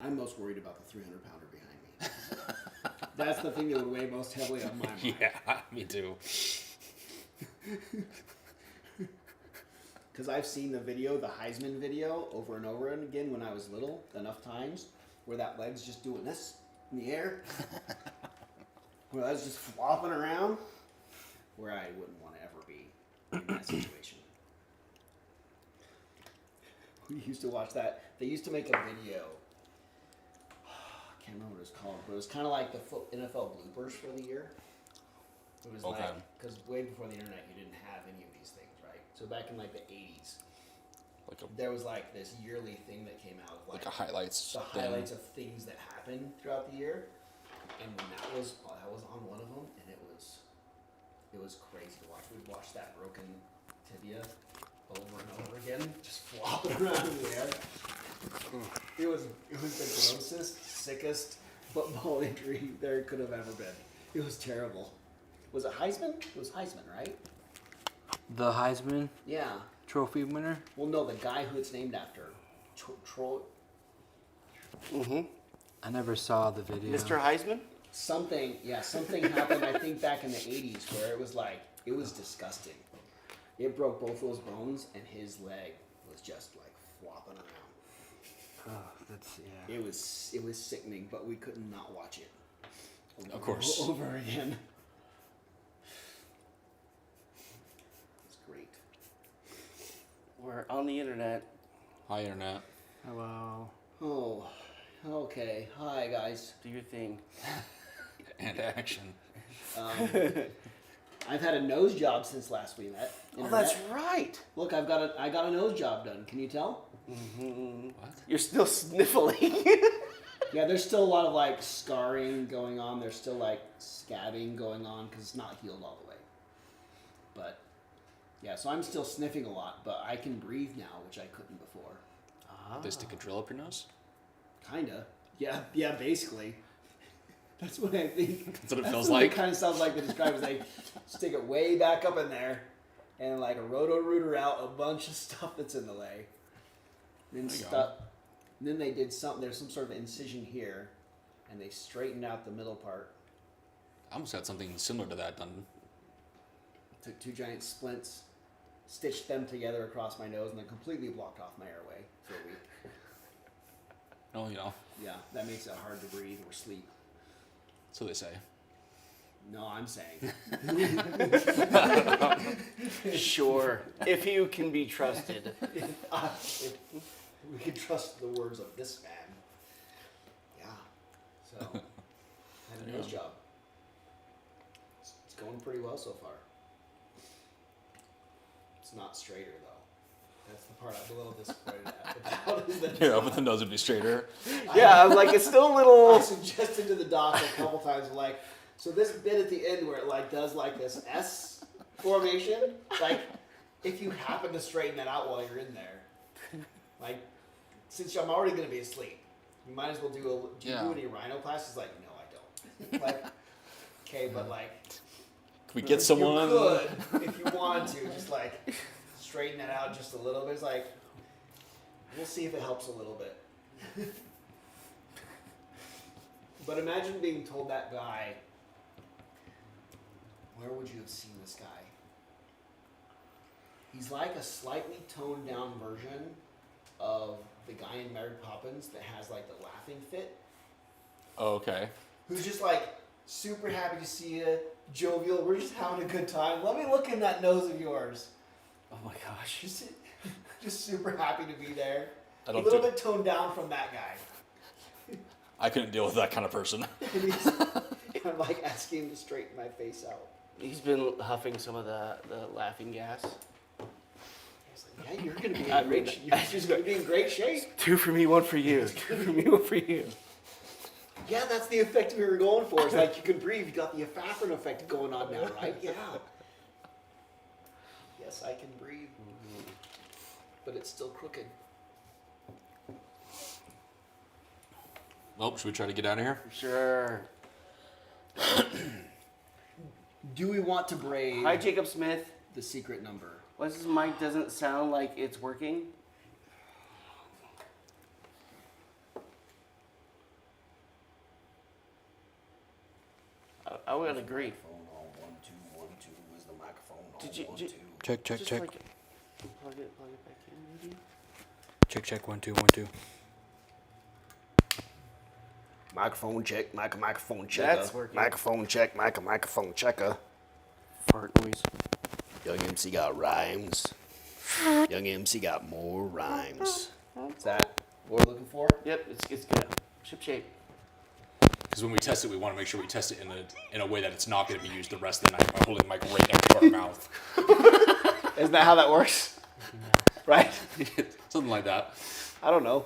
I'm most worried about the 300-pounder behind me. That's the thing that would weigh most heavily on my mind. Yeah, me too. Because I've seen the Heisman video, over and over again when I was little, enough times, where that leg's just doing this in the air. Where that's just flopping around. Where I wouldn't want to ever be in that situation. We used to watch that. They used to make a video. I can't remember what it was called, but it was kind of like the NFL bloopers for the year. It was like, because way before the internet, you didn't have any of these things, right? So back in like the 80s, there was like this yearly thing that came out of like a highlights. The highlights of things that happened throughout the year. And when that was on one of them, and it was crazy to watch. We'd watch that broken tibia over and over again, just flopping around in the air. It was the grossest, sickest football injury there could have ever been. It was terrible. Was it Heisman? It was Heisman, right? The Heisman? Yeah. Trophy winner? Well, no, the guy who it's named after. Mm-hmm. I never saw the video. Mr. Heisman? Something happened, I think, back in the 80s where it was disgusting. It broke both those bones, and his leg was just like flopping around. Oh, that's, yeah. It was sickening, but we could not watch it. Of course. Over again. It's great. We're on the internet. Hi, internet. Hello. Oh, okay. Hi, guys. Do your thing. And action. I've had a nose job since last we met. Oh, that's right. Look, I got a nose job done. Can you tell? Mm-hmm. What? You're still sniffling. Yeah, there's still a lot of like scarring going on. There's still like scabbing going on because it's not healed all the way. But yeah, so I'm still sniffing a lot, but I can breathe now, which I couldn't before. They stick a drill up your nose? Kinda. Yeah, basically. That's what I think. That's what it feels like? It kind of sounds like they describe it. They stick it way back up in there, and like a roto-rooter out a bunch of stuff that's in the way. Then they did something. There's some sort of incision here, and they straightened out the middle part. I almost had something similar to that done. Took two giant splints, stitched them together across my nose, and then completely blocked off my airway for a week. Oh, you know. Yeah, that makes it hard to breathe or sleep. So they say. No, I'm saying. Sure. If you can be trusted. If we can trust the words of this man. Yeah. So, I had a nose job. It's going pretty well so far. It's not straighter, though. That's the part I'm a little disappointed at. Yeah, but the nose would be straighter. Yeah, I'm like, it's still a little... I suggested to the doc a couple times, like, so this bit at the end where it like does like this S formation, like, if you happen to straighten that out while you're in there, like, since I'm already going to be asleep, you might as well do you do any rhinoplasties? Like, no, I don't. Like, okay, but like... Can we get someone? You could, if you wanted to, just like straighten it out just a little bit. It's like, we'll see if it helps a little bit. But imagine being told that guy, where would you have seen this guy? He's like a slightly toned down version of the guy in Mary Poppins that has like the laughing fit. Oh, okay. Who's just like super happy to see you, jovial, we're just having a good time. Let me look in that nose of yours. Oh my gosh. Just super happy to be there. I A don't little bit toned down from that guy. I couldn't deal with that kind of person. I'm like asking him to straighten my face out. He's been huffing some of the laughing gas. Like, yeah, you're going to be in great shape. You're just going to be in great shape. 2 for me, 1 for you. 2 for me, 1 for you. Yeah, that's the effect we were going for. It's like you can breathe. You got the ephedrine effect going on now, right? Yeah. Yes, I can breathe. But it's still crooked. Well, should we try to get out of here? Sure. Do we want to brave Hi, Jacob Smith. the secret number? What's this mic doesn't sound like it's working? I would agree. Microphone on 1 2 1 2. Is the microphone on Did you- 1 did- 2? Check, check, Just check. like plug it back in, maybe. Check, check. 1 2 1 2. Microphone check, microphone checker. That's working. Microphone check, microphone checker. Fart noise. Young MC got rhymes. Young MC got more rhymes. Is that what we're looking for? Yep, it's good. Ship shape. Because when we test it, we want to make sure we test it in a way that it's not going to be used the rest of the night by holding the mic right next to our mouth. Isn't that how that works? Right? Something like that. I don't know.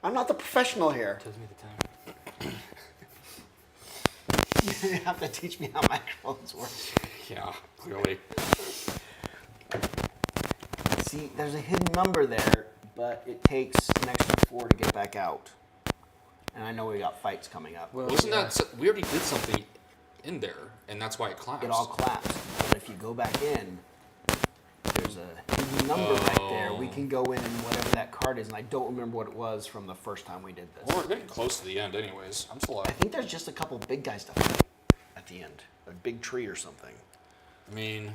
I'm not the professional here. Tells me the time. You have to teach me how microphones work. Yeah, clearly. See, there's a hidden number there, but it takes an extra 4 to get back out. And I know we got fights coming up. Well, Wasn't yeah. that we already did something in there, and that's why it collapsed. It all collapsed. But if you go back in, there's a hidden number right there. We can go in and whatever that card is, and I don't remember what it was from the first time we did this. Well, we're getting close to the end, anyways. I'm still I alive. think there's just a couple big guys to fight at the end. A big tree or something. I mean,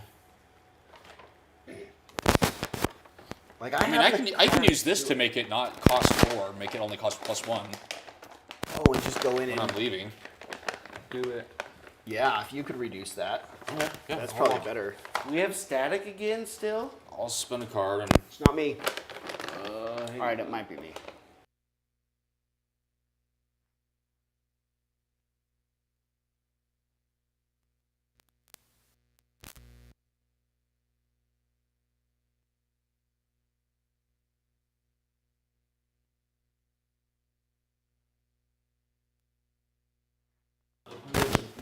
Like I can use this to make it not cost 4, make it only cost +1 Oh, and just go in when and I'm leaving. Do it. yeah, if you could reduce that, Yeah, that's I'll- probably better. We have static again still? I'll spin a card and It's not me. All All right, it might be me.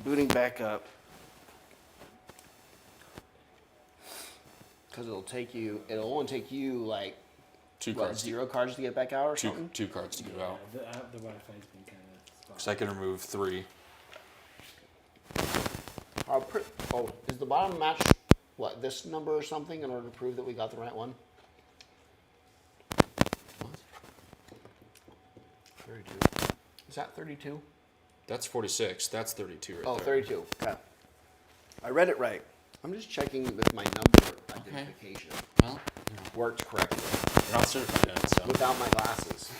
Booting back up. Because it'll only take you like 2 what, cards. 0 cards to get back out or Two, something. 2 cards to get out. The Wi-Fi's been kind of. So I can remove 3. Is the bottom match what, this number or something in order to prove that we got the right one? 32. Is that 32? That's 46. That's 32 right Oh, there. 32. Okay. I read it right. I'm just checking that my number identification Well, worked correctly you're not certified in it, so. without my glasses.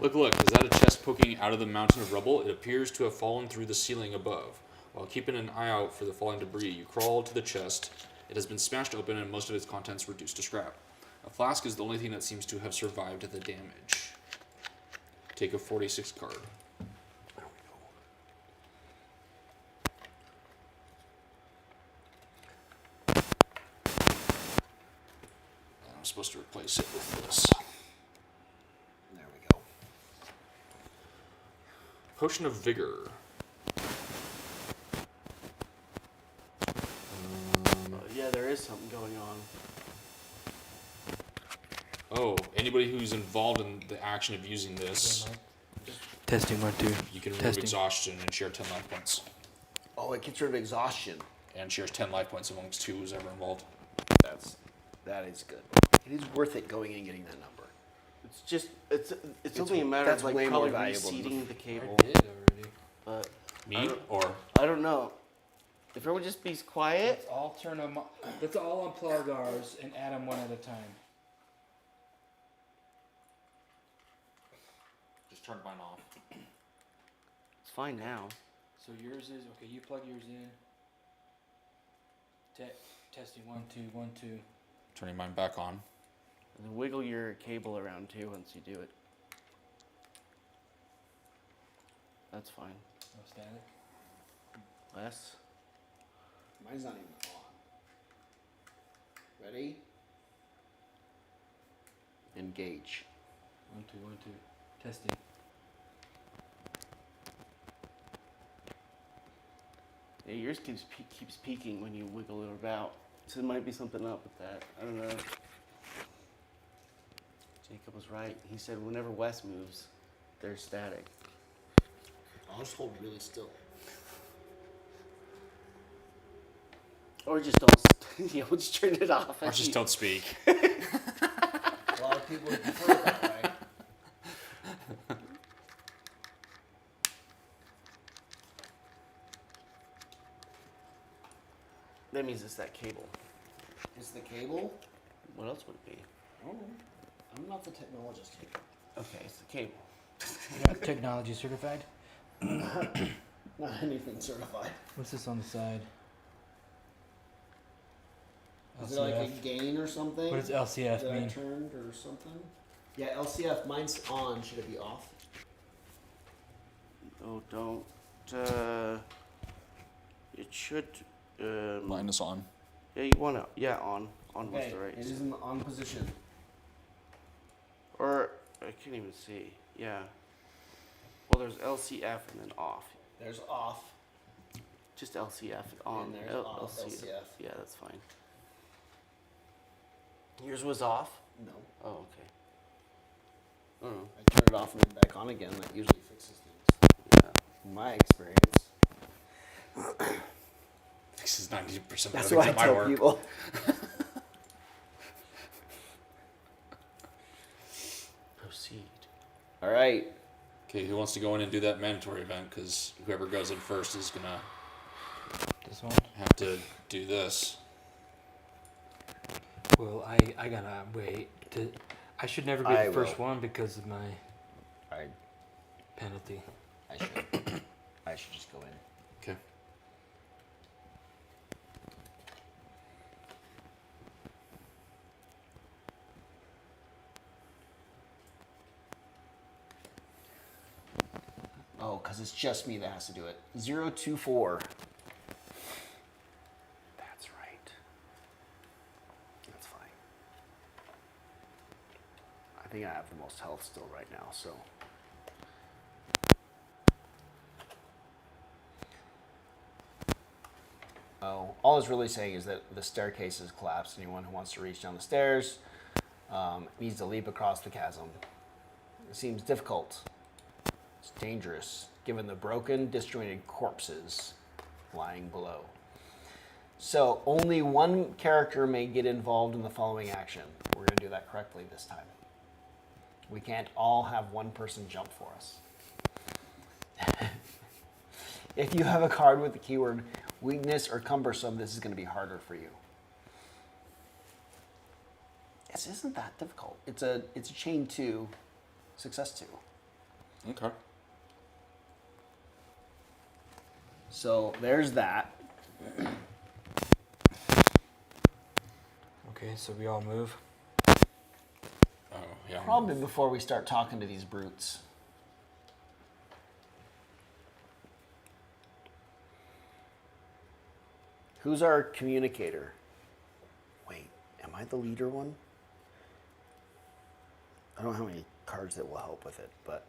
Look, is that a chest poking out of the mountain of rubble? It appears to have fallen through the ceiling above. While keeping an eye out for the falling debris, you crawl to the chest. It has been smashed open and most of its contents reduced to scrap. A flask is the only thing that seems to have survived the damage. Take a 46 card. There we go. And I'm supposed to replace it with this. There we go. Potion of Vigor. Yeah, there is something going on. Oh, anybody who's involved in the action of using this, Testing 1 2. you can remove Testing. exhaustion and share 10 life points. Oh, it gets rid of exhaustion. And shares 10 life points amongst 2 who's ever involved. That is good. It is worth it going and getting that number. It's just it's only a matter that's of like way more probably valuable than reseating the cable. Did already. But Me? Or I don't know. If everyone just be quiet. Let's all turn them. Let's all unplug ours and add them one at a time. just turn mine off. It's fine now. So yours is okay. You plug yours in. Testing 1 2 1 2. Turning mine back on. And then wiggle your cable around too once you do it. That's fine. No static. Less. Mine's not even on. Ready? Engage. 1 2 1 2. Testing. Yeah, yours keeps peaking when you wiggle it about. So there might be something up with that. I don't know. Jacob was right. He said whenever Wes moves, there's static. I'll just hold really still. Or just don't. Yeah, we'll just turn it off. Or just don't speak. A lot of people would prefer it that way. That means it's that cable. It's the cable? What else would it be? Oh, I'm not the technologist here. Okay, it's the cable. You're not technology certified? Not anything certified. What's this on the side? Is it like a LCF. gain or something? What does LCF that I mean? turned or something? Yeah, LCF. Mine's on. Should it be off? Oh, don't. It should. Mine is on. Yeah, you want to. Yeah, on. On was Okay, the right. it is in the on position. Or I can't even see. Yeah. Well, there's LCF and then off. There's off. Just LCF on. And there's off LCF. Yeah, that's fine. Yours was off? No. Oh, okay. I don't know. I turn it off and then back on again. That usually fixes things. Yeah. In my experience. This is 90% of That's the what things I at my tell work. people. Proceed. All right. Okay, who wants to go in and do that mandatory event? Because whoever goes in first is gonna This one? have to do this. Well, I gotta wait. I should never be I the first will. one because of my I penalty. I should just go in. Okay. Oh, because it's just me that has to do it. 024. That's right. That's fine. I think I have the most health still right now, so. Oh, all it's really saying is that the staircase has collapsed. Anyone who wants to reach down the stairs needs to leap across the chasm. It seems difficult. It's dangerous, given the broken, disjointed corpses lying below. So only one character may get involved in the following action. We're going to do that correctly this time. We can't all have one person jump for us. If you have a card with the keyword weakness or cumbersome, this is going to be harder for you. This isn't that difficult. It's a chain 2, success 2. Okay. So there's that. Okay, so we all move. Oh, yeah. Probably before we start talking to these brutes. Who's our communicator? Wait, am I the leader one? I don't have any cards that will help with it, but.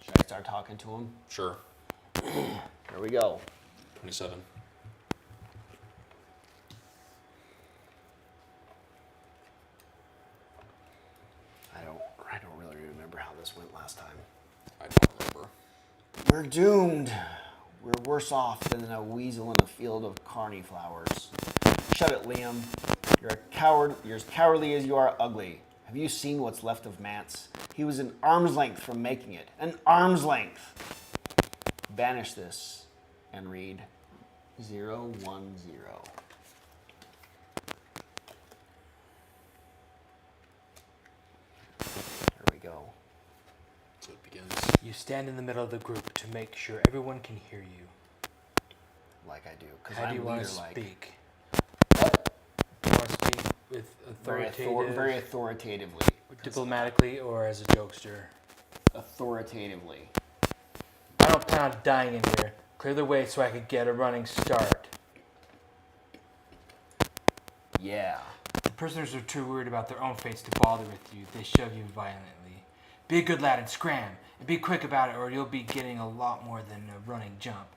Should I start talking to him? Sure. Here we go. 27. I don't really remember how this went last time. I don't remember. We're doomed. We're worse off than a weasel in a field of carny flowers. Shut it, Liam. You're a coward. You're as cowardly as you are ugly. Have you seen what's left of Mance? He was an arm's length from making it. An arm's length. Banish this and read 010. There we go. So it begins. You stand in the middle of the group to make sure everyone can hear you. Like I do. Because How do I'm you want to leader-like. speak? What? Do you want to speak with Very, authoritative, very authoritatively. diplomatically, or as a jokester? Authoritatively. I don't plan on dying in here. Clear the way so I could get a running start. Yeah. The prisoners are too worried about their own fates to bother with you. They shove you violently. Be a good lad and scram. And be quick about it or you'll be getting a lot more than a running jump.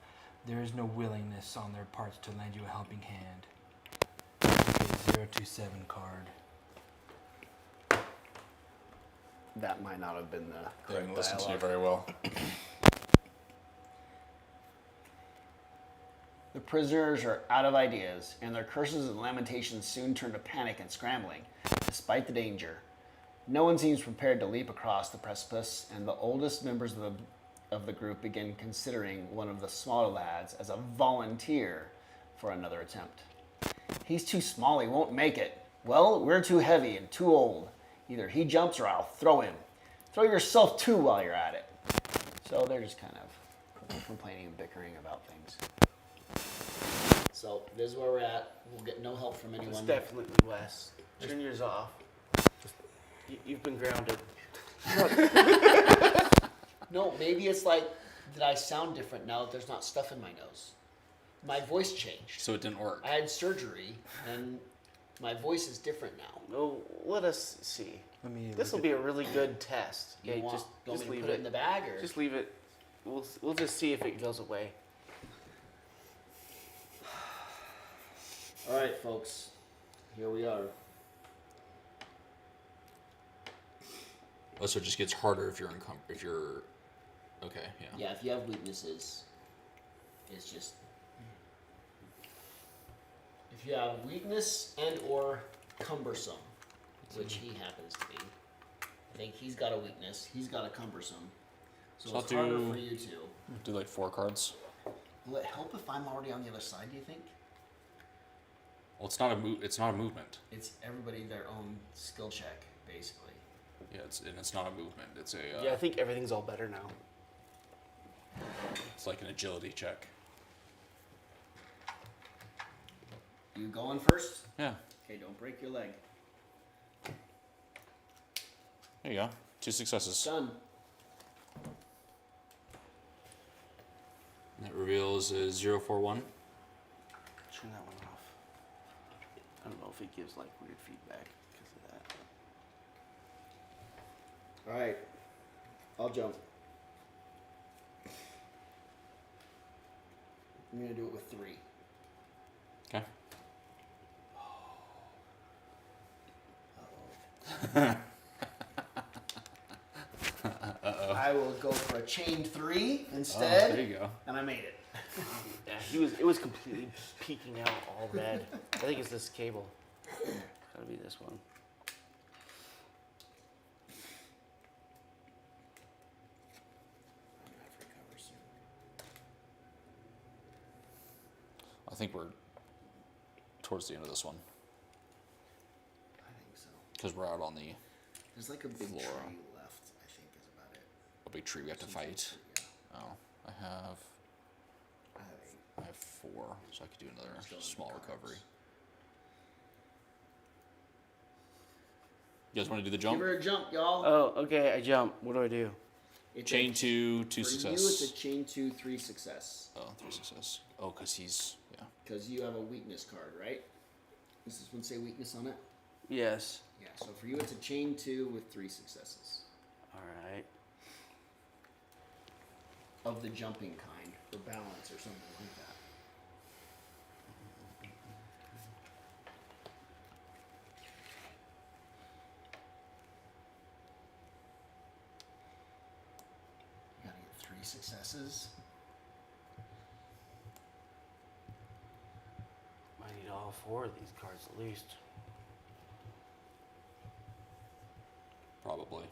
There is no willingness on their parts to lend you a helping hand. Okay, 027 card. That might not have been the They correct didn't listen to you dialogue. very well. The prisoners are out of ideas, and their curses and lamentations soon turn to panic and scrambling, despite the danger. No one seems prepared to leap across the precipice, and the oldest members of the of the group begin considering one of the smaller lads as a volunteer for another attempt. He's too small, he won't make it. Well, we're too heavy and too old. Either he jumps or I'll throw him. Throw yourself too while you're at it. So they're just kind of complaining and bickering about things. So this is where we're at. We'll get no help from anyone. It's definitely Wes. Turn yours off. You've been grounded. No, maybe it's like, did I sound different now that there's not stuff in my nose? My voice changed. So it didn't work. I had surgery, and my voice is different now. Oh, let us see. Let me. This will be a really good test. You Okay, want, just you want me to leave put it in the bag, or? Just leave it. We'll just see if it goes away. All right, folks. Here we are. Also, it just gets harder if you're okay, yeah. Yeah, if you have weaknesses, it's just... If you have weakness and or cumbersome, which he happens to be. I think he's got a weakness. He's got a cumbersome. So So it's I'll harder do- for you two. Do like 4 cards. Will it help if I'm already on the other side, do you think? Well, it's not a movement. It's everybody their own skill check, basically. Yeah, it's not a movement. It's a Yeah, I think everything's all better now. it's like an agility check. You going first? Yeah. Okay, don't break your leg. There you go. 2 successes. Done. That reveals a 041. Turn that one off. I don't know if it gives like weird feedback because of that. All right. I'll jump. I'm going to do it with 3. Okay. I will go for a chain 3 Oh, instead. there you go. And I made it. Yeah, it was completely peeking out all red. I think it's this cable. Gotta be this one. I'm going to have to recover soon. I think we're towards the end of this one I think so. because we're out on the There's like a big Floor. tree left, I think is about it. a big tree we have to fight. Yeah. Oh, I have I have 8. 4, so I could do another Just go into small cards. recovery. You guys want to do the jump? Give her a jump, y'all. Oh, okay. I jump. What do I do? It's Chain a, 2, 2 for success. you, it's a chain 2, 3 success. Oh, 3 success. Oh, because he's yeah. Because you have a weakness card, right? Does this one say weakness on it? Yes. Yeah, so for you it's a chain 2 with 3 successes. All right. Of the jumping kind, or balance, or something like that. You gotta get 3 successes. I need all 4 of these cards at least. Probably.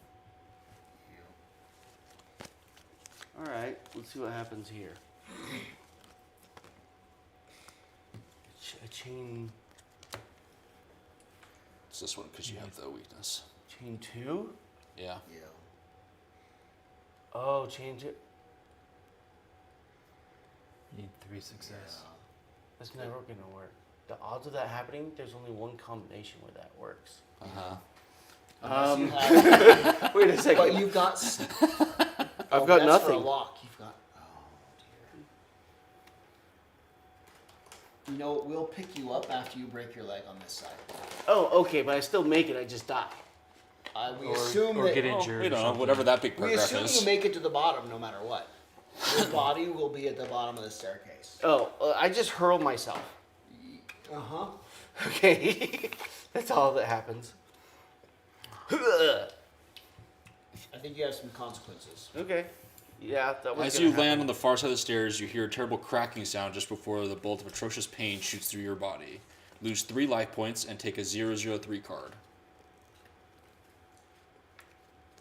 All right. Let's see what happens here. A chain. It's this one because you have the weakness. Chain 2. Yeah. Yeah. Oh, change it. Need 3 success. That's never gonna work. The odds of that happening, there's only one combination where that works. Uh huh. Unless you have, Wait a second. but you've got. I've got that's For a nothing. lock. You've got. Oh dear. You know, we'll pick you up after you break your leg on this side. Oh, okay, but I still make it. I just die. We Or- assume or that get injured. You or know, something. whatever that big we paragraph assume is. you make it to the bottom no matter what. Your body will be at the bottom of the staircase. Oh, I just hurl myself. Uh huh. Okay, that's all that happens. I think you have some consequences. Okay, yeah, that was. As gonna you happen. land on the far side of the stairs, you hear a terrible cracking sound just before the bolt of atrocious pain shoots through your body. Lose 3 life points and take a 003 card.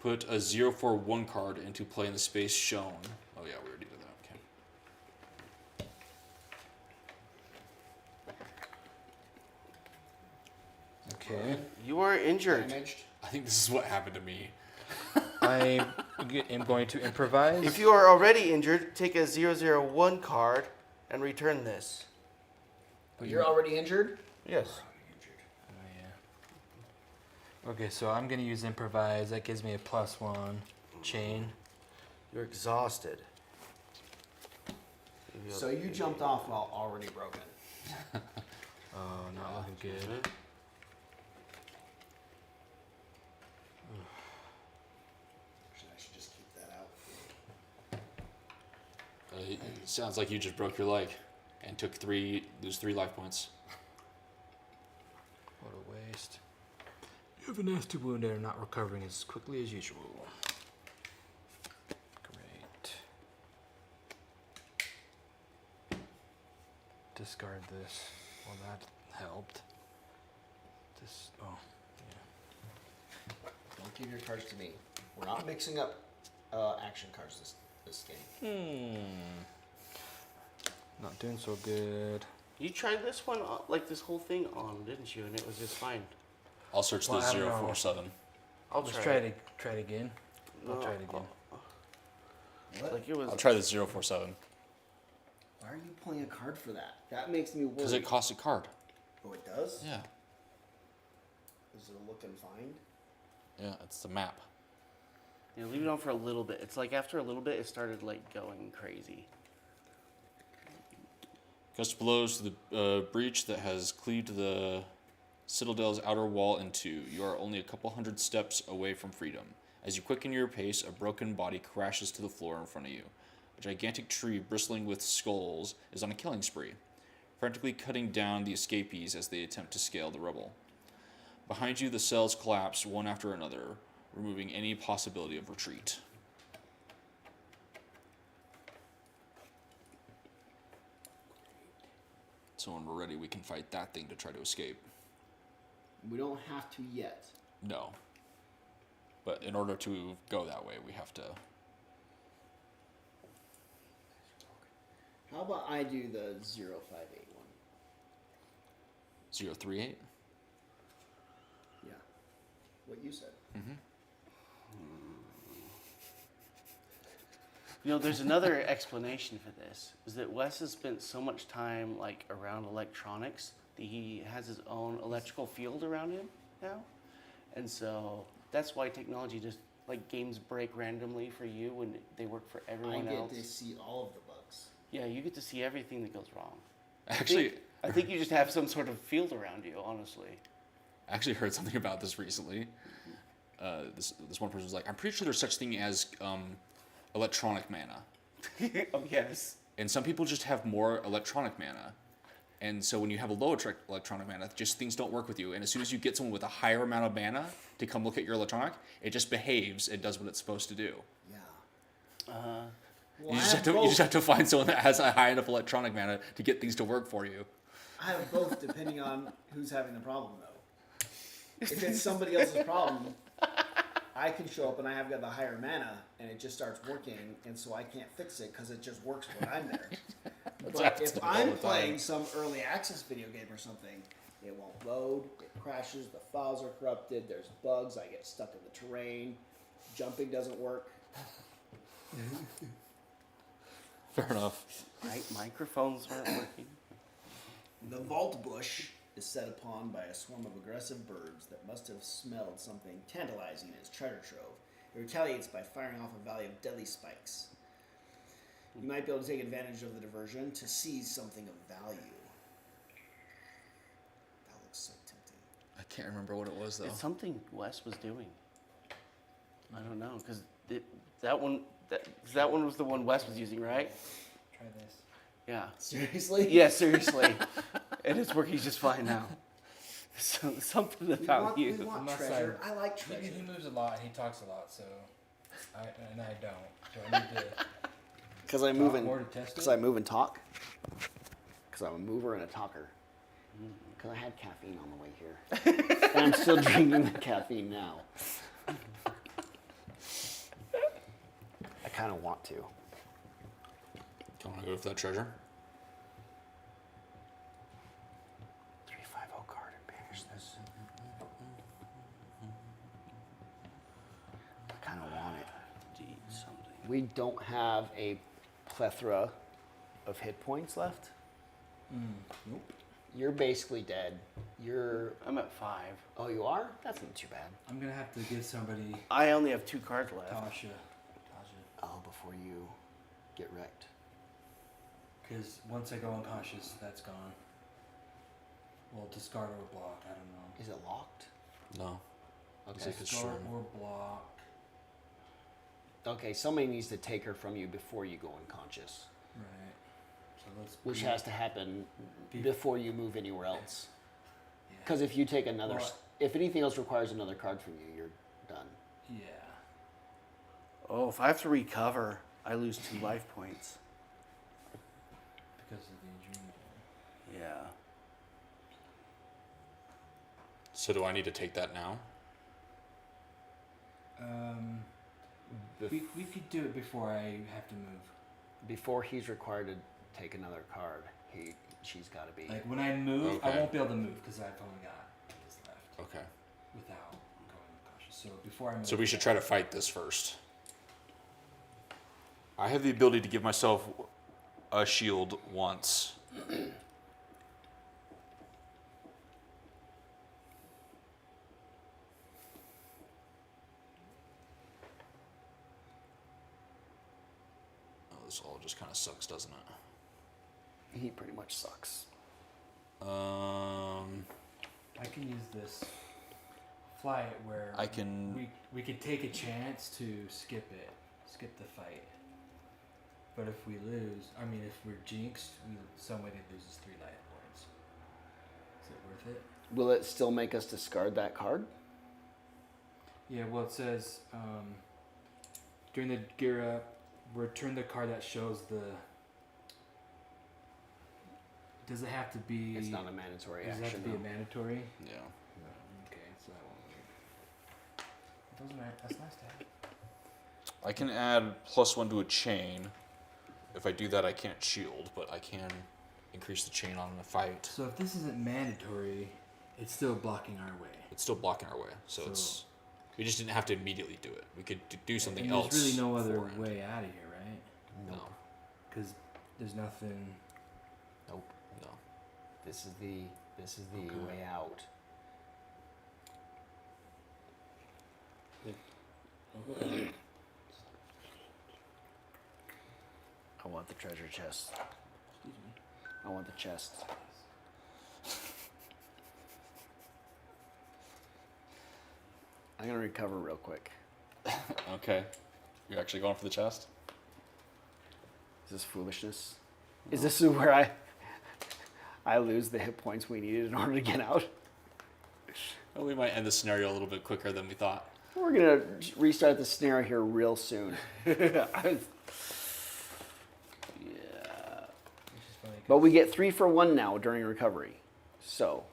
Put a 041 card into play in the space shown. Oh, yeah, we already did that. Okay. Okay. You are injured. Damaged. I think this is what happened to me. I am going to improvise. If you are already injured, take a 001 card and return this. But you're already injured? Yes. Oh, yeah. Okay, so I'm going to use improvise. That gives me a +1 chain. You're exhausted. So you jumped off while already broken. Oh, not looking good. I should just keep that out. It sounds like you just broke your leg and lose 3 life points. What a waste. You have a nasty wound and are not recovering as quickly as usual. Great. Discard this. Well, that helped. This. Oh, yeah. Don't give your cards to me. We're not mixing up action cards this game. Not doing so good. You tried this one, like this whole thing on, didn't you? And it was just fine. I'll search Well, the I don't know. 047. I'll Let's try try it again. I'll try it again. What? Like it was. I'll try the 047. Why are you pulling a card for that? That makes me worry. Because it costs a card. Oh, it does? Yeah. Is it looking fine? Yeah, it's the map. Yeah, leave it on for a little bit. It's like after a little bit, it started like going crazy. Gust blows to the breach that has cleaved the citadel's outer wall in two. You are only a couple hundred steps away from freedom. As you quicken your pace, a broken body crashes to the floor in front of you. A gigantic tree bristling with skulls is on a killing spree, frantically cutting down the escapees as they attempt to scale the rubble. Behind you, the cells collapse one after another, removing any possibility of retreat. So when we're ready, we can fight that thing to try to escape. We don't have to yet. No. But in order to go that way, we have to... How about I do the 058 one? 038? Yeah. What you said. You know, there's another explanation for this. Is that Wes has spent so much time like around electronics that he has his own electrical field around him now, and so that's why technology just like games break randomly for you when they work for everyone else. I get to see all of the bugs. Yeah, you get to see everything that goes wrong. Actually, I think you just have some sort of field around you, honestly. I actually heard something about this recently. This one person was like, I'm pretty sure there's such thing as electronic mana. Oh yes. And some people just have more electronic mana. And so when you have a low electronic mana, just things don't work with you. And as soon as you get someone with a higher amount of mana to come look at your electronic, it just behaves and does what it's supposed to do. Yeah. You just have to find someone that has a high enough electronic mana to get things to work for you. I have both depending on who's having the problem, though. If it's somebody else's problem, I can show up and I have got the higher mana and it just starts working, and so I can't fix it because it just works when I'm there. But if I'm playing some early access video game or something, it won't load, it crashes, the files are corrupted, there's bugs, I get stuck in the terrain, jumping doesn't work. Fair enough. Microphones aren't working. The vault bush is set upon by a swarm of aggressive birds that must have smelled something tantalizing in its treasure trove. It retaliates by firing off a volley of deadly spikes. You might be able to take advantage of the diversion to seize something of value. That looks so tempting. I can't remember what it was, though. It's something Wes was doing. I don't know, because that one was the one Wes was using, right? Try this. Yeah. Seriously? Yeah, seriously. And it's working just fine now. So, something about We you. want Unless treasure. I like He treasure. moves a lot and he talks a lot, so I don't. Do I need to Because I talk move and more to test because it? I move and talk. Because I'm a mover and a talker. Because I had caffeine on the way here, and I'm still drinking the caffeine now. I kind of want to. I want to go for that treasure. 350 card and banish this. I kind of want it to eat something. We don't have a plethora of hit points left. Nope. You're basically dead. I'm at 5. Oh, you are? That's not too bad. I'm gonna have to give somebody I only have 2 cards left. Tasha. Oh, before you get wrecked. Because once I go unconscious, that's gone. Well, discard or block, I don't know. Is it locked? No. Okay. It's Discard shroom. or block. Okay, somebody needs to take her from you before you go unconscious. Right. So let's. Which has to happen Be- before you move anywhere else. Yeah. Because if you take another, Well, if anything else requires another card from you, you're done. Yeah. Oh, if I have to recover, I lose 2 life points. Because of the injury. Yeah. So do I need to take that now? We could do it before I have to move. Before he's required to take another card, she's got to be. Like when I move, I Okay. won't be able to move because I've only got this left Okay. without going unconscious. So before I move. So we should try to fight this first. I have the ability to give myself a shield once. Oh, this all just kind of sucks, doesn't it? He pretty much sucks. I can use this. Fly it where I can. we could take a chance to skip the fight. But if we lose, I mean, if we're jinxed, somebody loses 3 life points. Is it worth it? Will it still make us discard that card? Yeah, well, it says during the gear up, return the card that shows the. Does it have to be? It's not a mandatory Does it action. have to be a though. mandatory? Yeah. Okay, so that won't work. It doesn't matter. That's nice to have. I can add +1 to a chain. If I do that, I can't shield, but I can increase the chain on a fight. So if this isn't mandatory, it's still blocking our way. It's still blocking our way, so it's. We just didn't have to immediately do it. We could do something And else. there's really no other beforehand. way out of here, right? No. Because there's nothing. Nope. No. This is the Okay. way out. I want the treasure chest. Excuse me. I want the chest. I'm gonna recover real quick. Okay. You're actually going for the chest? Is this foolishness? Is this where I lose the hit points we needed in order to get out? Well, we might end the scenario a little bit quicker than we thought. We're gonna restart the scenario here real soon. Yeah. Which is funny. But we get 3 for 1 now during recovery. So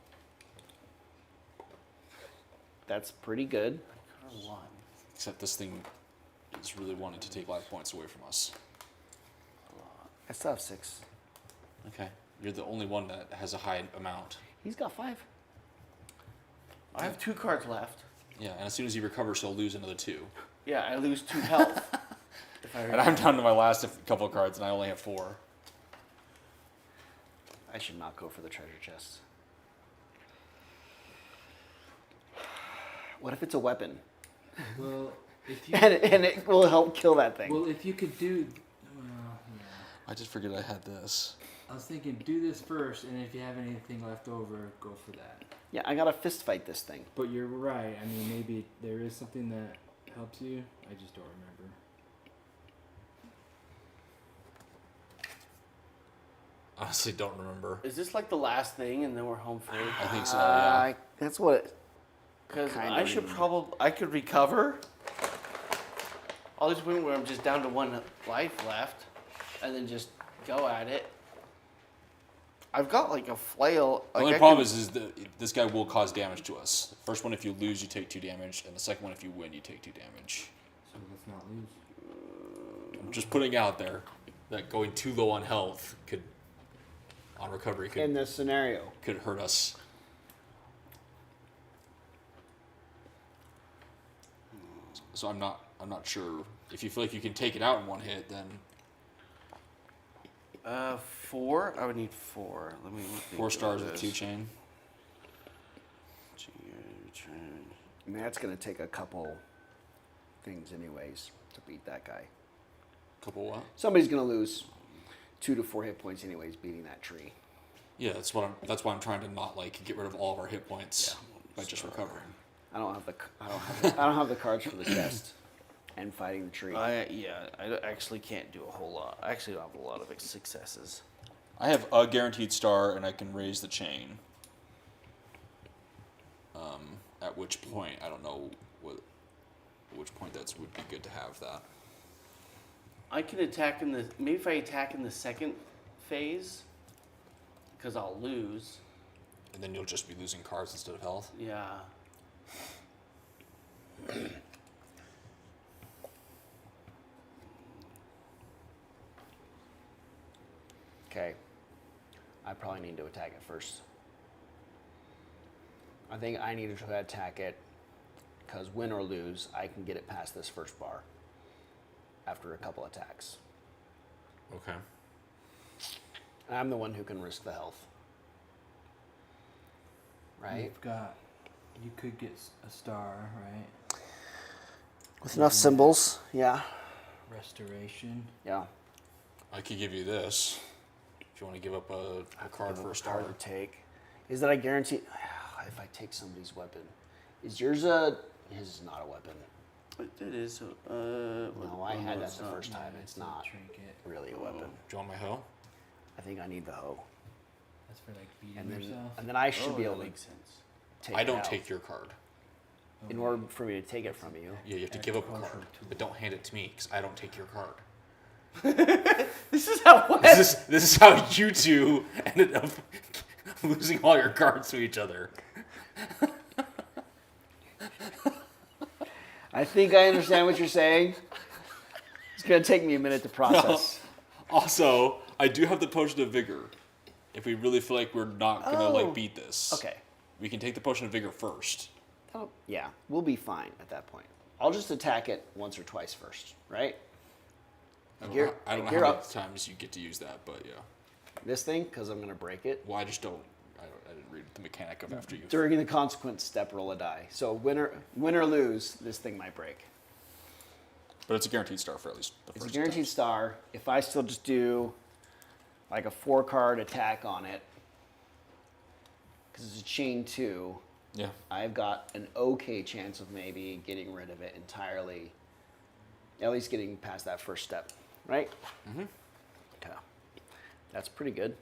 that's pretty good. Cover 1. Except this thing is really wanting to take life points away from us. I still have 6. Okay. You're the only one that has a high amount. He's got 5. I have 2 cards left. Yeah, and as soon as he recovers, he'll lose another 2. Yeah, I lose 2 health. If I And I'm down to my last couple of cards, and I only have 4. I should not go for the treasure chest. What if it's a weapon? Well, if you. And it will help kill that thing. Well, if you could do. Well, yeah. I just figured I had this. I was thinking do this first, and if you have anything left over, go for that. Yeah, I gotta fist fight this thing. But you're right. I mean, maybe there is something that helps you. I just don't remember. Honestly, don't remember. Is this like the last thing and then we're home free? I think so, yeah. That's what it. Because Kinda I should remember. I could recover. I'll just point where I'm just down to 1 life left and then just go at it. I've got like a flail. The Like only I problem can- is that this guy will cause damage to us. The first one, if you lose, you take 2 damage, and the second one, if you win, you take 2 damage. So let's not lose. I'm just putting it out there. that going too low on health could, on recovery, In this scenario. could hurt us. So I'm not sure if you feel like you can take it out in one hit, then 4. I would need 4. Let me think 4 stars about with this. 2 chain. I mean, that's going to take a couple things anyways to beat that guy. Couple what? Somebody's going to lose 2 to 4 hit points anyways beating that tree. Yeah, that's why I'm trying to not like get rid of all of our hit points by just recovering. I don't have the cards for the chest and fighting the tree. I actually can't do a whole lot. I actually don't have a lot of successes. I have a guaranteed star, and I can raise the chain. At which point, I don't know at which point that would be good to have that. I can attack maybe if I attack in the second phase, because I'll lose. And then you'll just be losing cards instead of health. Yeah. Okay. I probably need to attack it first. I think I need to attack it because win or lose, I can get it past this first bar after a couple attacks. Okay. And I'm the one who can risk the health. Right? You could get a star, right? With enough symbols, yeah. Restoration. Yeah. I could give you this if you want to give up a card for a star. Hard to take. Is that I guarantee if I take somebody's weapon. Is yours a his is not a weapon. It is. No, I had that the first time. It's not Trinket. really a weapon. Do you want my hoe? I think I need the hoe. That's for like beating And then yourself. and then I should be that able to makes sense. take I it don't out. take your card. In order for me to take it from you. Yeah, you have to give up a card, but don't hand it to me because I don't take your card. This is how This is how you two ended up losing all your cards to each other. I think I understand what you're saying. It's gonna take me a minute to process. Also, I do have the potion of vigor. If we really feel like we're not gonna like beat this, Okay. we can take the potion of vigor first. Oh, yeah, we'll be fine at that point. I'll just attack it once or twice first, right? I don't Gear- know, I don't know gear how many up. times you get to use that, but yeah. This thing, because I'm gonna break it. Well, I didn't read the mechanic of after you. During the consequence step, roll a die. So win or lose, this thing might break. But it's a guaranteed star for at least the It's first a guaranteed star. If I still just do like a 4-card attack on it, because it's a chain 2, Yeah. I've got an okay chance of maybe getting rid of it entirely. At least getting past that first step, right? Mm-hmm. Okay. That's pretty good.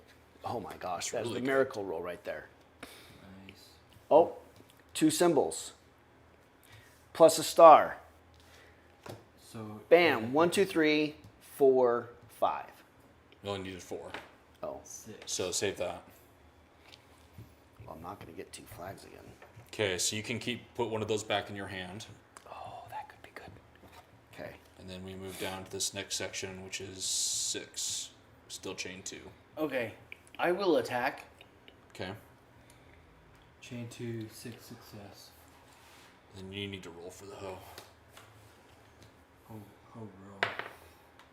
Oh my gosh, that's really the good. miracle roll right there. Nice. Oh, 2 symbols. Plus a star. So Bam. 1, 2, 3, 4, 5. You only needed 4. Oh, 6. So save that. well, I'm not going to get 2 flags again. Okay, so you can put one of those back in your hand. Oh, that could be good. Okay. And then we move down to this next section, which is 6. Still chain 2. Okay, I will attack. Okay. Chain 2, 6 success. Then you need to roll for the hoe. Ho roll.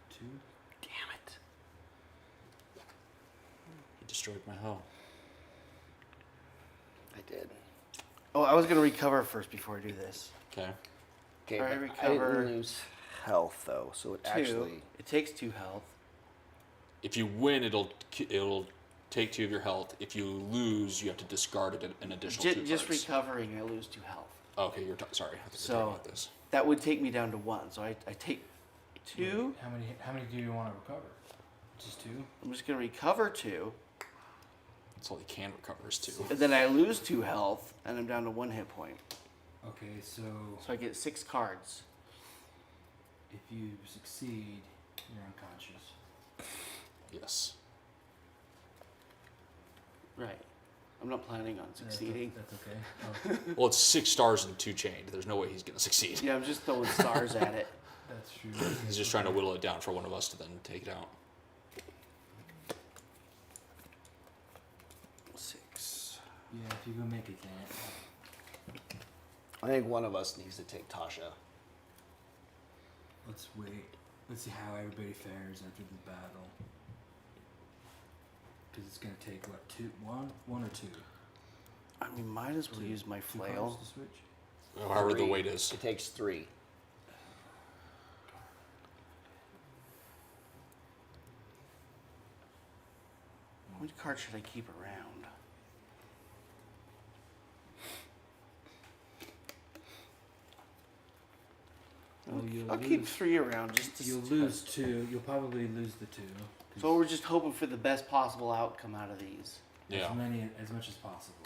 2. Damn it. You destroyed my hoe. I did. Oh, I was gonna recover first before I do this. Okay. Okay, I but I recover didn't lose health, though, so it 2. actually... It takes 2 health. If you win, it'll take 2 of your health. If you lose, you have to discard it an additional 2 Just cards. recovering, I lose 2 health. Okay, sorry. I think So- we're talking about this. That would take me down to 1. So I take 2. How many do you want to recover? Just 2? I'm just gonna recover 2, That's all he can recover is 2. and then I lose 2 health, and I'm down to 1 hit point. Okay, so So I get 6 cards. if you succeed, you're unconscious. Yes. Right. I'm not planning on succeeding. That's okay. Oh, Well, it's 6 stars and 2 chained. There's no way he's gonna succeed. Yeah, I'm just throwing stars at it. that's true. He's just trying to whittle it down for one of us to then take it out. Yeah, if you go make it that. I think one of us needs to take Tasha. Let's wait. Let's see how everybody fares after the battle. Because it's gonna take what, one or two? I mean, might as well use my Two flail. cards to switch. However the 3. weight is. It takes 3. Which card should I keep around? Well, you'll I'll lose. keep 3 around just to. You'll lose 2. You'll probably lose the 2. 'cause So we're just hoping for the best possible outcome out of these. Yeah. as much as possible.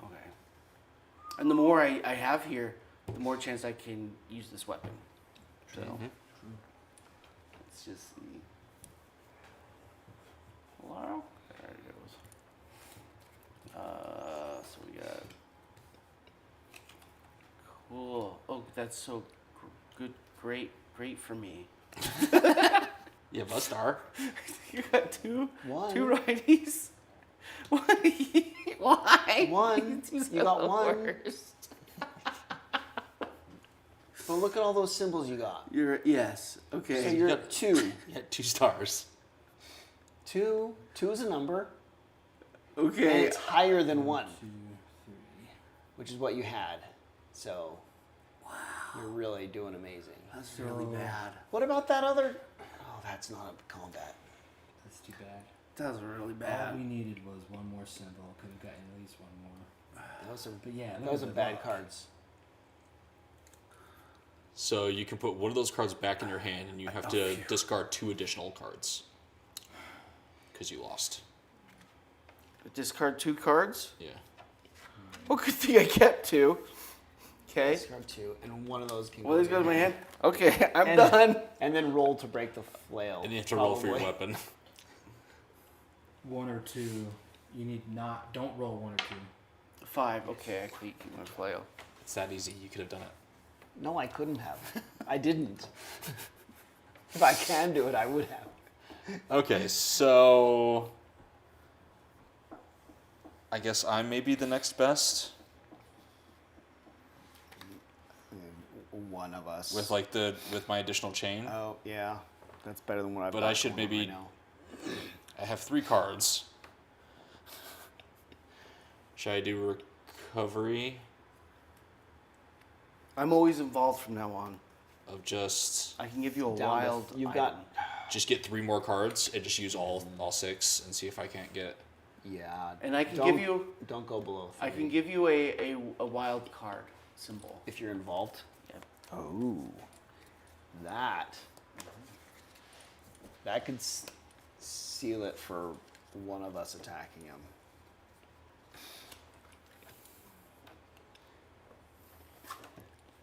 Yeah. Okay. And the more I have here, the more chance I can use this weapon. So Mhm. let's just see. Hello? There it goes. So we got. Cool. Oh, that's so good. Great for me. You have a star. You got two 1. righties. Why? 1. These You are got the 1. worst. But look at all those symbols you got. Yes. So Okay. you're Yep. 2. You had 2 stars. 2 is a number, and Okay. it's higher than 1, 2, 3. which is what you had. So, you're really doing amazing. That's really So- bad. What about that other? Oh, that's not a combat. That's too bad. That was really All we bad. needed was one more symbol. Could have gotten at least one more. Those are But yeah, those are bad cards. So you can put one of those cards back in your hand, and you have to discard 2 additional cards. Because you lost. Discard 2 cards. Yeah. Well, good thing I kept 2. Okay. Discard 2, and one of those can. Well, these go to my hand. Okay, I'm And- done. And then roll to break the flail. And you have to roll for your probably. weapon. 1 or 2. You need not. Don't roll 1 or 2. 5. Okay, I keep my flail. It's that easy. You could have done it. No, I couldn't have. I didn't. If I can do it, I would have. Okay, so I guess I may be the next best One of us. with my additional chain. Oh yeah, that's better than what I've. But got I should going on maybe- right now. I have 3 cards. Should I do recovery I'm always involved from now on. of just I can give you a Down to- wild. You've item. just get 3 more cards and just use all 6 and see if I can't get. Yeah. And I can don't- give you. Don't go below 3. I can give you a wild card symbol. if you're involved. Yep. Oh, that. That could seal it for one of us attacking him.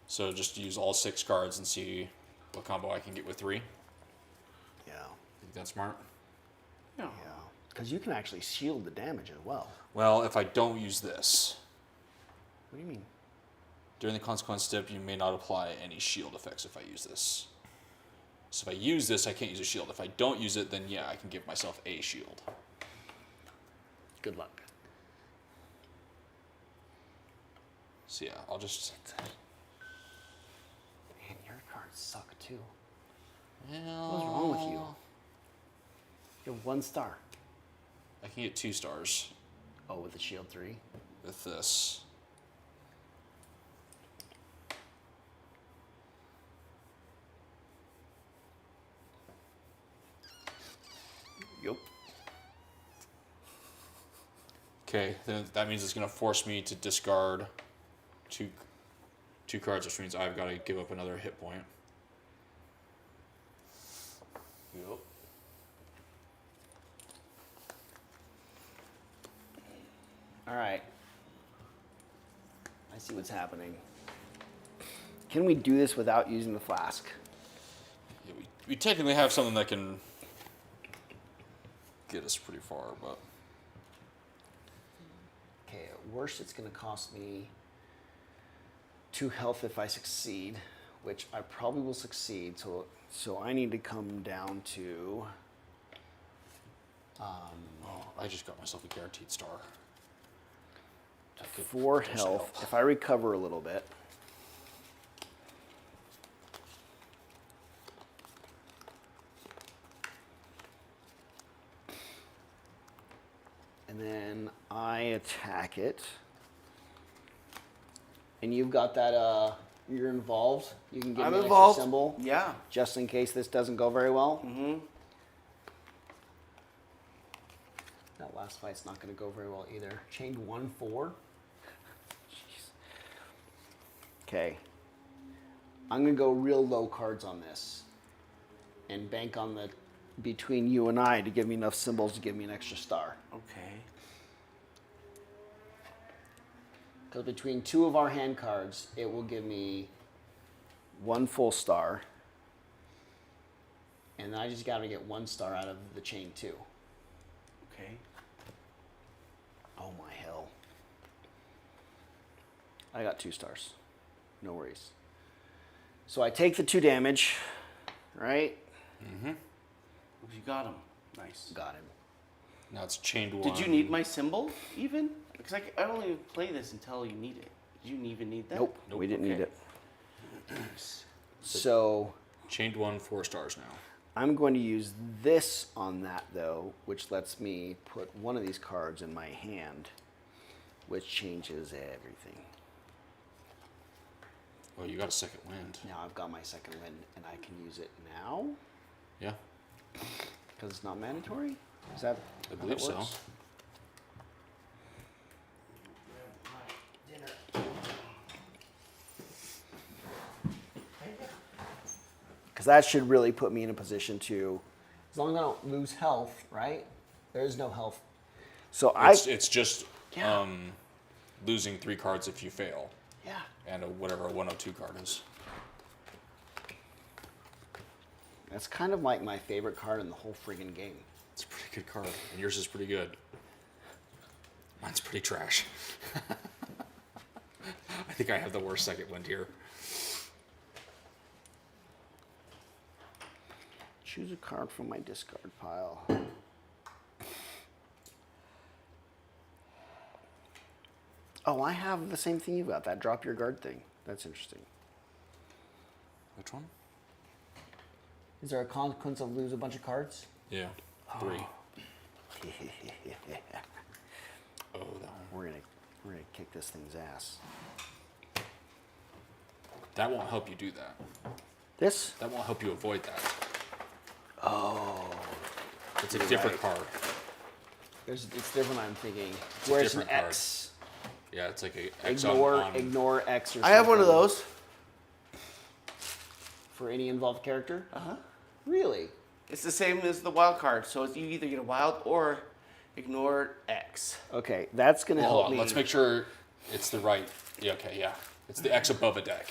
So just use all 6 cards and see what combo I can get with 3. Yeah. Think that's smart? Yeah. Yeah. Because you can actually shield the damage as well. Well, if I don't use this, What do you mean? during the consequence step, you may not apply any shield effects if I use this. So if I use this, I can't use a shield. If I don't use it, then yeah, I can give myself a shield. Good luck. So yeah, I'll just. Man, your cards suck too. Well, What's wrong with you? You have 1 star. I can get 2 stars Oh, with the shield 3. with this. Yup. Okay, then that means it's gonna force me to discard two cards, which means I've got to give up another hit point. Yup. All right. I see what's happening. Can we do this without using the flask? Yeah, we technically have something that can get us pretty far, but Okay, at worst it's going to cost me 2 health if I succeed, which I probably will succeed. So I need to come down to Oh, I just got myself a guaranteed star. That could 4 potentially health. help. If I recover a little bit. And then I attack it. And you've got that, you're involved. You can give I'm me an involved. extra symbol. Yeah. Just in case this doesn't go very well. Mm-hmm. That last fight's not going to go very well either. Chained 1, 4. Jeez. Okay. I'm going to go real low cards on this. And bank on the between you and I to give me enough symbols to give me an extra star. Okay. Because between 2 of our hand cards, it will give me 1 full star. And then I just got to get 1 star out of the chain 2. Okay. Oh my hell. I got 2 stars. No worries. So I take the 2 damage, right? Mm-hmm. You got him. Nice. Got him. Now it's chained 1. Did you need my symbol even? Because I only play this until you need it. Did you even need that? Nope, Nope, we didn't okay. need it. So Chained 1, 4 stars now. I'm going to use this on that though, which lets me put one of these cards in my hand, which changes everything. Oh, you got a second wind. Now I've got my second wind and I can use it now Yeah, because it's not mandatory. Is that I how believe that so. works? Because that should really put me in a position to, as long as I don't lose health, right? There is no health. So It's just Yeah. losing 3 cards if you fail, yeah. and whatever a 102 card is. That's kind of like my favorite card in the whole friggin' game. It's a pretty good card, and yours is pretty good. Mine's pretty trash. I think I have the worst second wind here. Choose a card from my discard pile. Oh, I have the same thing you got, that drop your guard thing. That's interesting. Which one? Is there a consequence of lose a bunch of cards? Yeah, 3. Oh, that one. We're gonna kick this thing's ass. That won't help you do that. This? That won't help you avoid that. Oh. It's a You're different right. card. It's different, I'm thinking. a Where it's an different card. X. Yeah, it's like a X on- Ignore on. ignore X or something. I have one of those. For any involved character? Uh-huh. Really? It's the same as the wild card. So it's, you either get a wild or ignore X. Okay, that's gonna Hold help on, me. let's make sure it's the right. Yeah, okay, yeah. It's the X above a deck.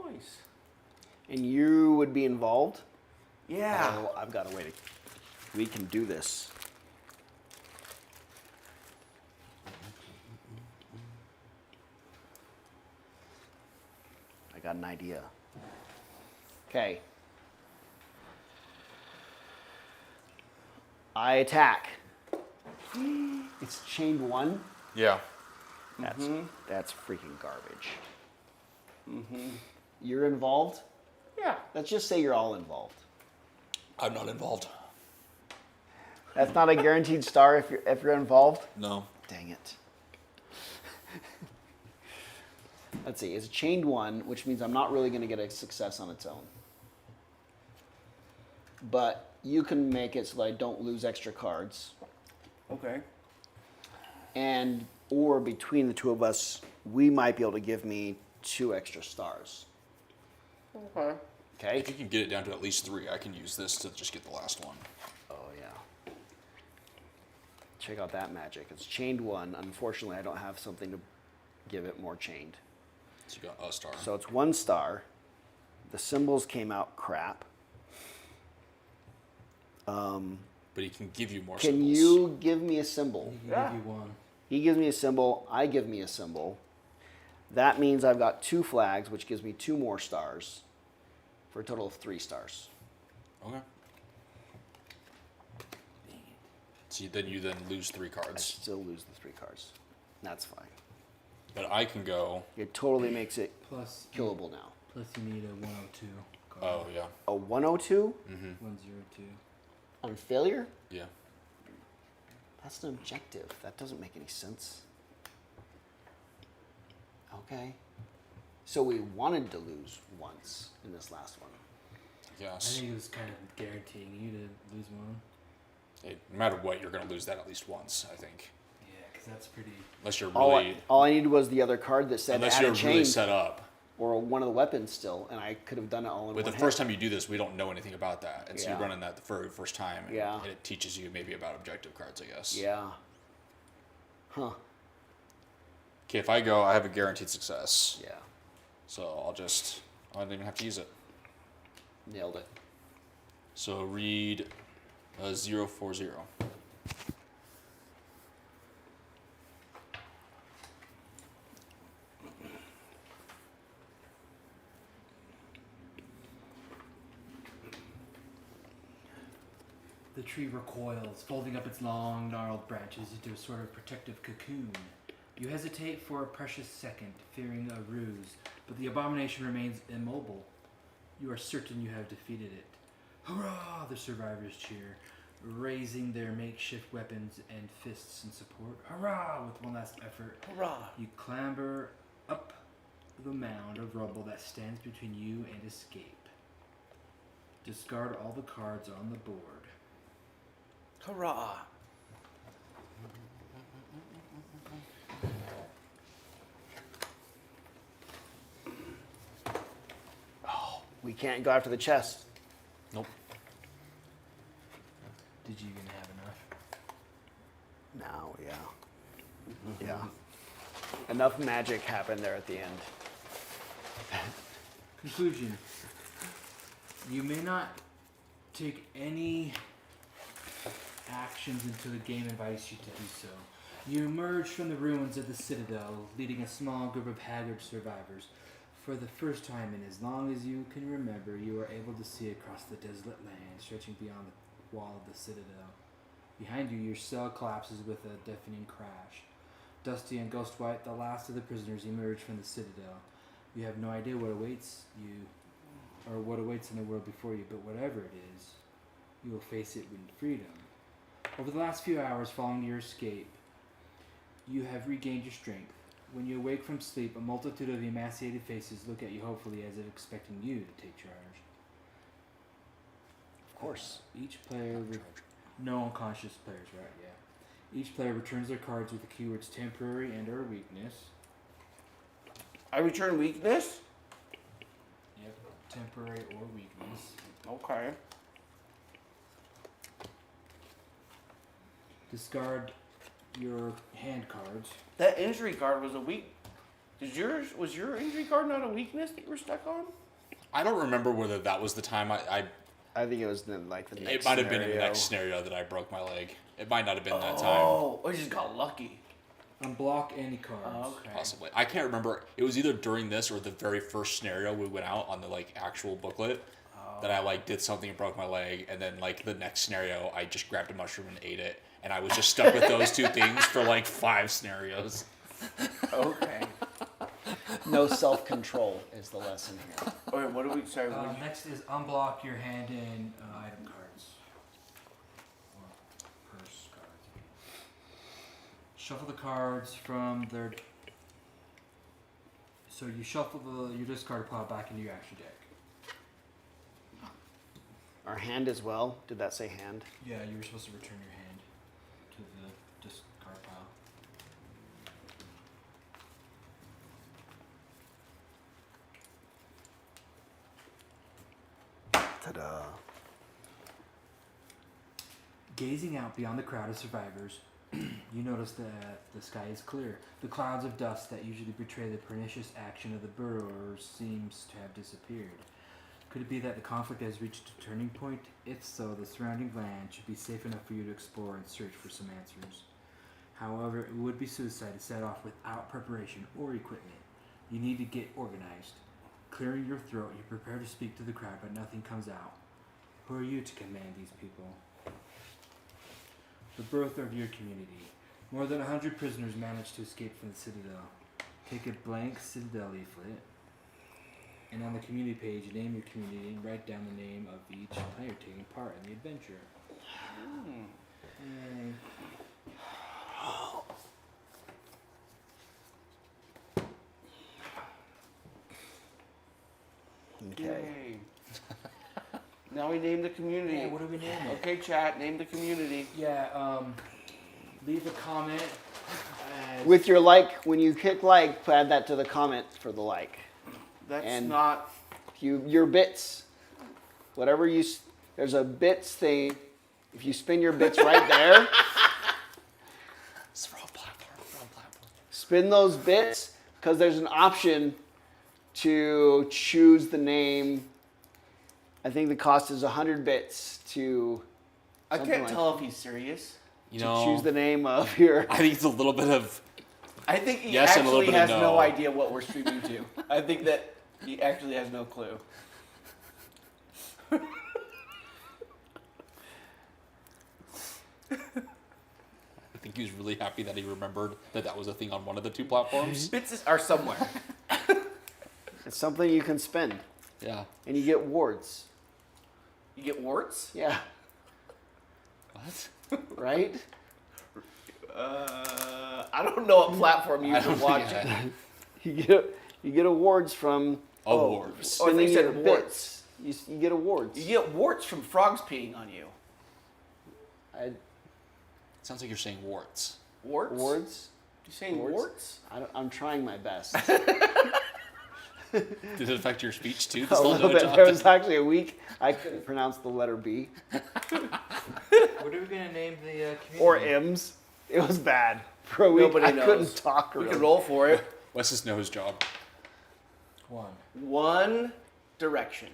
Nice. And you would be involved? Yeah. Oh, I've got a way to. We can do this. I got an idea. Okay. I attack. It's chained 1. Yeah. That's freaking garbage. You're involved? Yeah. Let's just say you're all involved. I'm not involved. That's not a guaranteed star if you're involved. No. Dang it. Let's see. It's a chained 1, which means I'm not really going to get a success on its own. But you can make it so that I don't lose extra cards. Okay. And or between the 2 of us, we might be able to give me 2 extra stars. Okay. Okay? If you can get it down to at least 3, I can use this to just get the last one. Oh, yeah. Check out that magic. It's chained 1. Unfortunately, I don't have something to give it more chained. So you got a star. So it's 1 star. The symbols came out crap. But he can give you more Can symbols. you give me a symbol? He can Yeah. give you one. He gives me a symbol. I give me a symbol. That means I've got 2 flags, which gives me 2 more stars, for a total of 3 stars. Okay. So you then lose 3 I cards. still lose the 3 cards. That's fine. But I can go. It totally makes it Plus, killable now. plus you need a 102 card. Oh yeah. A 102 Mm-hmm. 102. on failure? Yeah. That's an objective. That doesn't make any sense. Okay. So we wanted to lose once in this last one. I Yes. think it was kind of guaranteeing you to lose one. No matter what, you're gonna lose that at least once. I think. Yeah, because that's pretty. Unless you're All really. all I needed was the other card that said Unless add you're a chain really set up. or one of the weapons still, and I could have done it all in But one the hit. first time you do this, we don't know anything about that, and so you're Yeah. running that the very first time, and, Yeah. and it teaches you maybe about objective cards, I guess. Yeah. Huh. Okay, if I go, I have a guaranteed success, Yeah. so I don't even have to use it. Nailed it. So read 040. The tree recoils, folding up its long, gnarled branches into a sort of protective cocoon. You hesitate for a precious second, fearing a ruse, but the abomination remains immobile. You are certain you have defeated it. Hurrah! The survivors cheer, raising their makeshift weapons and fists in support. Hurrah! With one last effort, Hurrah! you clamber up the mound of rubble that stands between you and escape. Discard all the cards on the board. Hurrah! We can't go after the chest. Nope. Did you even have enough? Now, yeah. Yeah. Enough magic happened there at the end. Conclusion. You may not take any actions until the game invites you to do so. You emerge from the ruins of the citadel, leading a small group of haggard survivors. For the first time in as long as you can remember, you are able to see across the desolate land stretching beyond the wall of the citadel. Behind you, your cell collapses with a deafening crash. Dusty and ghost white, the last of the prisoners emerge from the citadel. You have no idea what awaits you, or what awaits in the world before you, but whatever it is, you will face it in freedom. Over the last few hours following your escape, you have regained your strength. When you awake from sleep, a multitude of emaciated faces look at you hopefully as if expecting you to take charge. Of course. Each player, no unconscious players, right? Yeah. Each player returns their cards with the keywords temporary and/or weakness. I return weakness? Yep, temporary or weakness. Okay. Discard your hand cards. That injury card was a weak. Was your injury card not a weakness that you were stuck on? I don't remember whether that was the time I I think it was the next it might have been in the scenario. next scenario that I broke my leg. It might not have been that time. Oh, I just got lucky. Unblock any cards. Okay. Possibly. I can't remember. It was either during this or the very first scenario we went out on the actual booklet that I did something and broke my leg, and then the next scenario I just grabbed a mushroom and ate it, and I was just stuck with those two things for 5 scenarios. Okay. No self-control is the lesson here. Wait, what do we say? Next is unblock your hand and item cards. Or purse cards. Shuffle the cards from their. So you shuffle your discard pile back into your action deck. Our hand as well. Did that say hand? Yeah, you were supposed to return your hand to the discard pile. Ta-da. Gazing out beyond the crowd of survivors, you notice that the sky is clear. The clouds of dust that usually betray the pernicious action of the burrowers seems to have disappeared. Could it be that the conflict has reached a turning point? If so, the surrounding land should be safe enough for you to explore and search for some answers. However, it would be suicide to set off without preparation or equipment. You need to get organized. Clearing your throat, you prepare to speak to the crowd, but nothing comes out. Who are you to command these people? The birth of your community. More than 100 prisoners managed to escape from the citadel. Take a blank citadel leaflet, and on the community page, name your community and write down the name of each player taking part in the adventure. Yay. Okay. Yay. Now we name the community. Yeah, what do we name it? Okay, chat, name the community. Yeah, leave a comment. With your like, when you click like, add that to the comment for the like. That's And- not. Your bits, whatever there's a bits thing. If you spin your bits right there, It's the wrong platform. Wrong platform. spin those bits because there's an option to choose the name. I think the cost is 100 bits to I Something can't like tell if he's serious. You to know, choose the name of your. I think it's a little bit of. I think he Yes, and a little actually bit of has no. no idea what we're streaming to. I think that he actually has no clue. I think he was really happy that he remembered that was a thing on one of the two platforms. Bits are somewhere. It's something you can spend, Yeah. and you get wards. You get warts? Yeah, What? right. I don't know what platform you I can don't watch think it. You get awards from Awards. Oh, I spinning think you your said bits. You get awards. You get warts from frogs peeing on you. Sounds like you're saying warts. Warts? Awards. You saying Warts? warts? I'm trying my best. Did it affect your speech too? A This little bit. There was actually a week I couldn't pronounce the letter B What are we gonna name the community? or M's. It was bad for a week. Nobody I knows. couldn't talk. We Really. can roll for it. What's his nose job? One. One Direction.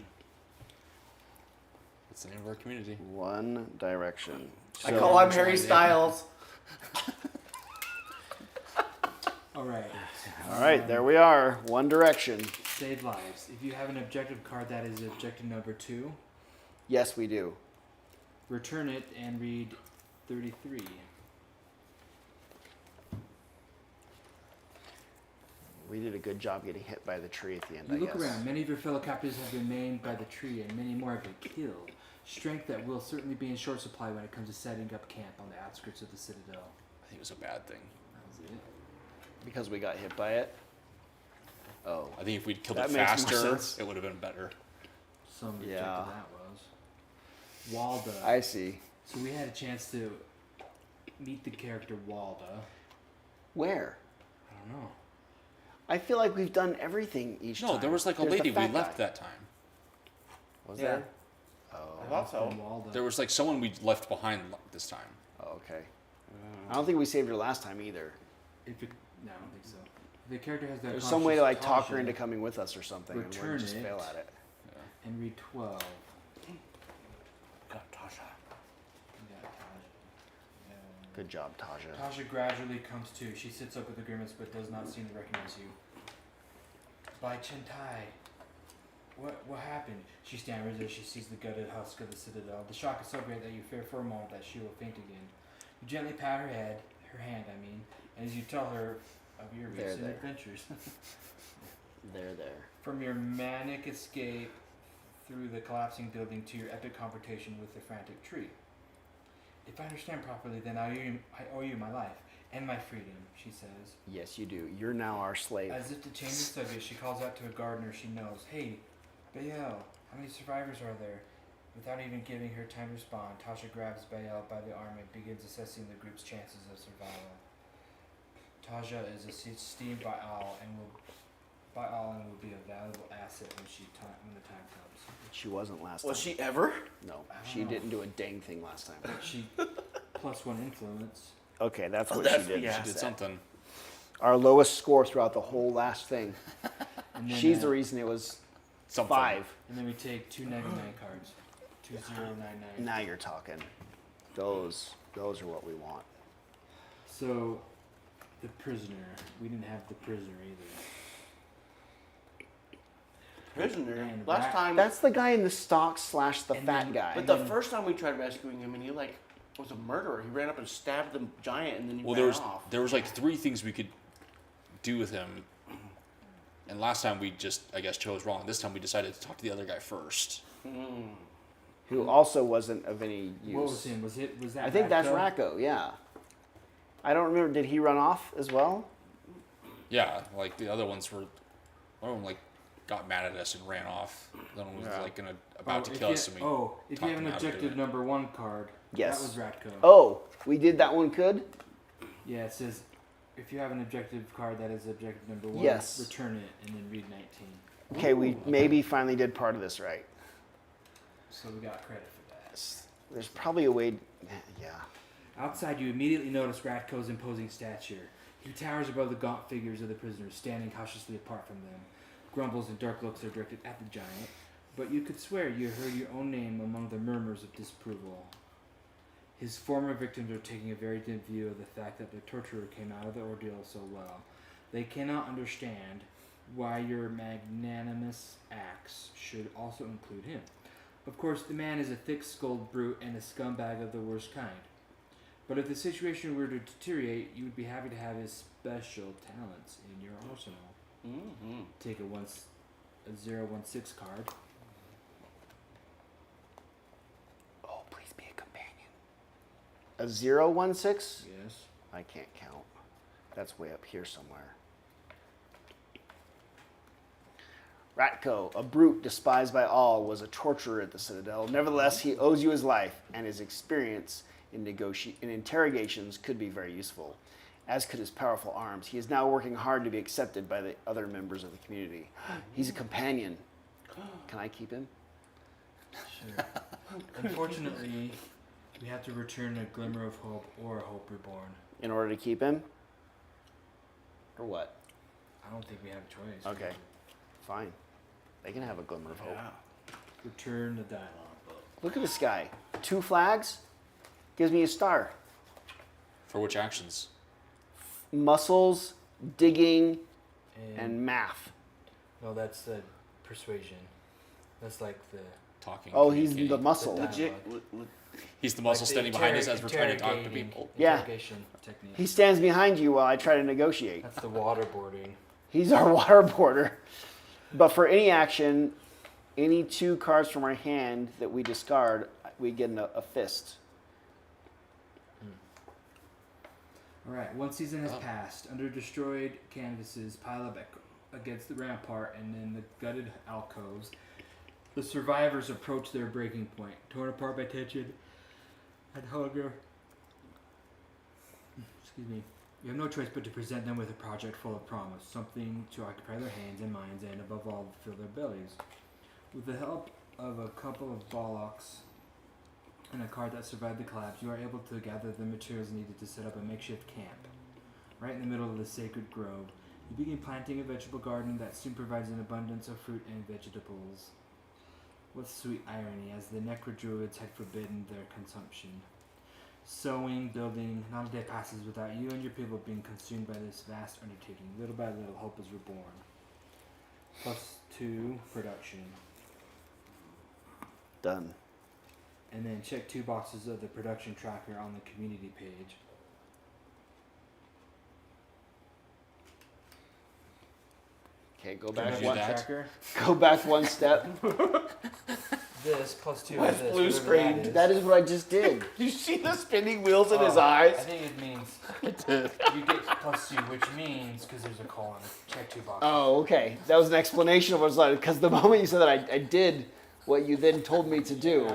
That's the name of our community. One Direction. I call him Harry Styles. All right. All right, there we are. One Direction. Save lives. If you have an objective card that is objective number 2, Yes, we do. return it and read 33. We did a good job getting hit by the tree at the end. You I look guess. around. Many of your fellow captives have been maimed by the tree, and many more have been killed. Strength that will certainly be in short supply when it comes to setting up camp on the outskirts of the citadel. I think it was a bad thing. That was it. Because we got hit by it. Oh, I think if we'd killed That it makes more faster, sense. it would have been better. Some rejected Yeah. that was. Walda. I see. So we had a chance to meet the character Walda. Where? I don't know. I feel like we've done everything each time. No, there was like a There's the lady we fat left guy. that time. Was Yeah. there? I Oh. thought so. From Walda. There was like someone we left behind this time. Oh, okay. I don't think we saved her last time either. If it, no, I don't think so. The character has that. There's some way to like talk her Tasha into coming with us or something, and Return we'll just it. fail at it. and read 12. Got Tasha. We got Tasha. Good job, Taja. Tasha gradually comes to. She sits up with the grimace but does not seem to recognize you. By Chentai. What happened? She stammers as she sees the gutted husk of the citadel. The shock is so great that you fear for a moment that she will faint again. You gently pat her hand, as you tell her of your recent There. adventures. There. From your manic escape through the collapsing building to your epic confrontation with the frantic tree. If I understand properly, then I owe you my life and my freedom, she says. Yes, you do. You're now our slave. As if to change the subject, she calls out to a gardener she knows. Hey, Bael, how many survivors are there? Without even giving her time to respond, Tasha grabs Bael by the arm and begins assessing the group's chances of survival. Tasha is esteemed by all and will be a valuable asset when the time comes. She wasn't last Was time. she ever? No, I don't she know. didn't do a dang thing last time. She +1 influence. Okay, that's what that's she did. what- yeah. She did something. Our lowest score throughout the whole last thing. And then, She's the reason it was Something. 5. And then we take 299 cards. 2099. Now you're talking. Those are what we want. So, the prisoner. We didn't have the prisoner either. prisoner. Man, Last rat- time, That's the guy in the stock / the And fat then- guy. but the first time we tried rescuing him, and he like was a murderer. He ran up and stabbed the giant, and then he Well, ran off. there was like 3 things we could do with him, and last time we just I guess chose wrong. This time we decided to talk to the other guy first. Who also wasn't of any use. What was him? Was that? I think that's Ratko? Racco, yeah. I don't remember. Did he run off as well? Yeah, like the other ones were, one of them like got mad at us and ran off. The other one was like about to if kill you- us, and we if talked you have him an out of doing objective it. number 1 card, Yes. that was Ratko. Oh, we did that one good? Yeah, it says if you have an objective card that is objective number 1, Yes. return it and then read 19. Okay, we maybe finally did part of this right. So we got credit for that. There's probably a way. Yeah. Outside, you immediately notice Ratko's imposing stature. He towers above the gaunt figures of the prisoners, standing cautiously apart from them. Grumbles and dark looks are directed at the giant, but you could swear you heard your own name among the murmurs of disapproval. His former victims are taking a very dim view of the fact that the torturer came out of the ordeal so well. They cannot understand why your magnanimous acts should also include him. Of course, the man is a thick-skulled brute and a scumbag of the worst kind. But if the situation were to deteriorate, you would be happy to have his special talents in your arsenal. Mm-hmm. Take a 016 card. Oh, please be a companion. A 016? Yes. I can't count. That's way up here somewhere. Ratko, a brute despised by all, was a torturer at the Citadel. Nevertheless, he owes you his life, and his experience in interrogations could be very useful, as could his powerful arms. He is now working hard to be accepted by the other members of the community. He's a companion. Can I keep him? Sure. Unfortunately, we have to return a glimmer of hope or a hope reborn. In order to keep him? Or what? I don't think we have a choice. Okay, fine. They can have a glimmer of hope. Yeah. Return the dialogue book. Look at this guy. 2 flags? Gives me a star. For which actions? Muscles, digging, and math. No, that's the persuasion. That's like the Talking. Oh, he's communicating. the muscle. The Legit. He's the muscle like the standing behind us as we're trying to talk to interrogating- people. Yeah. Interrogation technique. He stands behind you while I try to negotiate. That's the waterboarding. He's our waterboarder. But for any action, any 2 cards from our hand that we discard, we get a fist. All right. One season has passed. Under destroyed canvases pile up against the rampart and in the gutted alcoves, the survivors approach their breaking point, torn apart by tension and hunger. Excuse me. You have no choice but to present them with a project full of promise, something to occupy their hands and minds, and above all, fill their bellies. With the help of a couple of bollocks and a card that survived the collapse, you are able to gather the materials needed to set up a makeshift camp. Right in the middle of the sacred grove, you begin planting a vegetable garden that soon provides an abundance of fruit and vegetables. What sweet irony, as the necro-druids had forbidden their consumption. Sowing, building, not a day passes without you and your people being consumed by this vast undertaking. Little by little, hope is reborn. +2 production. Done. And then check 2 boxes of the production tracker on the community page. Okay, go Can back I do one. that? Tracker. Go back 1 step. This +2 What's of this. blue whatever screen? That is what I just did. You see the spinning wheels in his Oh, eyes? I think it means you get +2, which means because there's a colon. Check 2 boxes. Oh, okay. That was an explanation of what it's like. Because the moment you said that, I did what you then told me to do.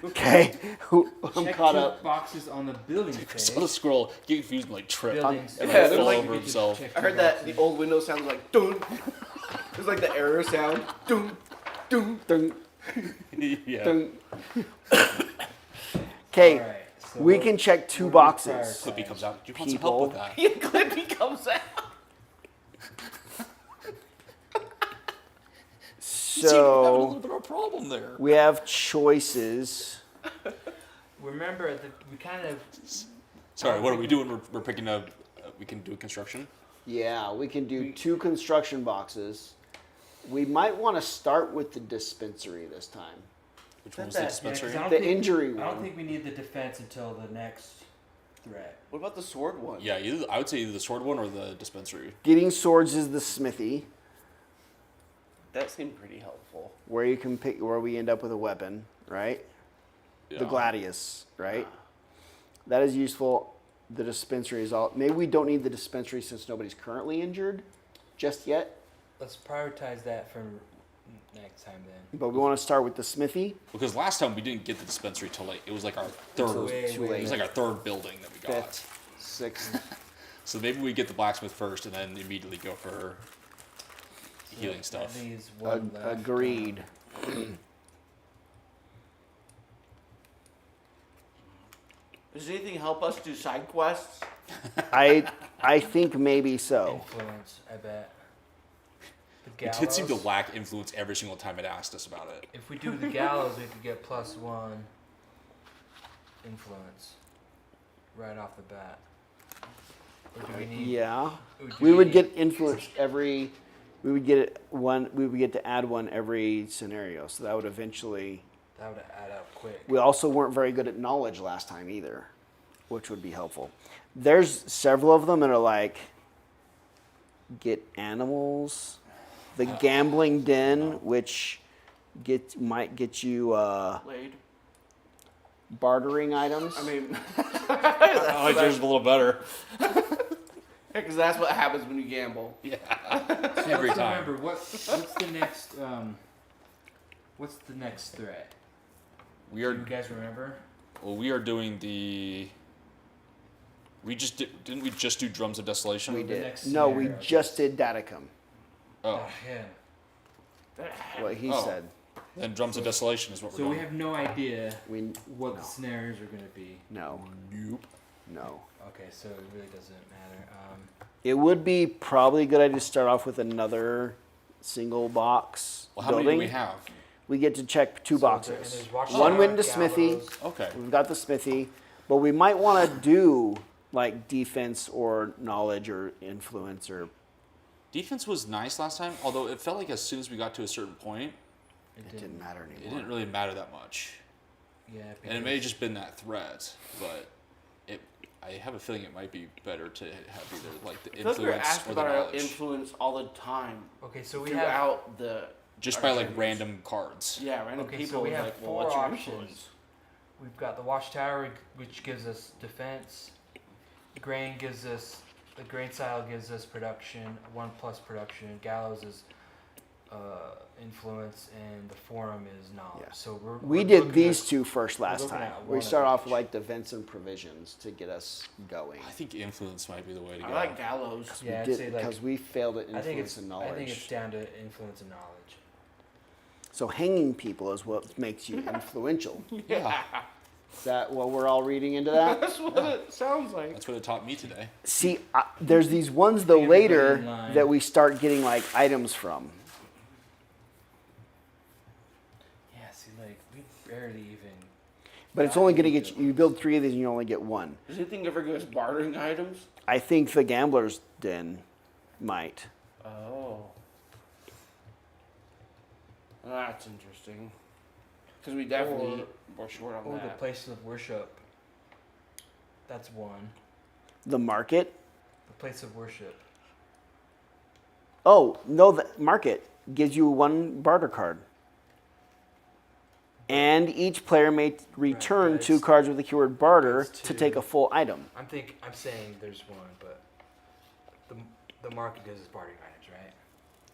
Okay, I'm Check caught 2 up. boxes on the building page. Saw the scroll, get confused and like trip. Buildings. And Yeah, like they're fall like- over himself. Check I 2 heard that boxes. the old Windows sounds like dun. It's like the error sound. Dun, dun. Dun, Yeah. dun. Okay, Alright, so we what- can check what 2 do we boxes. prioritize? Clippy comes out. Do you want some People. help with that? Yeah, Clippy comes out. You seem to be having a little So bit of a problem there. we have choices. Remember that we kind of Sorry, what are we doing? We're picking a. We can do a construction. Yeah, we can do 2 construction boxes. We might want to start with the dispensary this time. Which one was That- the yeah, dispensary? The injury I don't one. think we need the defense until the next threat. What about the sword one? Yeah, I would say either the sword one or the dispensary. Getting swords is the smithy, That seemed pretty helpful. where you can pick where we end up with a weapon, right? Yeah. The gladius, right? That is useful. The dispensary is all. Maybe we don't need the dispensary since nobody's currently injured just yet. Let's prioritize that for next time then. But we want to start with the smithy. Because last time we didn't get the dispensary till late. It was like our third. Too late. It was like our third building that we got. 5th, 6th. So maybe we get the blacksmith first and then immediately go for healing stuff. That leaves one left. Agreed. Does anything help us do side quests? I think maybe so. Influence, I bet. The It did seem to gallows. lack influence every single time it asked us about it. If we do the gallows, we could get +1 influence right off the bat. Or do we need? Yeah. or do We would need- get influence every. We would get it one. We would get to add one every scenario. So that would eventually. That would add up quick. We also weren't very good at knowledge last time either, which would be helpful. There's several of them that are like get animals, the gambling den, which might get you Blade. bartering items. I mean, I like yours a little better. because that's what happens when you gamble. Every So time. remember, what's the next? What's the next threat? We Do are you guys remember? we are doing the. We just didn't we just do drums of desolation? We the did. next No, we scenario. just did Daticum. Oh, Yeah. What he Oh. said. then drums of desolation is what we're So doing. we have no idea We what no. the scenarios are going to be. No. Nope. No. Okay, so it really doesn't matter. It would be probably a good idea to start off with another single box Well, how building. many do we have? We get to check 2 So boxes. and there's watch One tower, went into smithy. gallows. Okay. We've got the smithy, but we might want to do like defense or knowledge or influence or. Defense was nice last time, although it felt like as soon as we got to a certain point, It didn't matter it anymore. didn't really matter that much. Yeah, And it may have because- just been that threat, but I have a feeling it might be better to have either like the I feel like we're influence asked or the about our knowledge. influence all the time Okay, so we have. throughout the. Just our by like journeys. random cards. Yeah, random Okay, people so we was have like, well, 4 what's your options. influence? We've got the watchtower, which gives us defense. Grain gives us the grain silo gives us production, 1+ production. Gallows is influence, and the forum is knowledge. Yeah. So We we're did looking these at- 2 first last looking time. at We one start of off with each. like defense and provisions to get us going. I think influence might be the way to go. I like gallows. Yeah, I'd say like. Because we failed at I think influence it's. and I think it's knowledge. down to influence and knowledge. So hanging people is what makes you influential. Yeah, Is that what we're all reading into that? That's what it sounds like. that's what it taught me today. See, there's these ones though Everybody later in line. that we start getting like items from. Yeah, see, like we barely even. But it's only going to get you build 3 of these and you only get 1. Does anything ever give us bartering items? I think the gambler's den might. Oh. That's interesting. Because we definitely were short on Or the that. places of worship. That's one. The market. The place of worship. Oh, no, the market gives you 1 barter card. And each player may return but 2 it's- cards with the keyword barter it's to 2. take a full item. I'm saying there's one, but the market gives us bartering items, right?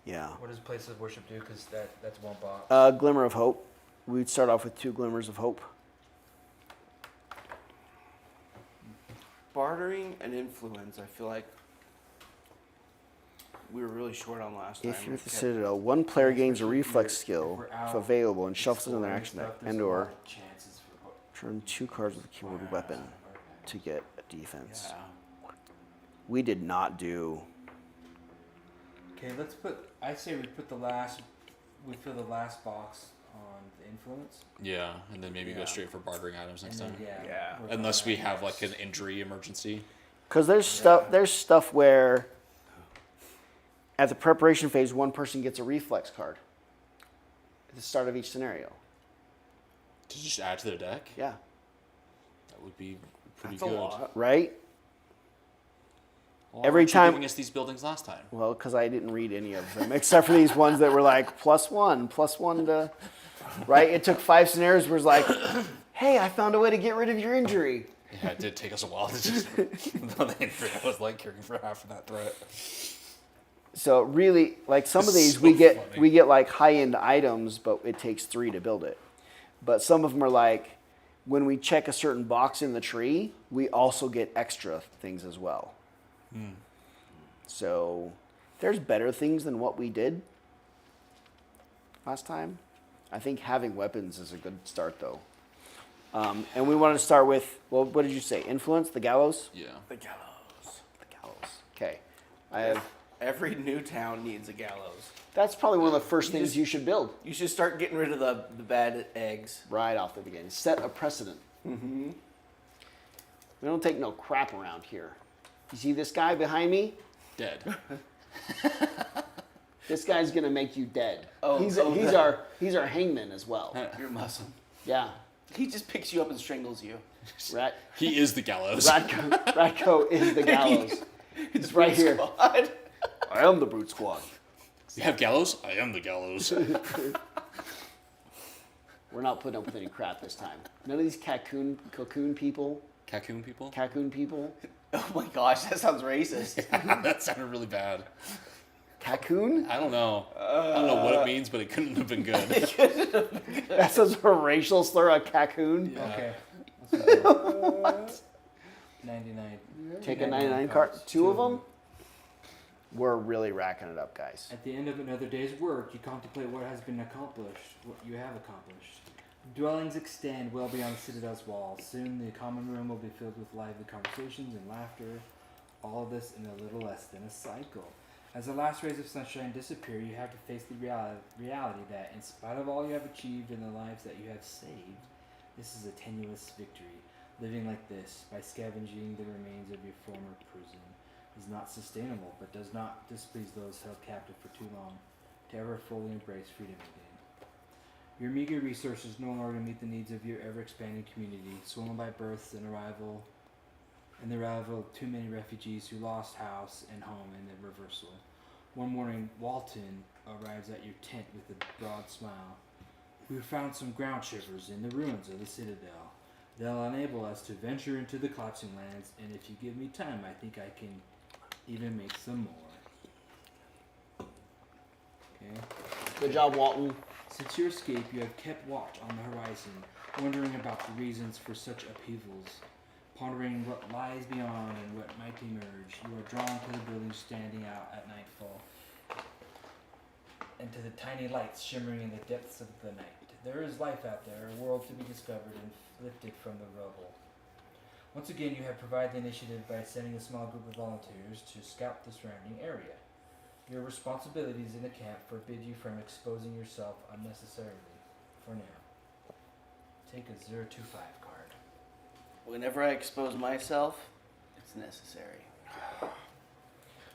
Yeah. What does place of worship do? Because that's 1 box. Glimmer of hope. We'd start off with 2 glimmers of hope. Bartering and influence, I feel like we were really short on last time. If you're the Okay. Citadel, 1 player gains a Especially if reflex you're- skill if we're if out available and shuffles another Exploring action stuff, deck there's and a or lot of chances for turn 2 cards with the keyword weapon to get a defense. Yeah. We did not do. Okay, let's put. I say we put we fill the last box on the influence. Yeah, and then maybe go Yeah. straight for bartering items next And time. then, Yeah. work Unless on we that have next. like an injury emergency. Because there's stuff where At the preparation phase, one person gets a reflex card at the start of each scenario. To just add to their deck? Yeah. That would be pretty That's a good. lot. Right? Well, Every aren't you time- giving us these buildings last time. Well, because I didn't read any of them, except for these ones that were like +1 to, right? It took 5 scenarios where it's like, hey, I found a way to get rid of your injury. Yeah, it did take us a while to just. That was like caring for half of that threat. So really, like some of It's these, so we get funny. like high-end items, but it takes 3 to build it. But some of them are like, when we check a certain box in the tree, we also get extra things as well. So there's better things than what we did last time. I think having weapons is a good start, though. And we want to start with, well, what did you say? Influence, the gallows? Yeah. The gallows. The gallows. Okay. I have. Every new town needs a gallows. That's probably one of the first You things just- you should build You should start getting rid of the bad eggs. right off the beginning. Set a precedent. Mm-hmm. We don't take no crap around here. You see this guy behind me? Dead. This guy's gonna make you dead. Oh, he's oh, he's that- our hangman as well. You're muscle. Yeah. He just picks you up and strangles you. Rat, He is the gallows. Ratco is the gallows. It's right here. Squad. I am the brute squad. You have gallows? I am the gallows. We're not putting up with any crap this time. None of these cocoon people. Cocoon people? Cocoon people. Oh my gosh, that sounds racist. That sounded really bad. Cocoon? I don't know. I don't know what it means, but it couldn't have been good. That sounds a racial slur, a cocoon. Yeah. Okay. Let's go. 99. Take a 99 card. 2 of them? We're really racking it up, guys. At the end of another day's work, you contemplate what has been accomplished, what you have accomplished. Dwellings extend well beyond the citadel's walls. Soon the common room will be filled with lively conversations and laughter. All of this in a little less than a cycle. As the last rays of sunshine disappear, you have to face the reality that, in spite of all you have achieved in the lives that you have saved, this is a tenuous victory. Living like this, by scavenging the remains of your former prison, is not sustainable, but does not displease those held captive for too long, to ever fully embrace freedom again. Your meager resources no longer meet the needs of your ever-expanding community, swollen by births and the arrival of too many refugees who lost house and home in the reversal. One morning, Walton arrives at your tent with a broad smile. We found some ground shivers in the ruins of the citadel. They'll enable us to venture into the collapsing lands, and if you give me time, I think I can even make some more. Okay. Good job, Walton. Since your escape, you have kept watch on the horizon, wondering about the reasons for such upheavals. Pondering what lies beyond and what might emerge, you are drawn to the buildings standing out at nightfall, and to the tiny lights shimmering in the depths of the night. There is life out there, a world to be discovered and lifted from the rubble. Once again, you have provided the initiative by sending a small group of volunteers to scout the surrounding area. Your responsibilities in the camp forbid you from exposing yourself unnecessarily, for now. Take a 025 card. Whenever I expose myself, it's necessary.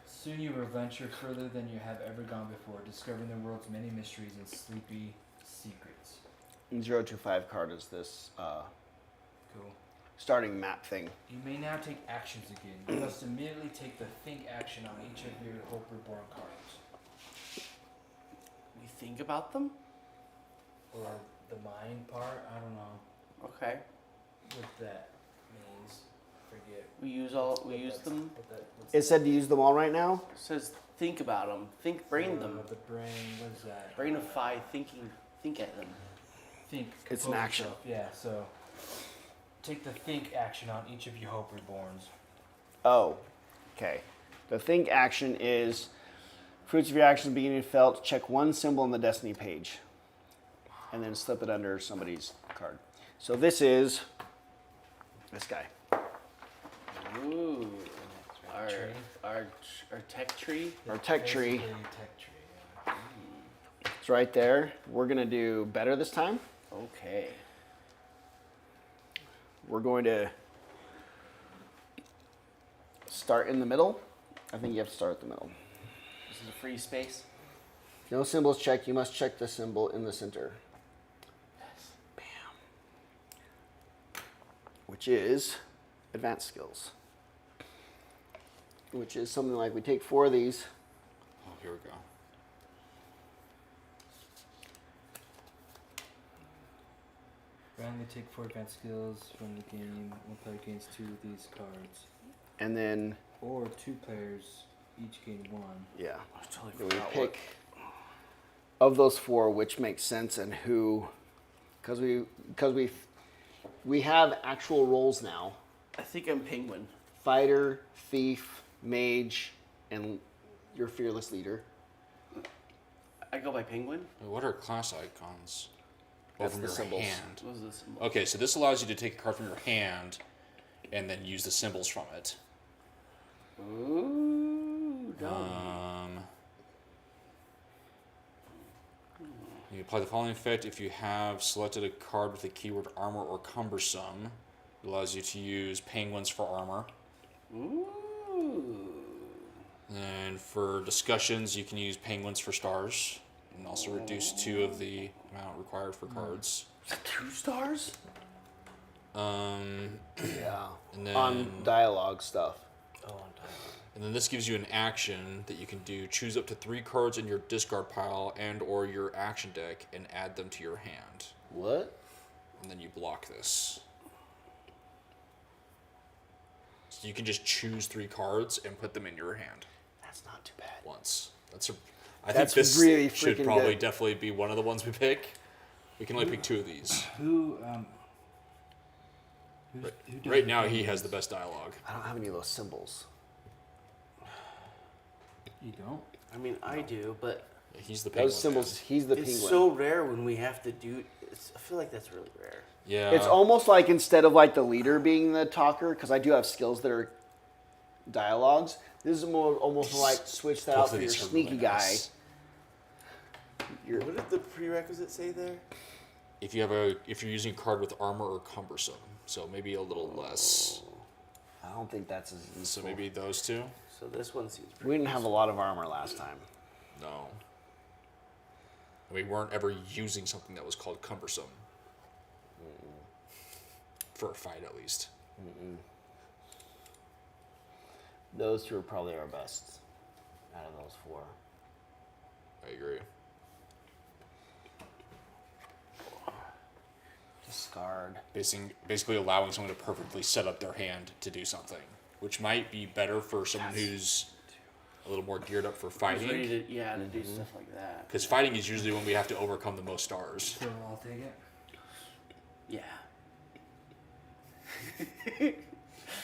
Soon you will venture further than you have ever gone before, discovering the world's many mysteries and sleepy secrets. 025 card is this Cool. starting map thing. You may now take actions again. You must immediately take the think action on each of your Hope Reborn cards. We think about them? Or the mind part, I don't know Okay. what that means. Forget. We use them. It said to use them all right now? It says think about them. Brain them. The brain, what is that? Brainify thinking. Think at them. Think. It's an compose action. yourself. Yeah, so take the think action on each of your Hope Reborns. Oh, okay. The think action is fruits of your actions beginning felt. Check one symbol on the destiny page, and then slip it under somebody's card. So this is this guy. Ooh. Our, Tree. our, our tech tree. Our tech tree. Basically, tech tree, yeah. It's right there. We're gonna do better this time. Okay. We're going to start in the middle. I think you have to start at the middle. This is a free space. No symbols checked. You must check the symbol in the center. Bam. Which is advanced skills. Which is something like we take 4 of these. Oh, here we go. Randomly take 4 advanced skills from the game. One player gains 2 of these cards. And then, Or 2 players each gain 1. yeah. I totally Then we forgot pick of those 4 which makes sense and who, because we have actual roles now: I think I'm penguin. fighter, thief, mage, and your fearless leader. I go by penguin. Wait, what are class icons? That's from the your symbols. hand. Those are the symbols. Okay, so this allows you to take a card from your hand and then use the symbols from it. Ooh, dumb. You apply the following effect if you have selected a card with the keyword armor or cumbersome. It allows you to use penguins for armor. Ooh. And for discussions, you can use penguins for stars. And also reduce 2 of the amount required for cards. Is that 2 stars? Yeah. And then, On dialogue stuff. Oh, I'm tired. and then this gives you an action that you can do. Choose up to 3 cards in your discard pile and or your action deck and add them to your hand. What? And then you block this. So you can just choose 3 cards and put them in your hand That's not too bad. once. I That's think this really should freaking probably good. definitely be one of the ones we pick. We can only pick 2 of these. Who does Right the now, he penguins? has the best dialogue. I don't have any of those symbols. You don't? I mean, I do, but He's the penguin. Those symbols, he's the it's penguin. so rare when we have to do. I feel like that's really rare. Yeah. It's almost like instead of like the leader being the talker, because I do have skills that are dialogues, this is more almost like switch that Both out of for your these are sneaky really guy. nice. Your, What did the prerequisite say there? If you're using a card with armor or cumbersome, so maybe a little less. I don't think that's as So useful. maybe those 2. So this one seems pretty. We didn't have a lot of armor last time. No. We weren't ever using something that was called cumbersome. For a fight, at least. Those 2 are probably our best out of those 4. I agree. Discard. Basically allowing someone to perfectly set up their hand to do something, which might be better for someone who's a little more geared up for Who's ready fighting. to, to do stuff like that. Because fighting is usually when we have to overcome the most stars. So I'll take it. Yeah.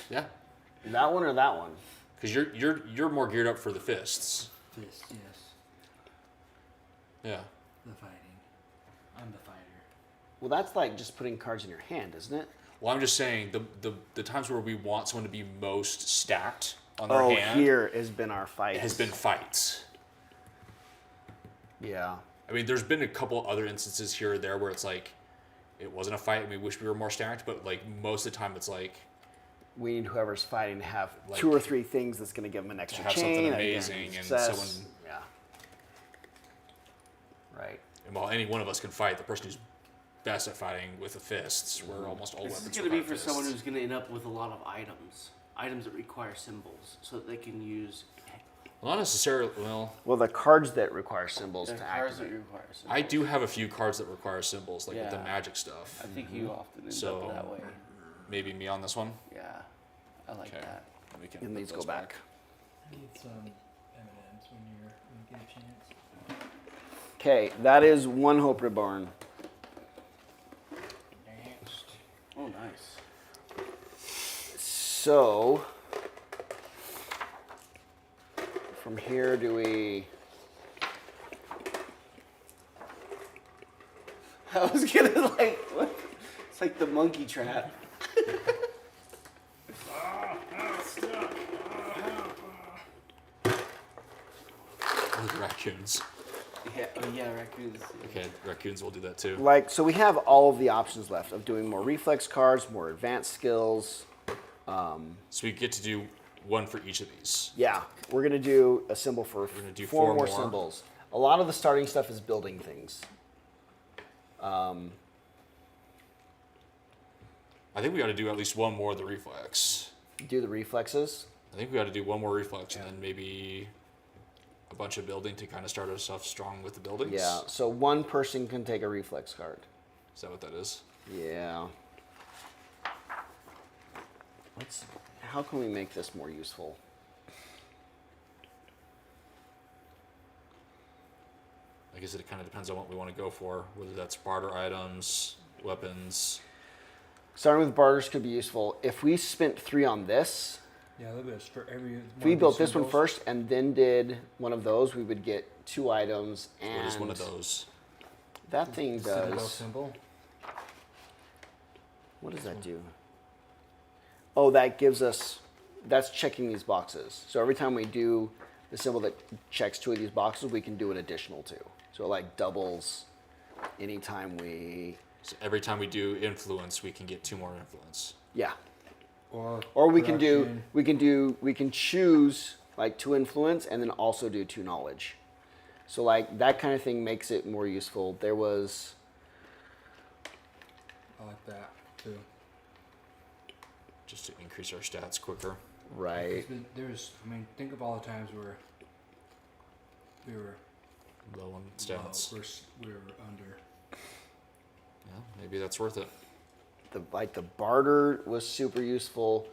Yeah. That one or that one? Because you're more geared up for the fists. Fist, yes. Yeah. The fighting. I'm the fighter. Well, that's like just putting cards in your hand, isn't it? Well, I'm just saying the times where we want someone to be most stacked on their Oh, hand here has been our fight. has been fights. Yeah. I mean, there's been a couple other instances here or there where it's like it wasn't a fight and we wish we were more stacked, but like most of the time it's like We need whoever's fighting to have Like, 2 or 3 things that's going to give them an extra have chain. something a amazing guaranteed and success. someone- Yeah. Right. and while any one of us can fight, the person who's best at fighting with the fists, we're almost all This weapons. is going to be require for someone fists. who's going to end up with a lot of items. Items that require symbols, so that they can use Well, not necessarily. Well, Well, the cards that require symbols the to cards that activate. require symbols. I do have a few cards that require symbols, like with the Yeah. magic stuff. I think you often end So- up that way. Maybe me on this one. Yeah, I like Okay. that. We can And put these go those back. I need some M&Ms when you get a chance. Okay, that is one Hope Reborn. Next. Oh, nice. So, from here, do we? I was gonna like, what? It's like the monkey trap. Or the raccoons. Yeah, oh yeah, raccoons. Okay, raccoons will do that too. Like, so we have all of the options left of doing more reflex cards, more advanced skills. So we get to do one for each of these. Yeah, we're gonna do a symbol for We're gonna do four four more more. symbols. A lot of the starting stuff is building things. I think we got to do at least one more of the reflex. Do the reflexes. I think we got to do one more reflex and then maybe a bunch of building to kind of start us off strong with the buildings. Yeah, so one person can take a reflex card. Is that what that is? Yeah. How can we make this more useful? I guess it kind of depends on what we want to go for, whether that's barter items, weapons. Starting with barters could be useful. If we spent 3 on this, Yeah, look at this. For every if we built this one first and then did one of those, we would get 2 items. And What is one of those? that thing citadel does. symbol. What does that do? Oh, that gives us. That's checking these boxes. So every time we do the symbol that checks 2 of these boxes, we can do an additional 2. So it like doubles anytime we. So every time we do influence, we can get 2 more influence. Yeah. Or we can do production. we can choose like 2 influence and then also do 2 knowledge. So like that kind of thing makes it more useful. There was I like that too. Just to increase our stats quicker. right. There's, I mean, think of all the times where we were Low on low, stats. we were under. Yeah, maybe that's worth it. The barter was super useful.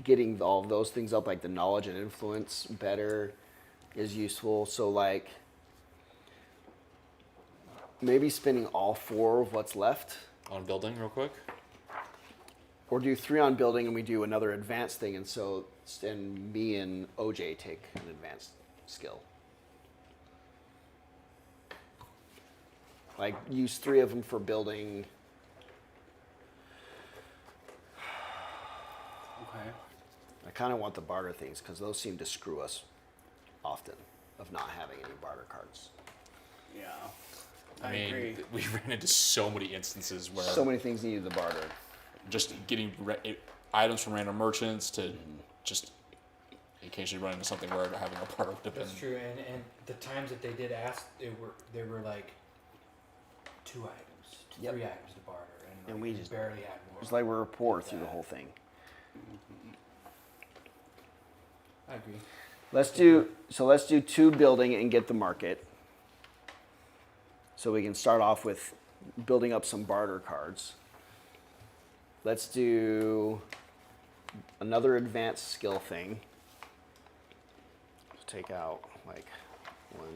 Getting all of those things up, like the knowledge and influence better, is useful. So like maybe spending all 4 of what's left, On building, real quick. or do 3 on building and we do another advanced thing, and me and OJ take an advanced skill. Like use 3 of them for building. Okay. I kind of want the barter things because those seem to screw us often of not having any barter cards. Yeah. I mean, agree. we ran into so many instances where So many things needed the barter. just getting items from random merchants to just occasionally run into something where having a barter would have been. That's true, and the times that they did ask, they were like 2 items, Yep. 3 items to barter, and we we just- barely had more. It's like we were poor through the whole thing. I agree. Let's do 2 building and get the market. So we can start off with building up some barter cards. Let's do another advanced skill thing. Take out like 1,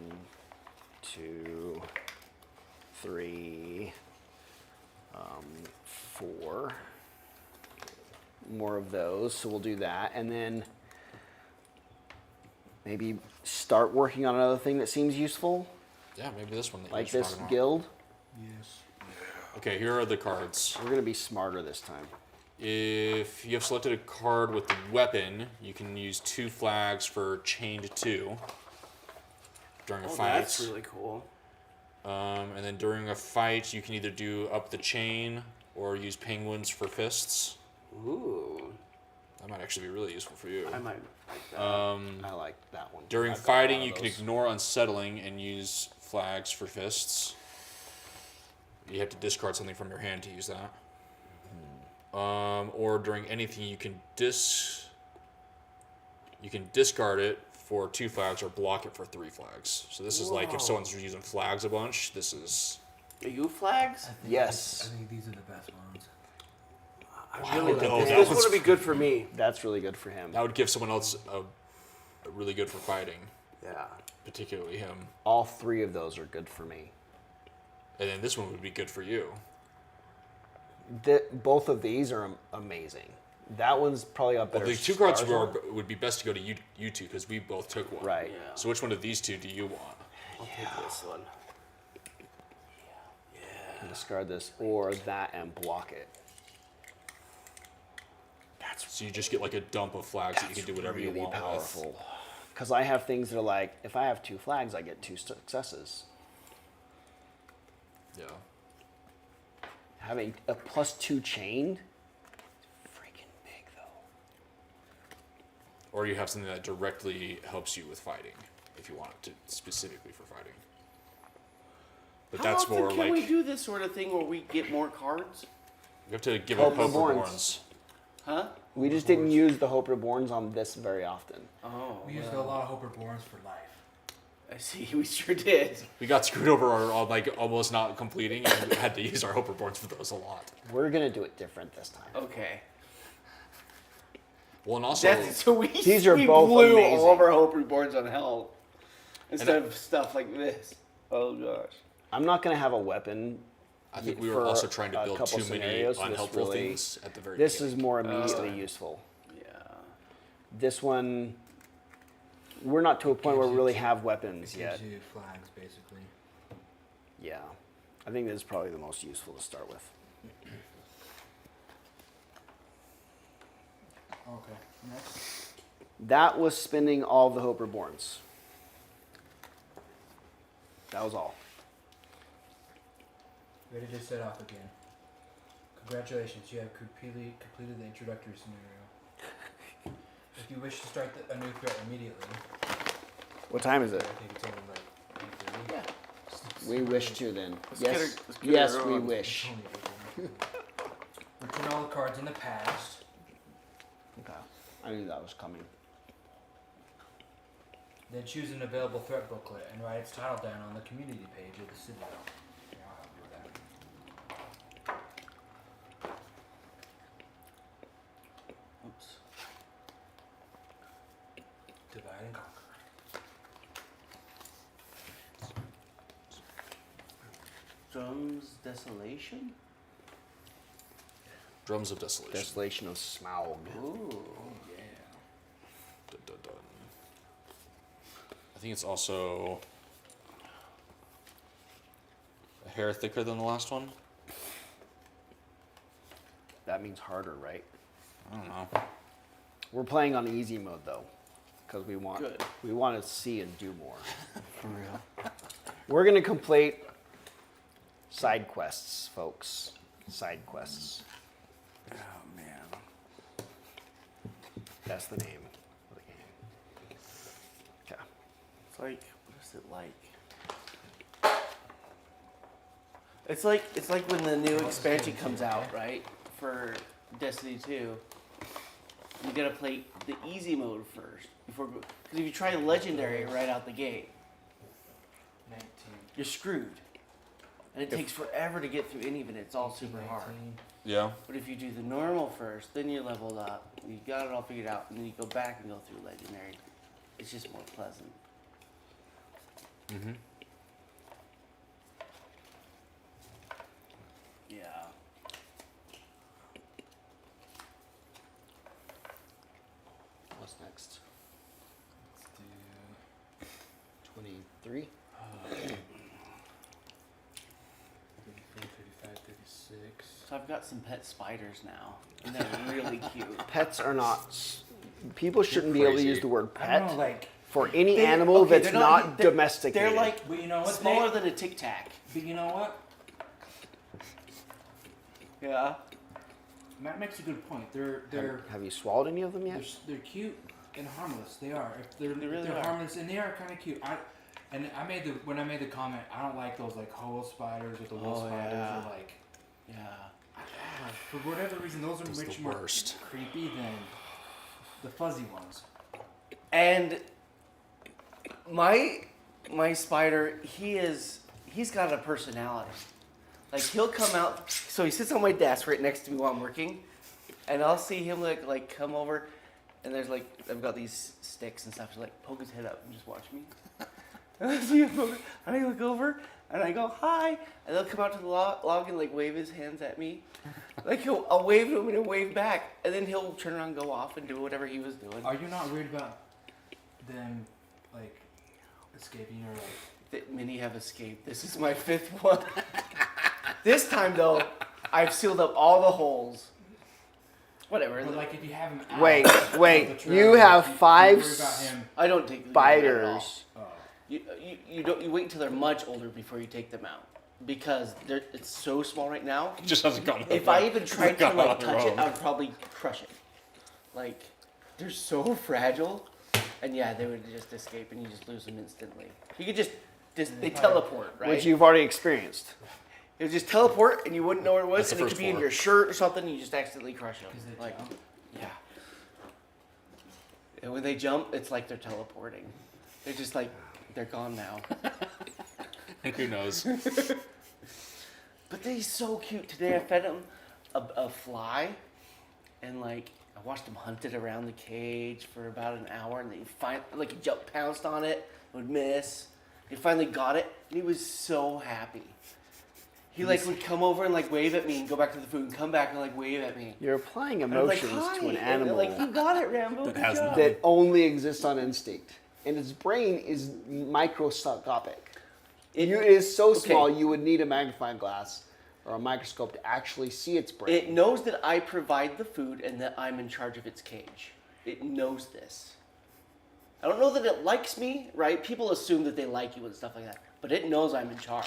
2, 3, 4. More of those. So we'll do that, and then maybe start working on another thing that seems useful, Yeah, maybe this one. That like you're this talking about. guild. Yes. Okay, here are the cards. We're gonna be smarter this time. If you have selected a card with the weapon, you can use 2 flags for chained 2 during a Oh, fight. that's really cool. And then during a fight, you can either do up the chain or use penguins for fists. Ooh. That might actually be really useful for you. I might like that. I like that one. During I've got a fighting, lot of you can those. ignore unsettling and use flags for fists. You have to discard something from your hand to use that. Or during anything, you can discard it for 2 flags or block it for 3 flags. So this is like if Whoa. someone's using flags a bunch. This is Are you flags? Yes. I think these are the best ones. I really like no, this. that This was- would be good for me. That's really good for him. that would give someone else a really good for fighting, Yeah. particularly him. All 3 of those are good for me. And then this one would be good for you. Both of these are amazing. That one's probably got better. Well, the 2 cards stars on it. would be best to go to you two because we both took one. Right. Yeah. So which one of these 2 do you want? I'll take this one. Discard this or that and block it. So you just get like a dump of flags that you can do whatever you Really want powerful. Because I have things that are like, if I have 2 flags, I get 2 successes. with. Yeah. Having a +2 chained, freaking big though. Or you have something that directly helps you with fighting, if you want it to specifically for fighting. But How that's often more can like we do this sort of thing where we get more cards? you have to give Hope up Hope Reborns. Reborns. Huh? We just didn't use the Hope Reborns on this very often. Oh. We used a well, lot of Hope Reborns for life. I see. We sure did. We got screwed over on like almost not completing, and we had to use our Hope Reborns for those a lot. We're gonna do it different this time. Okay. Well, and also These are we both blew amazing. all of our Hope Reborns on hell instead of stuff like this. Oh gosh. I'm not gonna have a weapon. I think we for were also trying to a build couple too many scenarios, so this unhelpful really- things at the very This beginning. is more immediately useful. Yeah. This one, we're not to a point where we really have weapons It yet. gives you flags, basically. Yeah, I think this is probably the most useful to start with. Okay. Next. That was spending all of the Hope Reborns. That was all. Ready to set off again. Congratulations, you have completed the introductory scenario. If you wish to start a new threat immediately, What time is I it? think it's only like 8:30. Yeah. We wish to then. Let's get Yes, her- let's get yes, her we on. wish. It's only 8:30. Return all the cards in the past. Okay, I knew that was coming. Then choose an available threat booklet and write its title down on the community page of the Citadel. Yeah, I'll help you with that. Oops. Divide and conquer. Drums Desolation? Drums of Desolation. Desolation of Smaug. Ooh. Yeah. Dun, dun, dun. I think it's also a hair thicker than the last one. That means harder, right? I don't know. We're playing on easy mode though, because we want Good. to see and do more. For real. We're gonna complete side quests, folks. Side quests. Oh man. That's the name of the game. Okay. It's like, what is it like? It's like when the new expansion comes out, right? For Destiny 2. You gotta play the easy mode first before, because if you try legendary right out the gate, 19. you're screwed. And it takes forever to get through any of it. It's all super hard. 19. Yeah. But if you do the normal first, then you're leveled up, you got it all figured out, and then you go back and go through legendary. It's just more pleasant. Mm-hmm. Yeah. What's next? Let's do 23? 34, 35, 36. So I've got some pet spiders now, and they're really cute. Pets are not. People shouldn't be able to Crazy. use the word I don't know, pet like, for any They- animal okay, that's they're not they're- domesticated. They're like but you know what? smaller than a Tic Tac. But you know what? Yeah. Matt makes a good point. They're Have you swallowed any of them yet? they're cute and harmless. They are. If they're They really they're are. harmless and they are kind of cute. When I made the comment, I don't like those like hoe spiders or the wool Oh, spiders yeah. or like. Yeah. For whatever reason, those are Those are much the more worst. creepy than the fuzzy ones. And my spider, he's got a personality. Like he'll come out, so he sits on my desk right next to me while I'm working, and I'll see him like come over, and there's like I've got these sticks and stuff. He's like poke his head up and just watch me. And I see him over, and I look over and I go hi, and they'll come out to the log and like wave his hands at me. Like I'll wave to him and he'll wave back, and then he'll turn around and go off and do whatever he was doing. Are you not worried about them like escaping or like? That many have escaped. This is my 5th one. This time though, I've sealed up all the holes. Whatever. But like if you have him out Wait, of the wait. trailer, You like, have you 5 worry about him. I don't take them out at all. spiders. Oh. You wait until they're much older before you take them out because it's so small right now. Just hasn't gone. If I even tried to Gone like on touch it, wrong. I would probably crush it. Like they're so fragile, and yeah, they would just escape, and you just lose them instantly. You could just they teleport, right? Which you've already experienced. It would just teleport, and you wouldn't know where it was, That's the and it first could be in floor. your shirt or something, and you just accidentally crush them. they Like, jump? yeah. And when they jump, it's like they're teleporting. They're just like, they're gone now. Who knows? But they're so cute. Today I fed him a fly, and like I watched him hunt it around the cage for about an hour, and then he pounced on it, would miss. He finally got it, and he was so happy. He like would come over and like wave at me and go back to the food and come back and like wave at me. You're applying And I was like, emotions "Hi." to an And they're animal like, you got it, Rambo. That Good has job. that only exists on instinct, and its brain is microscopic. It is so Okay. small you would need a magnifying glass or a microscope to actually see its brain. It knows that I provide the food and that I'm in charge of its cage. It knows this. I don't know that it likes me, right? People assume that they like you and stuff like that. But it knows I'm in charge.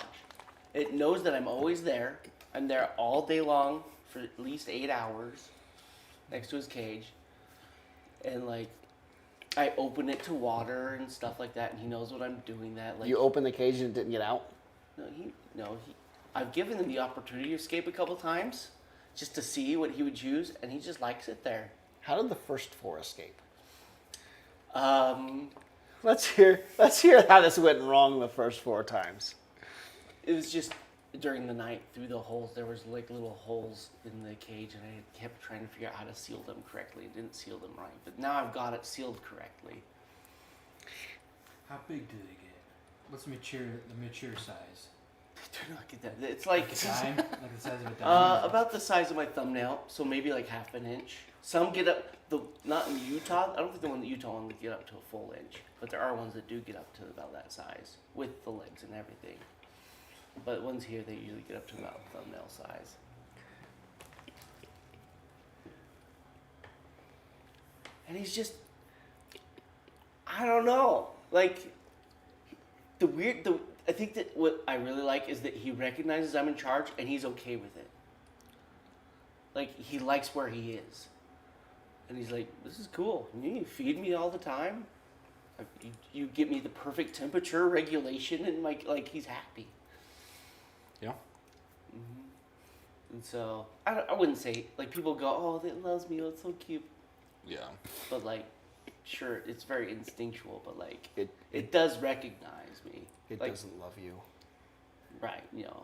It knows that I'm always there. I'm there all day long for at least 8 hours next to his cage. And like, I open it to water and stuff like that, and he knows what I'm doing that. Like, You opened the cage and it didn't get out? I've given him the opportunity to escape a couple times just to see what he would choose, and he just likes it there. How did the first 4 escape? Um, Let's hear how this went wrong the first 4 times. it was just during the night through the holes. There was like little holes in the cage, and I kept trying to figure out how to seal them correctly. I didn't seal them right, but now I've got it sealed correctly. How big do they get? What's the mature size? Do not get that. It's like Like a dime? Like the size of a dime? about the size of my thumbnail, so maybe like half an inch. Some get up not in Utah. I don't think the one in Utah one would get up to a full inch, but there are ones that do get up to about that size with the legs and everything. But ones here, they usually get up to about thumbnail size. And he's just, I don't know, like I think that what I really like is that he recognizes I'm in charge and he's okay with it. Like, he likes where he is. And he's like, this is cool. You feed me all the time. You get me the perfect temperature regulation, and like he's happy. Yeah. And so, I wouldn't say, like, people go, oh, it loves me, oh, it's so cute. Yeah. But, like, sure, it's very instinctual, but, like, It it does recognize me. It Like, doesn't love you. right, you know.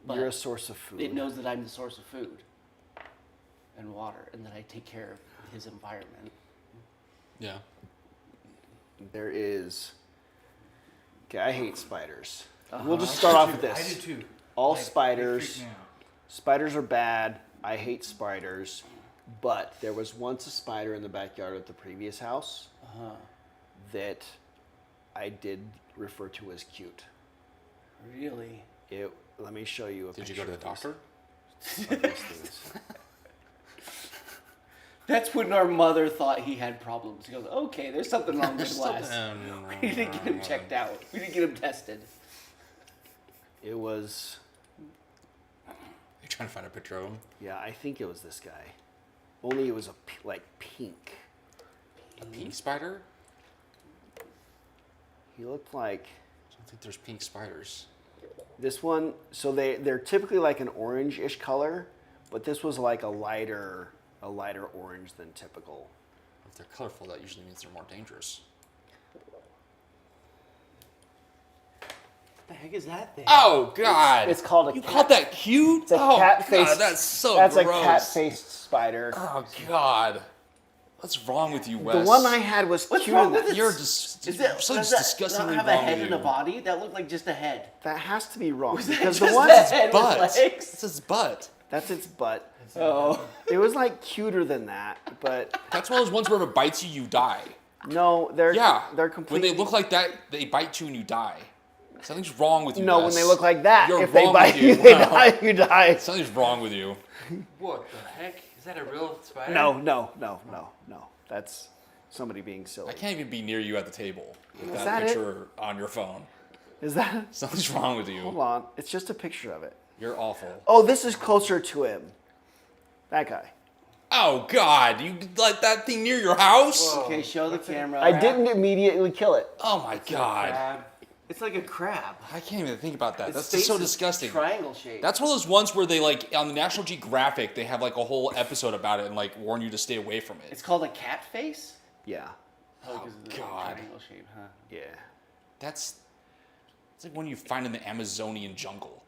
But You're a source of food. it knows that I'm the source of food and water, and that I take care of his environment. Yeah. There is. Okay, I hate spiders. Uh-huh. We'll just start off with I do this. too. All Like, they spiders. freak me out. Spiders are bad. I hate spiders. But there was once a spider in the backyard at the previous house Uh-huh. that I did refer to as cute. Really? Let me show you a Did you picture go to the of these- doctor? of these things. That's when our mother thought he had problems. He goes, okay, there's something wrong with Wes. We need to get him checked out. We need to get him tested. It was, You're trying to find a picture of him. yeah, I think it was this guy. Only it was like pink. A pink spider? He looked like I don't think there's pink spiders. this one. So they're typically like an orange-ish color, but this was like a lighter orange than typical. If they're colorful, that usually means they're more dangerous. What the heck is that thing? Oh God! It's called a You cat. called that cute? It's a Oh cat-faced. God, that's so That's gross. a cat-faced spider. Oh God! What's wrong with you, Wes? The one I had was What's cuter wrong than with it? You're just Is it, so does that disgustingly not have a wrong head with and a you. body? That looked like just a head. That has to be wrong Was that because just the one a head with Butt. legs? It's his butt. that's its butt. Oh. It was like cuter than that, but That's one of those ones where if it bites you, you die. no, they're Yeah. they're When completely. they look like that, they bite you and you die. Something's wrong with you. no, Wes. when they look like that, You're if they wrong bite with you, you. they die. You die. Something's wrong with you. What the heck? Is that a real spider? No. That's somebody being I silly. can't even be near you at the table with Is that, that it? picture on your phone. Is that? Something's wrong with you. Hold on. It's just a picture of it. You're awful. Oh, this is closer to him. That guy. Oh God! You let that thing near your house? Whoa. Okay, show the camera. I didn't immediately kill it. Oh my God! Crab. It's like a crab. I can't even think about that. Its That's face just so is disgusting. Triangle shape. That's one of those ones where they like on the National Geographic they have like a whole episode about it and like warn you to stay away from it. It's called a cat face. Yeah. Oh, 'Cause of the God. Triangle shape, huh? Yeah. It's like one you find in the Amazonian jungle.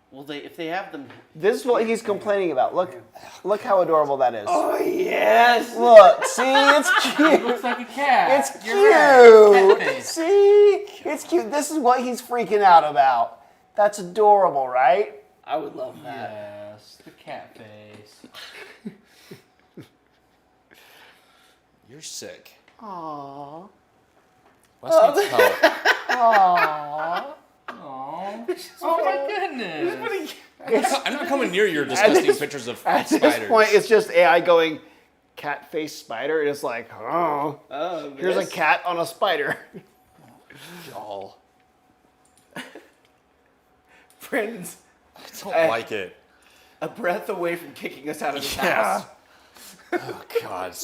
Well, if they have them. This is what he's complaining about. Look how adorable that is. Oh yes. Look, see, it's cute. It looks like a cat. It's You're right. Cat cute. face. See, it's cute. This is what he's freaking out about. That's adorable, right? I would love that. Yes, the cat face. You're sick. Aww. Wes needs help. Aww. Aww. Oh my goodness. I'm not coming near your disgusting pictures of At spiders. this point, it's just AI going, cat face spider. And it's like, oh, Oh, here's a cat on a spider. Y'all. Brandon's I don't like it. a breath away from kicking us out of the Yeah. house. Oh God,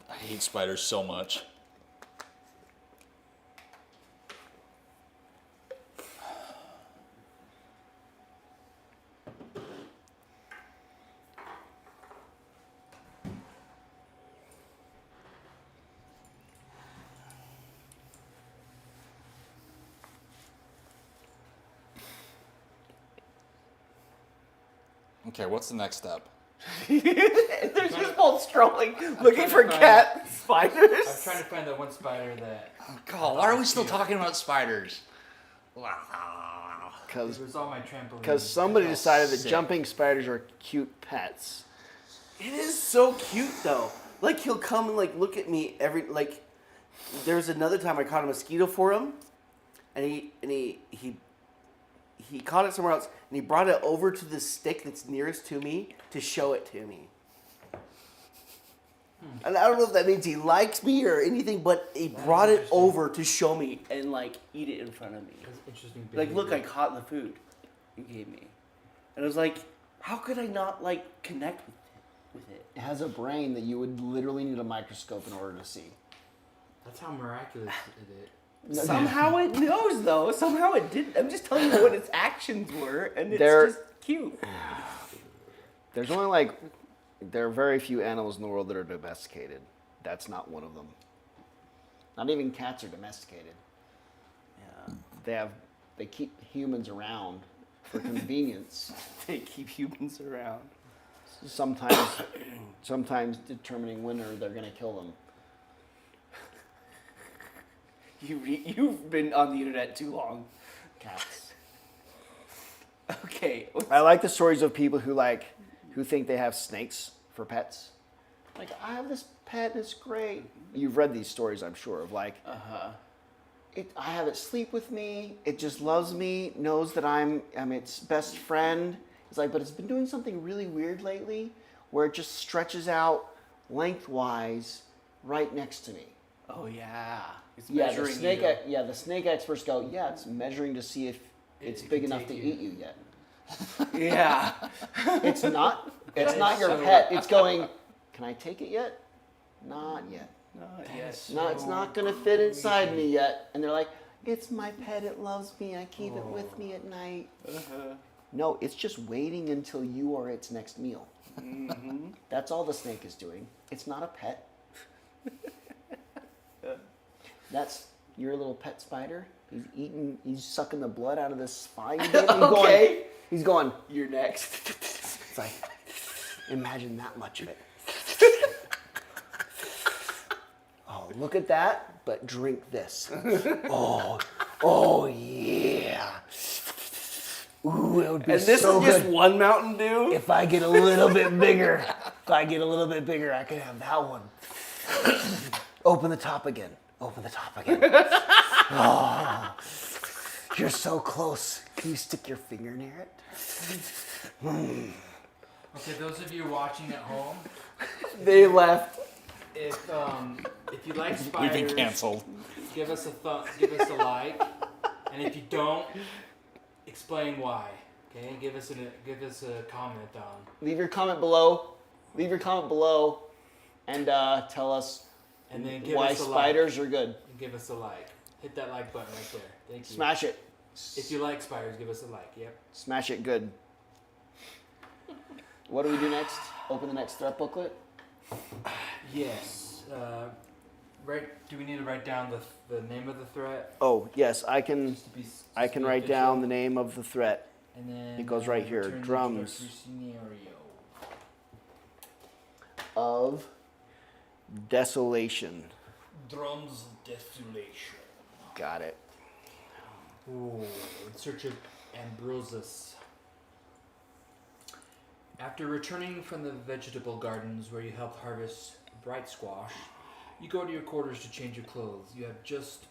I hate spiders so much. Okay, what's the next step? They're just both strolling, looking for find- cat I'm spiders. trying to find the one spider that. Oh God, why are we still talking about spiders? Because It was on my trampoline. somebody decided that sick. jumping spiders are cute pets. It is so cute though. Like he'll come and like look at me every like. There's another time I caught a mosquito for him, and he caught it somewhere else, and he brought it over to the stick that's nearest to me to show it to me. And I don't know if that means he likes me or anything, but he brought it interesting. over to show me and like eat it in front of me. That's interesting. Like, look, I behavior. caught the food you gave me, and I was like, how could I not like connect with it? It has a brain that you would literally need a microscope in order to see. That's how miraculous it is. Somehow it knows, though. Somehow it didn't. I'm just telling you what its actions were, and it's They're- just cute. There's only there are very few animals in the world that are domesticated. That's not one of them. Not even cats are domesticated. Yeah. They keep humans around for convenience. They keep humans around. Sometimes determining when they're going to kill them. You've been on the internet too long. Cats. Okay. I like the stories of people who think they have snakes for pets. Like, I have this pet and it's great. You've read these stories, I'm sure, of I have it sleep with me. It just loves me, knows that I'm its best friend. It's like, but it's been doing something really weird lately, where it just stretches out lengthwise right next to me. Oh yeah. It's Yeah, measuring the snake experts go, yeah, it's measuring to see if it's It big can enough to take you. eat you yet. Yeah. It's not. It's That not is your so- pet. It's going. Can I take it yet? Not yet. Not yet. No, it's not gonna fit inside me yet. And they're like, it's my pet. It loves me. I keep it with me at night. No, it's just waiting until you are its next meal. That's all the snake is doing. It's not a pet. That's your little pet spider. He's eating. He's sucking the blood out of this spine. Okay. He's going. You're next. It's like, imagine that much of it. Oh, look at that, but drink this. Oh yeah. Ooh, it would be And this so is just good. one Mountain Dew. If I get a little bit bigger, I could have that one. Open the top again. Oh, you're so close. Can you stick your finger near it? Okay, those of you watching at home, They left. if you like We've spiders, been canceled. give us a like, and if you don't, explain why. Okay, give us a comment on. Leave your comment below. Leave your comment below and tell us And then give why us a spiders are good. And give us a like. Hit that like button right there. Thank you. Smash it. If you like spiders, give us a like. Yep. Smash it good. What do we do next? Open the next threat booklet? Yes. Do we need to write down the name of the threat? Oh, yes, I can Just to be, just I to can be write official? down the name of the threat. And then it goes right here, return the drums. introductory scenario. Of desolation. Drums desolation. Got it. Ooh, in search of Ambrosus. After returning from the vegetable gardens where you helped harvest bright squash, you go to your quarters to change your clothes. You have just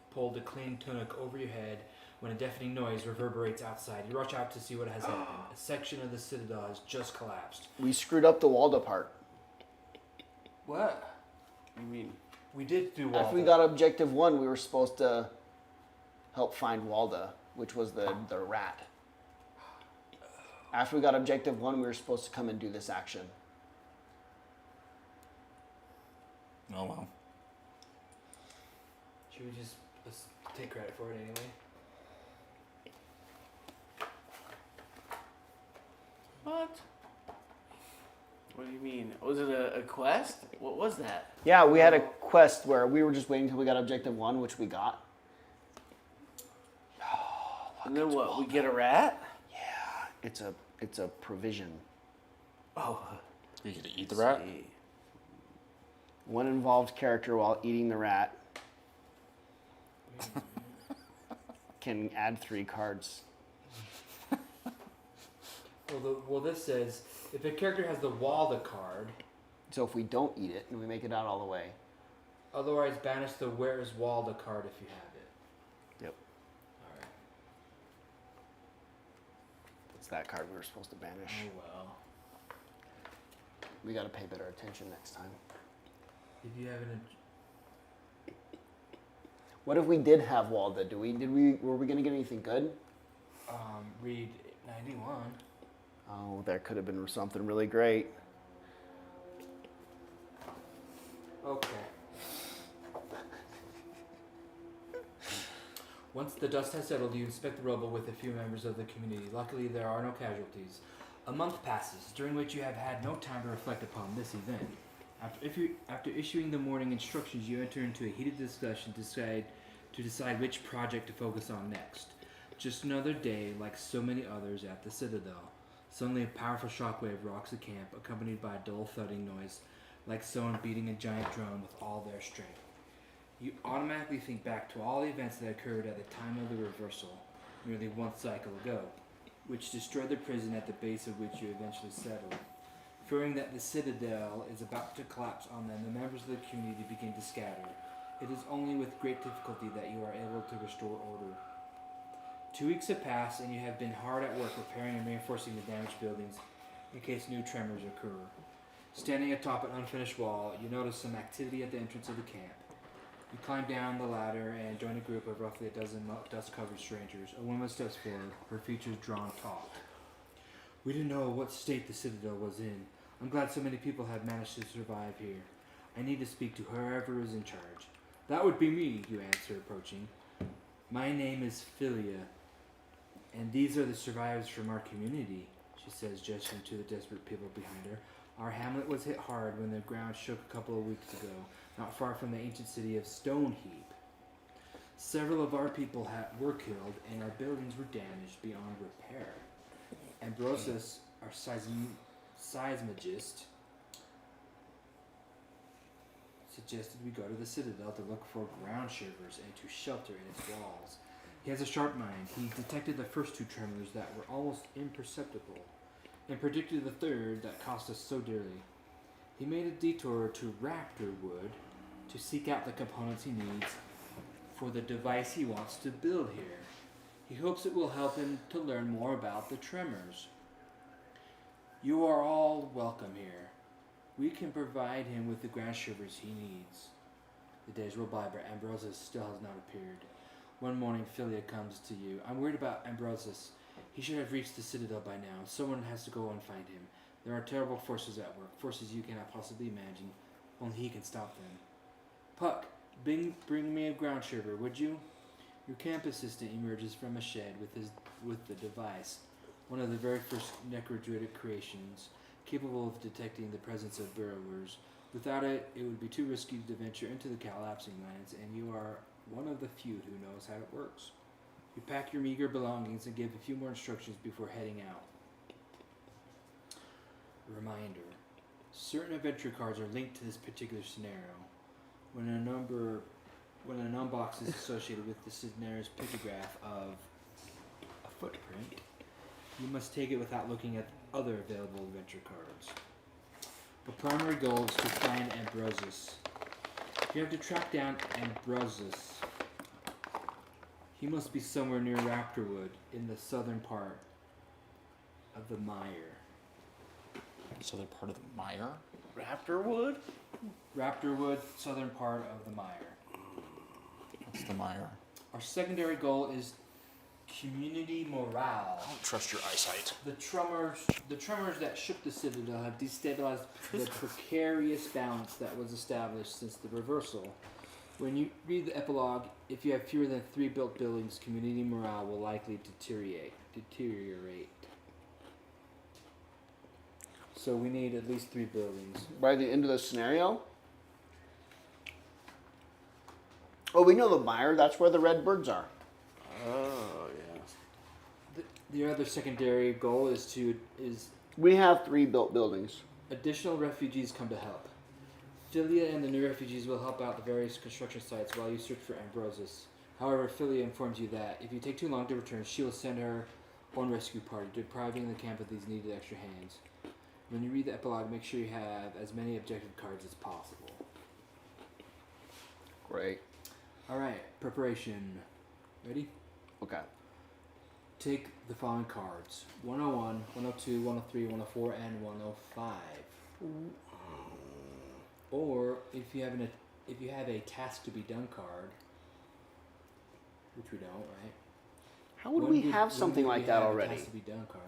pulled a clean tunic over your head when a deafening noise reverberates outside. You rush out to see what has happened. A section of the citadel has just collapsed. We screwed up the Waldo part. What? You mean? We did do After we Waldo. got objective 1, we were supposed to help find Walda, which was the rat. After we got objective 1, we were supposed to come and do this action. Oh well. Should we just let's take credit for it anyway? What? What do you mean? Was it a quest? What was that? Yeah, we had a quest where we were just waiting until we got objective 1, which we got. And then what? We get a rat? It's a provision. Oh. You get to eat the rat? See. One involved character while eating the rat can add 3 cards. Well, this says if a character has the Walda card, So if we don't eat it and we make it out all the way. otherwise banish the Where's Walda card if you have it. Yep. Alright. It's that card we were supposed to banish. Oh well. We got to pay better attention next time. If you have an What if we did have Walda? Were we gonna get anything good? read 91. Oh, there could have been something really great. Okay. Once the dust has settled, you inspect the rubble with a few members of the community. Luckily, there are no casualties. A month passes, during which you have had no time to reflect upon this event. After issuing the morning instructions, you enter into a heated discussion to decide which project to focus on next. Just another day, like so many others at the Citadel. Suddenly, a powerful shockwave rocks the camp, accompanied by a dull thudding noise, like someone beating a giant drum with all their strength. You automatically think back to all the events that occurred at the time of the reversal, nearly one cycle ago, which destroyed the prison at the base of which you eventually settled. Fearing that the Citadel is about to collapse on them, the members of the community begin to scatter. It is only with great difficulty that you are able to restore order. 2 weeks have passed, and you have been hard at work repairing and reinforcing the damaged buildings in case new tremors occur. Standing atop an unfinished wall, you notice some activity at the entrance of the camp. You climb down the ladder and join a group of roughly a dozen dust-covered strangers. A woman steps forward, her features drawn taut. We didn't know what state the Citadel was in. I'm glad so many people have managed to survive here. I need to speak to whoever is in charge. That would be me, you answer, approaching. My name is Philia, and these are the survivors from our community, she says, gesturing to the desperate people behind her. Our hamlet was hit hard when the ground shook a couple of weeks ago, not far from the ancient city of Stoneheap. Several of our people were killed, and our buildings were damaged beyond repair. Ambrosus, our seismologist, suggested we go to the Citadel to look for ground shivers and to shelter in its walls. He has a sharp mind. He detected the first 2 tremors that were almost imperceptible, and predicted the third that cost us so dearly. He made a detour to Raptorwood to seek out the components he needs for the device he wants to build here. He hopes it will help him to learn more about the tremors. You are all welcome here. We can provide him with the ground shivers he needs. The days roll by, but Ambrosus still has not appeared. One morning, Philia comes to you. I'm worried about Ambrosus. He should have reached the Citadel by now. Someone has to go and find him. There are terrible forces at work, forces you cannot possibly imagine. Only he can stop them. Puck, bring me a ground sherbet, would you? Your camp assistant emerges from a shed with the device, one of the very first necrodruidic creations, capable of detecting the presence of burrowers. Without it, it would be too risky to venture into the collapsing lands, and you are one of the few who knows how it works. You pack your meager belongings and give a few more instructions before heading out. Reminder. Certain adventure cards are linked to this particular scenario. When a non-box is associated with the scenario's pictograph of a footprint, you must take it without looking at other available adventure cards. The primary goal is to find Ambrosius. You have to track down Ambrosius. He must be somewhere near Raptorwood in the southern part of the mire. Southern part of the mire? Raptorwood? Raptorwood, southern part of the mire. What's the mire? Our secondary goal is community morale. I don't trust your eyesight. The tremors that shook the citadel have destabilized the precarious balance that was established since the reversal. When you read the epilogue, if you have fewer than 3 built buildings, community morale will likely deteriorate. So we need at least 3 buildings. By the end of the scenario? Oh, we know the mire. That's where the red birds are. Oh, yeah. The other secondary goal is We have 3 built buildings. additional refugees come to help. Philia and the new refugees will help out the various construction sites while you search for Ambrosius. However, Philia informs you that if you take too long to return, she will send her own rescue party, depriving the camp of these needed extra hands. When you read the epilogue, make sure you have as many objective cards as possible. Great. Alright, preparation. Ready? Okay. Take the following cards. 101, 102, 103, 104, and 105. Or if you have a task to be done card, which we don't, right? How would we have something like that A already? task to be done card.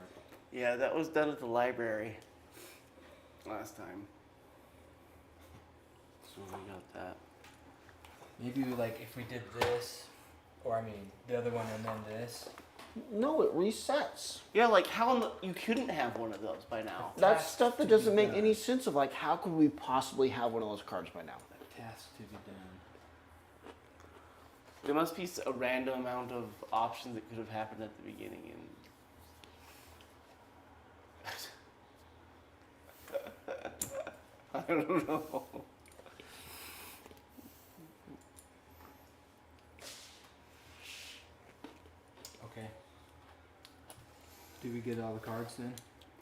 Yeah, that was done at the library last time. So we got that. Maybe if we did this, or the other one and then this. No, it resets. Yeah, like you couldn't have one of those by now. That's Task stuff that to be doesn't make done. any sense of how could we possibly have one of those cards by now? Task to be done. There must be a random amount of options that could have happened at the beginning. And I don't know. Okay. Do we get all the cards then?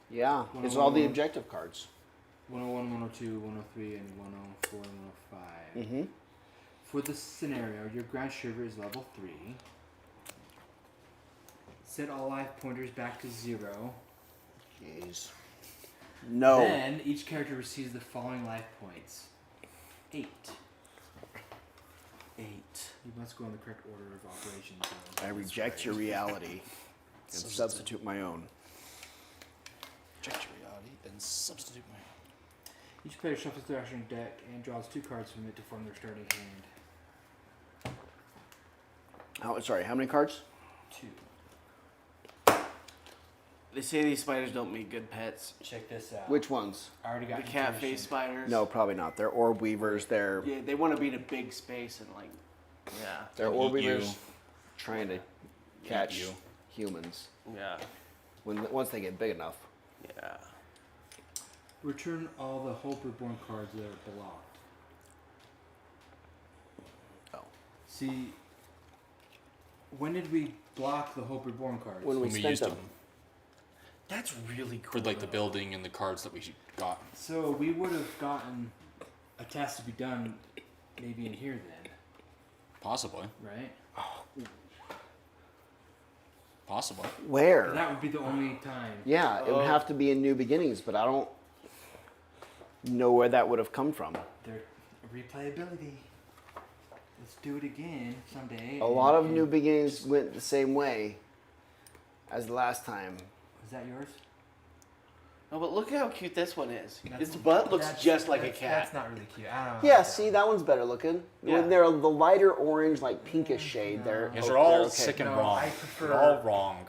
Yeah, it's all the 101. objective cards. 101, 102, 103, and 104 and 105. Mm-hmm. For this scenario, your ground sherbet is level 3. Set all life pointers back to 0. Jeez. No. Then each character receives the following life points. 8. 8. You must go in the correct order of operations. I reject your reality and substitute my own. Check your reality and substitute my. Each player shuffles their action deck and draws 2 cards from it to form their starting hand. Sorry, how many cards? 2. They say these spiders don't make good pets. Check this out. Which ones? I already got The cat intuition. face spiders. No, probably not. They're orb weavers. They're Yeah, they want to be in a big space and yeah. they're And orb eat you. weavers trying to catch you. humans Yeah. once they get big enough. Yeah. Return all the Hope Reborn cards that are blocked. Oh. See, when did we block the Hope Reborn cards? When we When we spent used them. them That's really for cool. like the building and the cards that we got. So we would have gotten a task to be done maybe in here then, Possibly. right? Possibly. Where? That would be the only time. Yeah, it would have to be in New Beginnings, but I don't know where that would have come from. Their replayability. Let's do it again someday. A lot of New Beginnings went the same way as the last time. Is that yours? Oh, but look how cute this one is. Its butt looks just like a cat. That's not really cute. I don't know. Yeah, see, that one's better looking. Yeah. When they're the lighter orange, like pinkish shade, they're These are all they're okay. sick and No, wrong. I prefer- They're all wrong.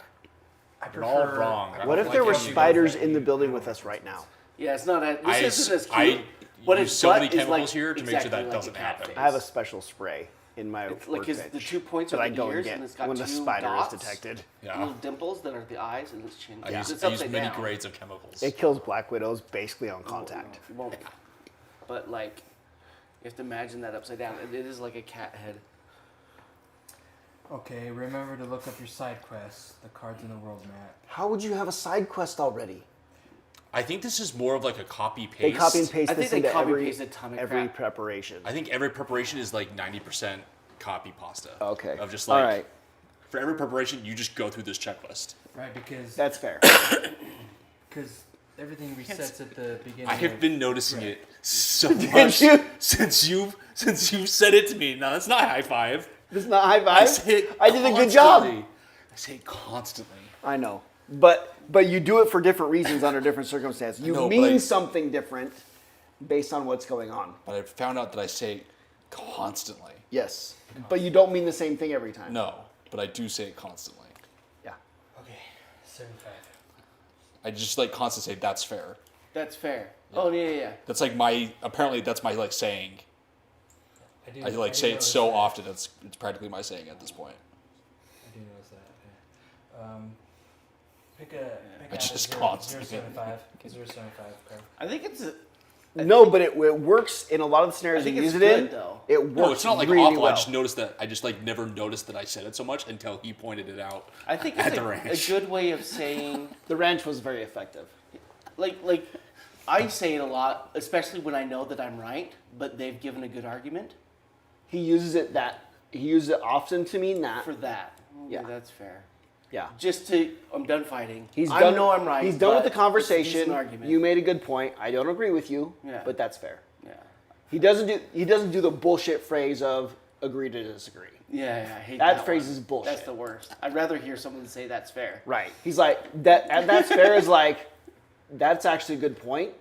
I They're all prefer. wrong. What if Like there were how you go spiders with in the you. building with us right now? Yeah, it's not. This isn't as cute. I but use its so many butt is chemicals like here to make sure exactly that like doesn't a cat happen. face. I have a special spray in my It's like the workbench two points that are I the go and ears, get and it's got when two the spider dots, is detected. Yeah. little dimples that are the eyes, and its chin. I use, It's I use upside many down. grades of chemicals. It kills black widows basically on contact. It won't. But like, you have to imagine that upside down. It is like a cat head. Okay, remember to look up your side quests, the cards in the world map. How would you have a side quest already? I think this is more of like a copy paste. They copy and paste I think this they into copy every, paste a ton of every crap. preparation. I think every preparation is like 90% copy pasta. Okay. Of just like, all right, for every preparation, you just go through this checklist. Right, because that's fair. everything resets at the beginning. I have of- been noticing Right. it so much you? since you've said it to me. No, that's not high five. This is not high I five. say it I did a good job. constantly. I say it constantly. I know, but you do it for different reasons under different circumstances. You know, but mean I- something different based on what's going on. But I found out that I say it constantly. Yes, but you don't mean the same thing every time. No, but I do say it constantly. Yeah. Okay, 75. I just like constantly say that's fair. That's fair. Oh yeah. That's like apparently that's my like saying. do, I like do say it notice so that. often it's practically my saying at this point. I do notice that. Okay. Pick a. I just zero- constantly- 0.75. 0.75. Okay. I think it's. No, but it works in a lot of the scenarios I think you it's use it in. good, though. It works No, it's not like really awful. well. I just noticed that I just like never noticed that I said it so much until he pointed it out. I think at it's the a ranch. good way of saying The ranch was very effective. like I say it a lot, especially when I know that I'm right, but they've given a good argument He uses it often to mean that. for that. Okay, Yeah. that's fair. Yeah. Just to, I'm done fighting. He's I done. know I'm right. He's done with but the conversation. it's an argument. You made a good point. I don't agree with you, Yeah. but that's fair. Yeah. He doesn't do the bullshit phrase of agree to disagree. Yeah, I hate That that phrase one. is bullshit. That's the worst. I'd rather hear someone say that's fair. Right. He's like that. And that's fair. Is like that's actually a good point.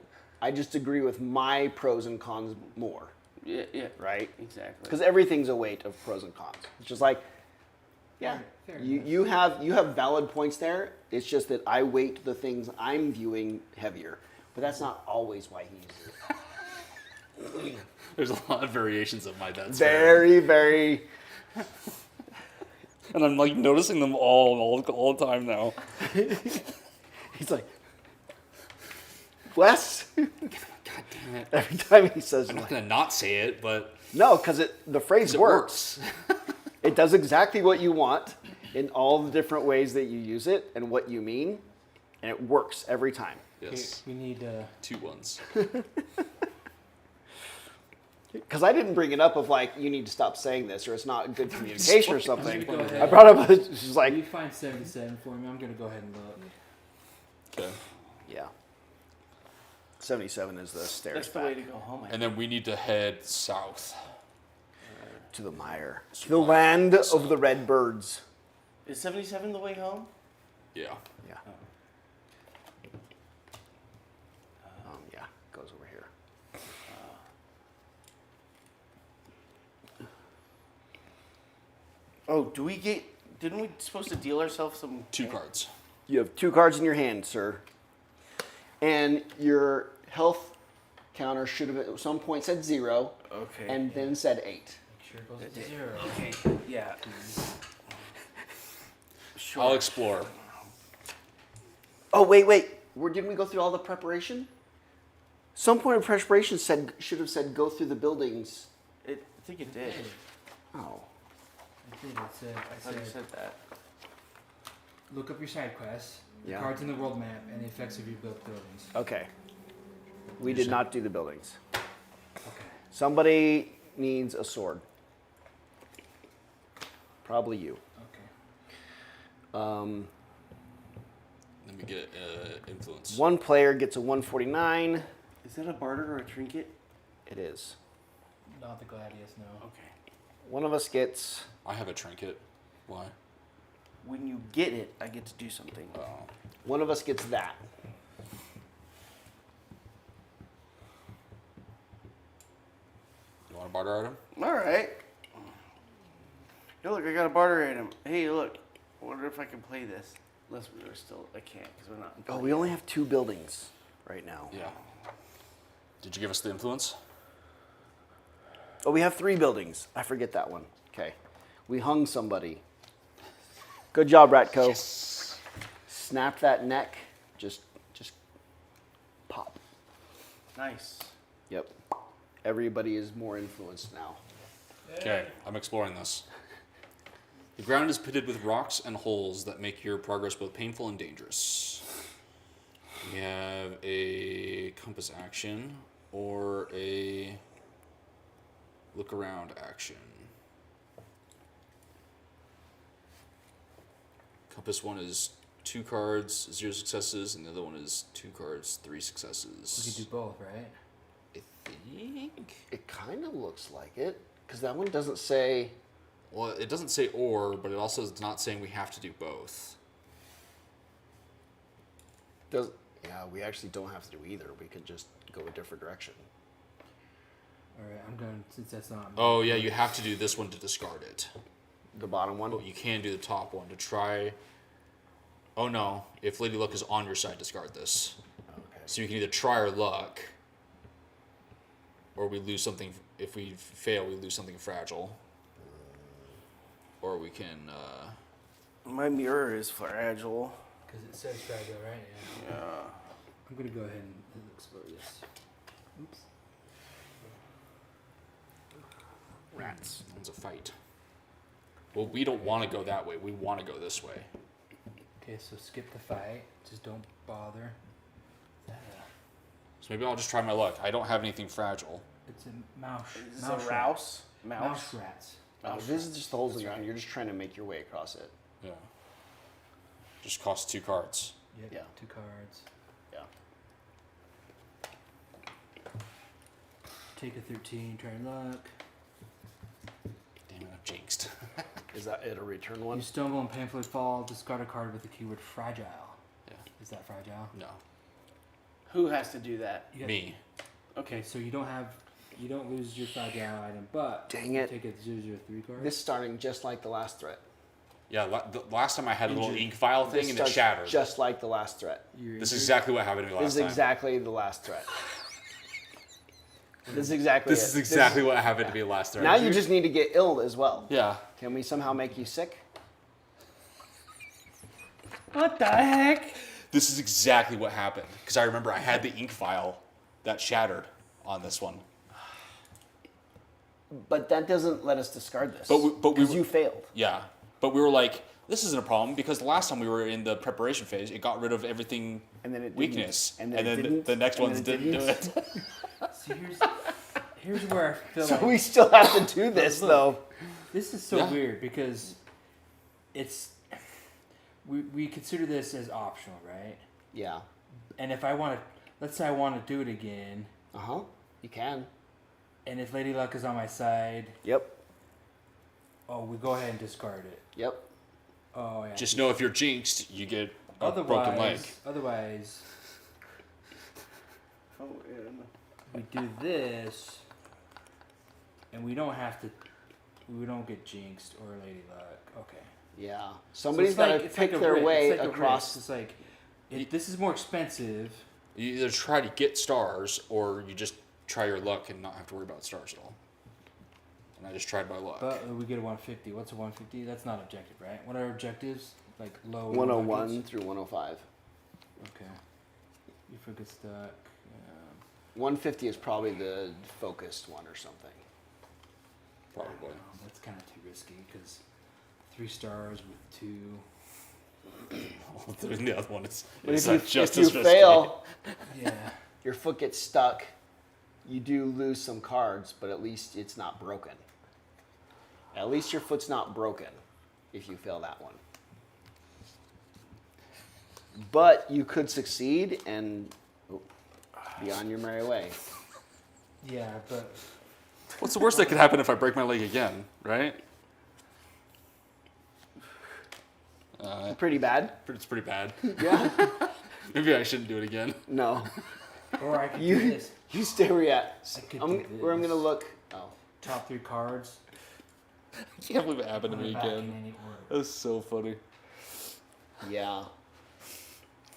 I just agree with my pros and cons more. Yeah, Right. exactly. Because everything's a weight of pros and cons. It's just like, yeah, Fair you have valid points there. It's just that I weight the things I'm viewing heavier. But that's not always why he uses it. There's a lot of variations of my that's fair. Very, very. And I'm like noticing them all the time now. He's like, Wes. God damn it. Every time he says, I'm not gonna not say it, but no, because the phrase it works. works. It does exactly what you want in all the different ways that you use it and what you mean, and it works every time. Yes. We need. 2 ones. Because I didn't bring it up of like you need to stop saying this or it's not good communication or something. Go ahead. I brought up it's just like you find 77 for me. I'm gonna go ahead and look. Okay. yeah. 77 is the stairs That's the back way to go home. And then we need to head south. to the mire, the land of the red birds. Is 77 the way home? Yeah. Yeah. Yeah, goes over here. Oh, didn't we supposed to deal ourselves some 2 cards. You have 2 cards in your hand, sir. And your health counter should have at some point said 0 Okay. and then said 8. Make sure it goes to 0. Okay. Yeah. Sure. I'll explore. Oh, wait. Didn't we go through all the preparation? Some point of preparation should have said go through the buildings. I think it did. Oh. I did. I I thought you said that. look up your side quests, the Yeah. cards in the world map, and the effects of your built buildings. Okay. We did not do the buildings. Okay. Somebody needs a sword. Probably you. Okay. Then we get influence. One player gets a 149. Is that a barter or a trinket? It is. Not the Gladius, no. Okay. One of us gets. I have a trinket. Why? When you get it, I get to do something. Oh. One of us gets that. want a barter item? All right. Hey, look, I got a barter item. Hey, look. I wonder if I can play this. Unless we're still, I can't because we're not. Oh, we only have 2 buildings right now. Yeah. Did you give us the influence? Oh, we have 3 buildings. I forget that one. Okay. We hung somebody. Good job, Ratco. Yes. Snap that neck. Just pop. Nice. Yep. Everybody is more influenced now. Okay, I'm exploring this. The ground is pitted with rocks and holes that make your progress both painful and dangerous. We have a compass action or a look around action. Compass one is 2 cards, 0 successes, and the other one is 2 cards, 3 successes. We could do both, right? I think. It kind of looks like it, because that one doesn't say. Well, it doesn't say or, but it also is not saying we have to do both. Yeah, we actually don't have to do either. We could just go a different direction. All right, I'm going since that's not. Oh, yeah, you have to do this one to discard it. The bottom one? But you can do the top one to try. Oh, no. If Lady Luck is on your side, discard this. Okay. So you can either try our luck, or we lose something. If we fail, we lose something fragile. Or we can. My mirror is fragile. Because it says fragile, right? Yeah. Yeah. I'm gonna go ahead and explore this. Oops. Rats. It's a fight. Well, we don't want to go that way. We want to go this way. Okay, so skip the fight. Just don't bother. So maybe I'll just try my luck. I don't have anything fragile. It's a mouse. Is this a rouse? Mouse rats. Oh, this is just the holes in the ground. You're just trying to make your way across it. Yeah. Just costs 2 cards. Yep, Yeah. 2 cards. Yeah. Take a 13. Try luck. Damn it, I'm jinxed. Is that it, a return You one? stumble and painfully fall. Discard a card with the keyword fragile. Yeah. Is that fragile? No. Who has to do that? You got- Me. Okay, so you don't lose your fragile item, but Dang you it. take a 003 card. This starting just like the last threat. Yeah, the last time I had a little Injured. ink file thing This and it starts shattered. just like the last threat. You're This is injured. exactly what happened to me This last is time. exactly the last threat. This is exactly This it. is exactly what happened to me last time. Now you just need to get ill as well. Yeah. Can we somehow make you sick? What the heck? This is exactly what happened. Because I remember I had the ink file that shattered on this one. But that doesn't let us discard this. But we- because you failed. Yeah. But we were like, this isn't a problem because the last time we were in the preparation phase, it got rid of everything And then it didn't. weakness. And then it then didn't. the next And ones then it didn't do didn't. it. See, here's where I feel So like we still have to do this Look. though. this is so Yeah. weird because it's we consider this as optional, right? Yeah. And if I want to, let's say I want to do it again, Uh huh. You can. and if Lady Luck is on my side, Yep. oh, we go ahead and discard it. Yep. Oh yeah. Just know if you're jinxed, you get a broken leg. Otherwise, Oh, yeah. we do this, and we don't have to. We don't get jinxed or Lady Luck. Okay. Yeah. So Somebody's it's got to it's pick a their risk. way It's like a across. risk. It's like this is more expensive. You either try to get stars or you just try your luck and not have to worry about stars at all. And I just tried my luck. But we get a 150. What's a 150? That's not objective, right? What are objectives? Like low. 101 buckets? through 105. Okay. You forget stuck. 150 is probably the focused one or something. Probably. That's kind of too risky because 3 stars with 2. And the other one is But is if just you as risky. fail, Yeah. your foot gets stuck. You do lose some cards, but at least it's not broken. At least your foot's not broken if you fail that one. But you could succeed and be on your merry way. Yeah, but What's the worst that could happen if I break my leg again, right? Pretty bad. It's pretty bad. Yeah. Maybe I shouldn't do it again. No. or I could do You this. you stay where you're at. I could I'm do where I'm this. gonna look. Oh. top 3 cards. I can't believe it happened to put me it back in again. any order. That's so funny. Yeah.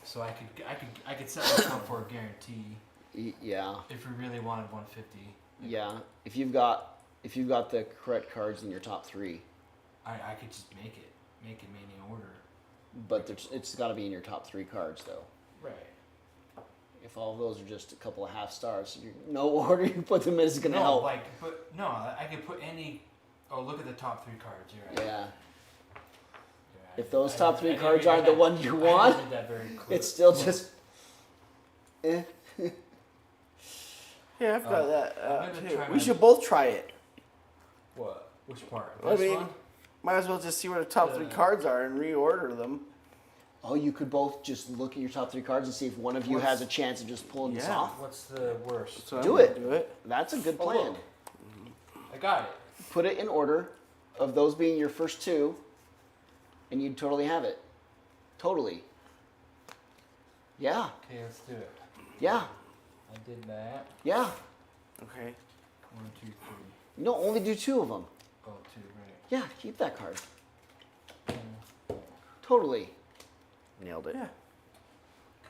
So I could set myself for a guarantee Yeah. if we really wanted 150. Yeah. If you've got the correct cards in your top 3, I could just make it in any order. but it's got to be in your top 3 cards though. Right. If all of those are just a couple of half stars, no order you put them in is gonna help. I could put any. Oh, look at the top 3 cards. You're right. Yeah. You're right. If those top 3 never cards even aren't the had- ones you I want, never did that very clear. it's still just. Eh. Yeah, I've got I'm that gonna too. try We my- should both try it. What? Which part? I This mean, one? might as well just see what the top 3 Yeah. cards are and reorder them. Oh, you could both just look at your top 3 cards and see if one of you has a chance of just pulling this Yeah. off. What's the worst? So Do I'm it. gonna Do it. That's a good Oh, plan. look. I got it. Put it in order of those being your first 2, and you'd totally have it. Totally. Yeah. Okay, let's do it. Yeah. I did that. Yeah. Okay. 1, 2, 3. No, only do 2 of them. Oh, 2, right. Yeah, keep that card. Totally. Nailed it. Yeah.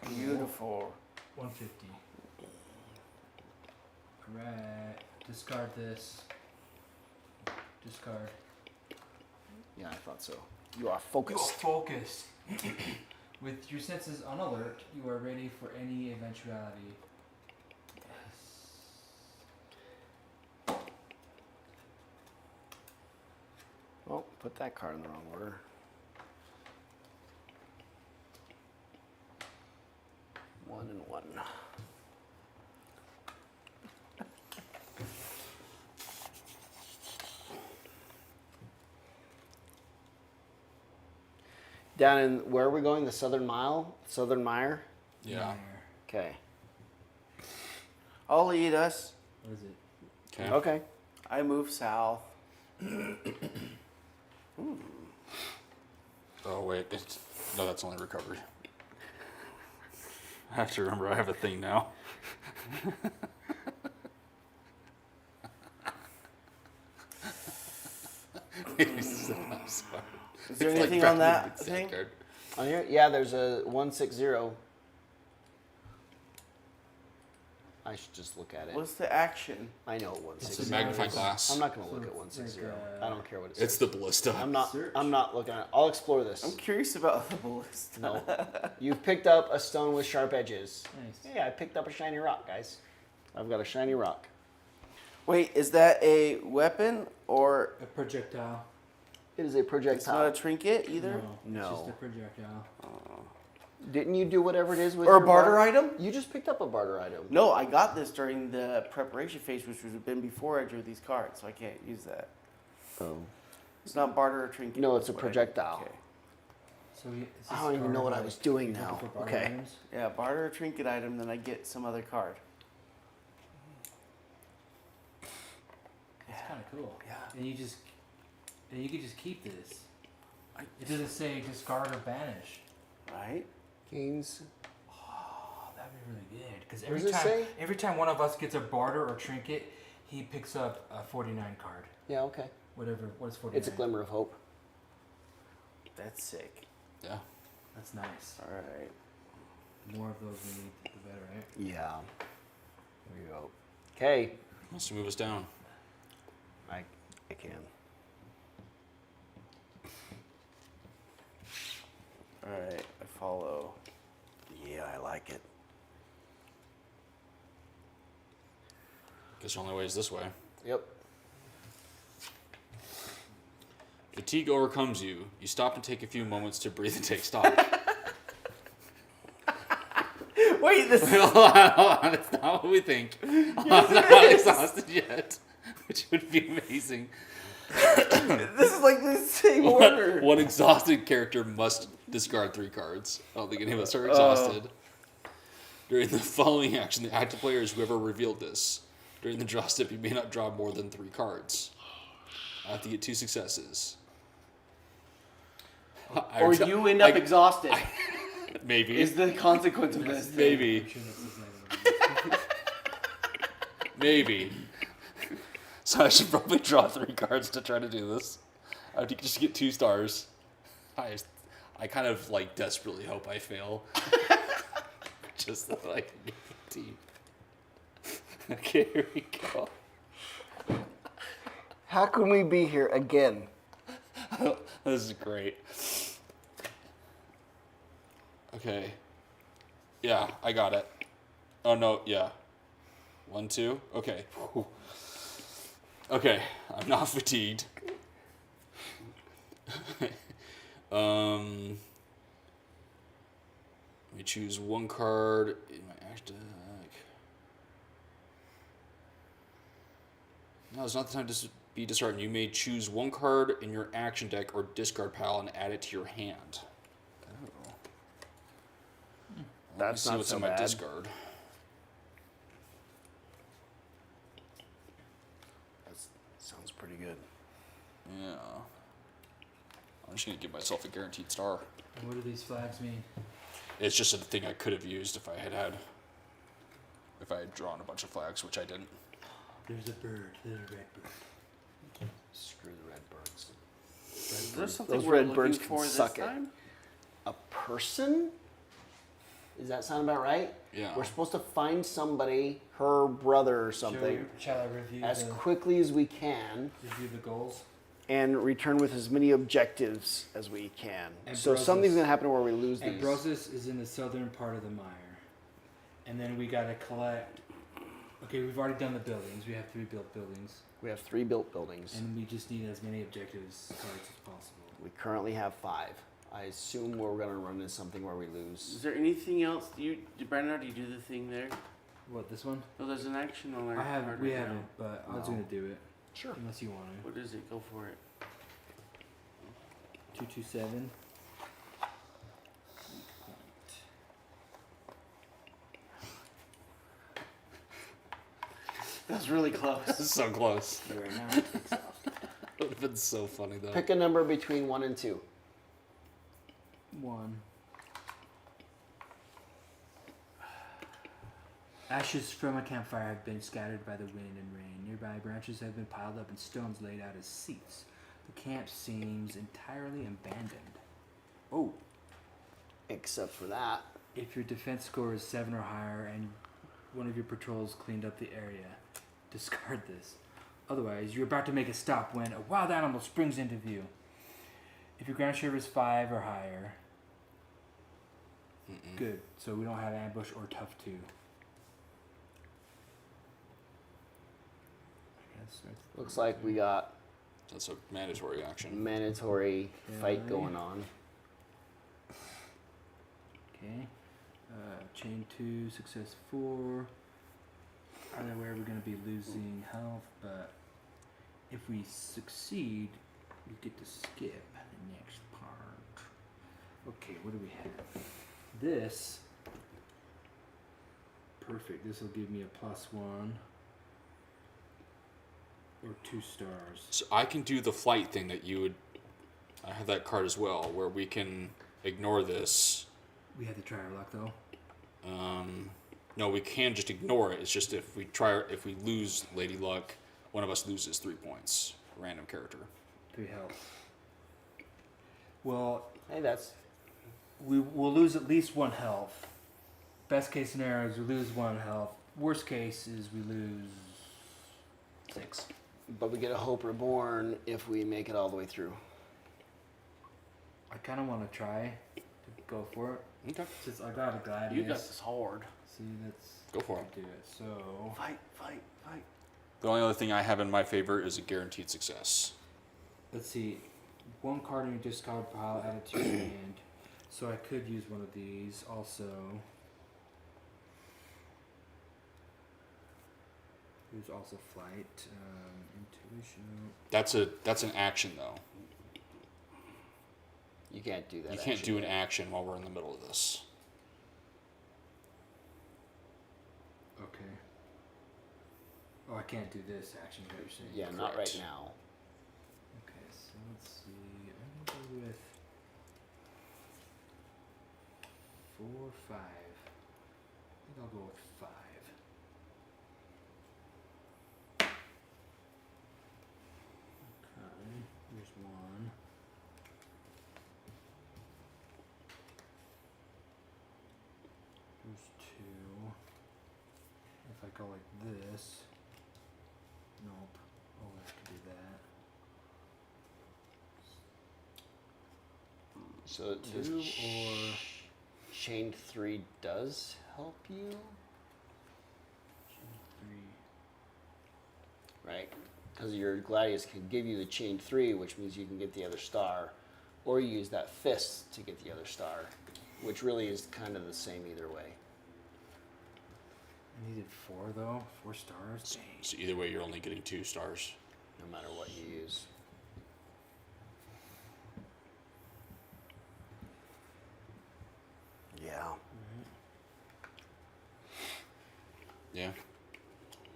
Beautiful. 150. Alright. Discard this. Discard. Yeah, I thought so. You are You're focused. focused. With your senses on alert, you are ready for any eventuality. Oh, put that card in the wrong order. One and one. Down in, where are we going? The Southern Mile? Southern Mire? Yeah. Okay. I'll lead us. What is it? Okay. Okay. I move south. Oh wait, no, that's only recovery. I have to remember I have a thing now. I'm sorry. Is there It's like anything on back that in the thing? card. On here? Yeah, there's a 160. I should just look at it. What's the action? I know It's 160. a magnifying glass. I'm not going to So look at it's 160. like, I don't care what it It's says. the ballista. I'm not. Search. I'm not looking at it. I'll explore this. I'm curious about the ballista. No. You've picked up a stone with sharp edges. Nice. Yeah, I picked up a shiny rock, guys. I've got a shiny rock. Wait, is that a weapon or A projectile. It is a it's not projectile. a trinket either? No. It's just No. a projectile. Didn't you do whatever it is with Or a your barter item? You just picked up a barter item. No, I got this during the preparation phase, which would have been before I drew these cards, so I can't use that. Oh. It's not barter or trinket. No, it's that's a what I did. projectile. Okay. So we, is I this don't even know card what I like was doing looking now. for barter Okay. items? Yeah, barter or trinket item, then I get some other card. It's kind of cool. Yeah. And you could just keep this. It doesn't say discard or banish. Right? Gains. Oh, that'd be really good. Because What does it say? every time one of us gets a barter or trinket, he picks up a 49 card. Yeah, okay. Whatever. What's 49? It's a glimmer of hope. That's sick. Yeah. That's nice. All right. The more of those we need, the better, right? Yeah. There you go. Okay. Wants to move us down. I can. All right, I follow. Yeah, I like it. Guess the only way is this way. Yep. Fatigue overcomes you. You stop and take a few moments to breathe and take stock. Wait, this Hold on. It's not what we think. I'm not exhausted yet, which would be amazing. this is like the same order. One exhausted character must discard 3 cards. I don't think any of us are exhausted. During the following action, the active player is whoever revealed this. During the draw step, you may not draw more than 3 cards. I have to get 2 successes. Or you end up exhausted. Maybe. Is the consequence of this. Maybe. I'm sure that's his name. Maybe. So I should probably draw 3 cards to try to do this. I have to just get 2 stars. I kind of like desperately hope I fail. Just so I can get the team. Okay, here we go. How can we be here again? This is great. Okay. Yeah, I got it. Oh no, yeah. 1, 2. Okay. Whew. Okay, I'm not fatigued. Let me choose 1 card in my action deck. No, it's not the time to be discarded. You may choose 1 card in your action deck or discard pile and add it to your hand. Oh. Let me see not what's so in my bad. discard. That sounds pretty good. Yeah. I'm just gonna give myself a guaranteed star. And what do these flags mean? It's just a thing I could have used if I had drawn a bunch of flags, which I didn't. There's a bird. There's a red bird. Screw the red birds. Is there something Those we're red looking birds can for this suck it. time? A person? Does that sound about right? Yeah. We're supposed to find somebody, her brother or something, Shall I review as the, quickly as we can, review the goals? and return with as many objectives as we can. So Ambrosius. something's gonna happen where we lose these. Ambrosis is in the southern part of the mire. And then we gotta collect. Okay, we've already done the buildings. We have 3 built buildings. We have 3 built buildings. And we just need as many objectives cards as possible. We currently have 5. I assume we're gonna run into something where we Is lose. there anything else? Brandon, do you do the thing there? What, this one? Oh, there's an action on there. I haven't. We haven't, but I was No. gonna do it. Sure. Unless you want to. What is it? Go for it. 227. That was really close. So close. Right now, it takes off. It would have been so funny though. Pick a number between 1 and 2. 1. Ashes from a campfire have been scattered by the wind and rain. Nearby branches have been piled up and stones laid out as seats. The camp seems entirely abandoned. Oh, Except for that. if your defense score is 7 or higher and one of your patrols cleaned up the area, discard this. Otherwise, you're about to make a stop when a wild animal springs into view. If your ground share is 5 or higher, good. So we don't have ambush or tough 2. I guess that's Looks like we got That's a mandatory action. mandatory fight Okay. going on. okay. Chain 2, success 4. Either way, we're going to be losing health, but if we succeed, we get to skip the next part. Okay, what do we have? This. Perfect. This will give me a +1 or 2 stars. So I can do the flight thing that you would. I have that card as well, where we can ignore this. We have to try our luck though. No, we can just ignore it. It's just if we lose Lady Luck, one of us loses 3 points. Random character. 3 health. Well, Hey, that's we'll lose at least 1 health. Best case scenario is we lose 1 health. Worst case is we lose 6. but we get a Hope Reborn if we make it all the way through. I kind of want to try to go for it. Okay. Since I got a gladius. You got this hard. See, that's Go for it. do it. So Fight, fight, fight. The only other thing I have in my favor is a guaranteed success. let's see. 1 card in your discard pile added to your hand. So I could use one of these also. There's also flight, intuition. That's an action though. You can't do that. You can't actually. do an action while we're in the middle of this. Okay. Oh, I can't do this action. Is what you're saying? Yeah, not right Correct. now. Okay, so let's see. I'm gonna go with 4, 5. I think I'll go with 5. So does 2 or chain 3 does help you, 3. right? Because your gladius can give you the chain 3, which means you can get the other star, or you use that fist to get the other star, which really is kind of the same either way. I needed 4 though. 4 stars. Dang. So either way, you're only getting 2 stars. No matter what you use. Yeah. Yeah.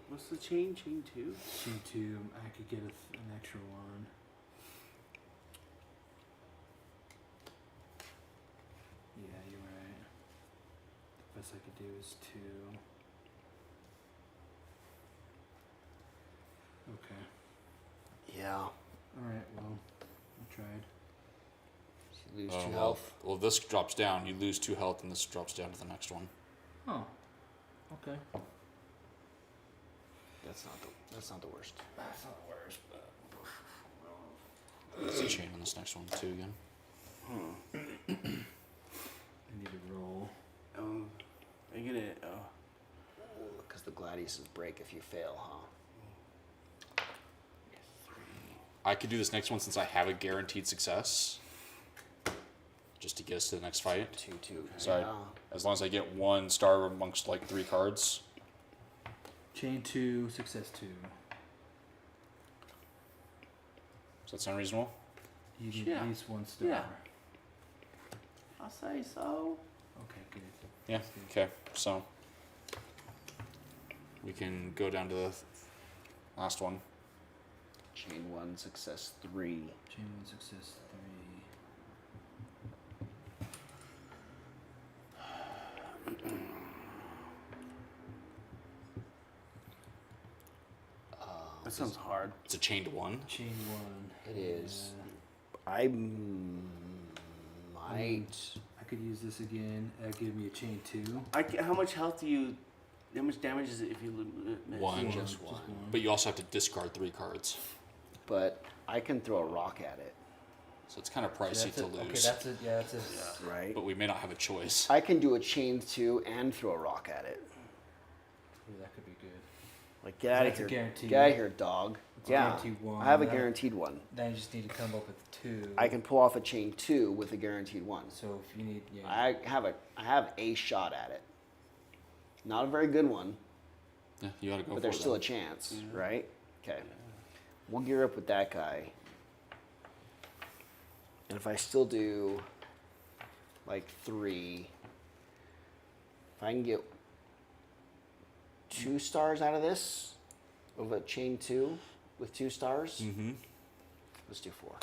What's the chain? Chain 2? Chain 2. I could get an extra 1. Yeah, you're right. The best I could do is 2. Okay. Yeah. Alright, well, I tried. You lose 2 well, health. well, this drops down. You lose 2 health, and this drops down to the next one. Oh. Okay. That's not the worst. That's not the worst, but. It's a chain on this next one too again. I need to roll. Oh, are you gonna? Oh, Because the gladiuses break if you fail, huh? I could do this next one since I have a guaranteed success. Just to get us to the next fight. 2-2. So Yeah. as long as I get 1 star amongst like 3 cards. Chain 2, success 2. Does that sound reasonable? You need Yeah. at least 1 star. Yeah. I'll say so. Okay, good. Yeah. That's good. Okay. So we can go down to the last one. Chain 1, success 3. Chain 1, success 3. That sounds hard. It's a chained 1. Chain 1. It is. Yeah. I might. I could use this again. Give me a chain 2. How much health do you? How much damage is it if you miss? 1. Just one. But you also have to discard 3 cards. But I can throw a rock at it, So it's kind of pricey to lose. Okay, that's it. Yeah, that's it. right? But we may not have a choice. I can do a chain 2 and throw a rock at it. Ooh, that could be good. Like, get out of That's a here. guarantee. Get out of here, dog. It's a Yeah. guaranteed 1. I have a Then- guaranteed 1. Then you just need to come up with 2. I can pull off a chain 2 with a guaranteed 1. So if you need, yeah. I have a shot at it. Not a very good one, Yeah, you gotta go but for there's it still a then. chance, right? Okay. We'll gear up with that guy. And if I still do like 3, if I can get 2 stars out of this, of a chain 2 with 2 stars, Mm-hmm. let's do 4.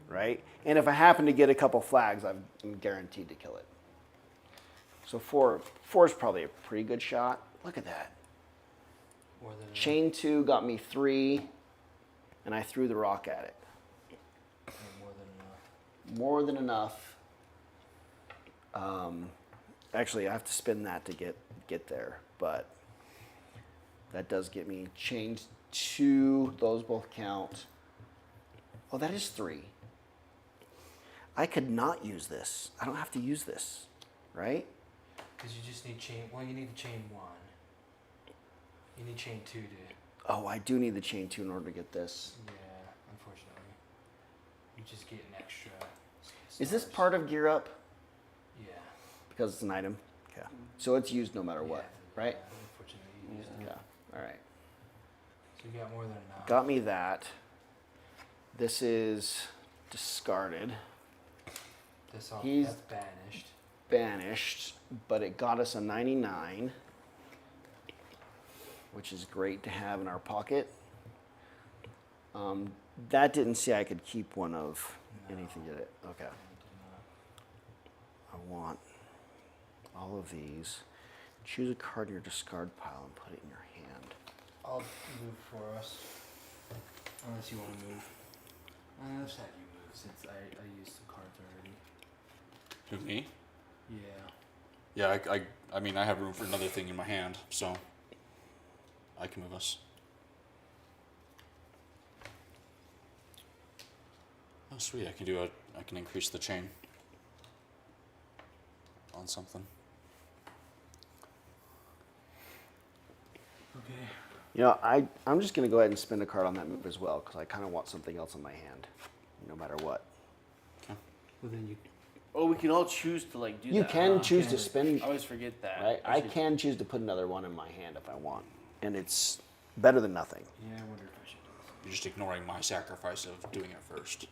Right? And if I happen to get a couple flags, I'm guaranteed to kill it. So 4 is probably a pretty good shot. Look at that. More than Chain 2 got me 3, and I threw the rock at it. more than enough. More than enough. Actually, I have to spin that to get there, but that does get me chain 2. Those both count. Oh, that is 3. I could not use this. I don't have to use this, right? Because you just need chain. Well, you need the chain 1. You need chain 2 to. Oh, I do need the chain 2 in order to get this. Yeah, unfortunately. You just get an extra. Is this stars. part of Gear Up? Yeah. Because it's an item? Okay. So it's used no matter what, Yeah, right? yeah, unfortunately, you used it. Yeah. All right. So you got more than enough. Got me that. This is discarded, This off. He's- That's banished. banished, but it got us a 99, which is great to have in our pocket. That didn't say I could keep one of anything, did it? Okay. I want all of these. Choose a card in your discard pile and put it in your hand. I'll move for us. Unless you want to move. I'll just have you move since I used some cards already. Who, me? Yeah. Yeah, I mean, I have room for another thing in my hand, so I can move us. Oh, sweet! I can increase the chain on something. Okay. You know, I'm just going to go ahead and spend a card on that move as well because I kind of want something else in my hand, no matter what. Well, then you. Oh, we can all choose to like do You that. can huh? choose okay. to spend, I always forget that. right? I can choose to put another one in my hand if I want, and it's better than nothing. Yeah, I wonder if I should do this. You're just ignoring my sacrifice of doing it first.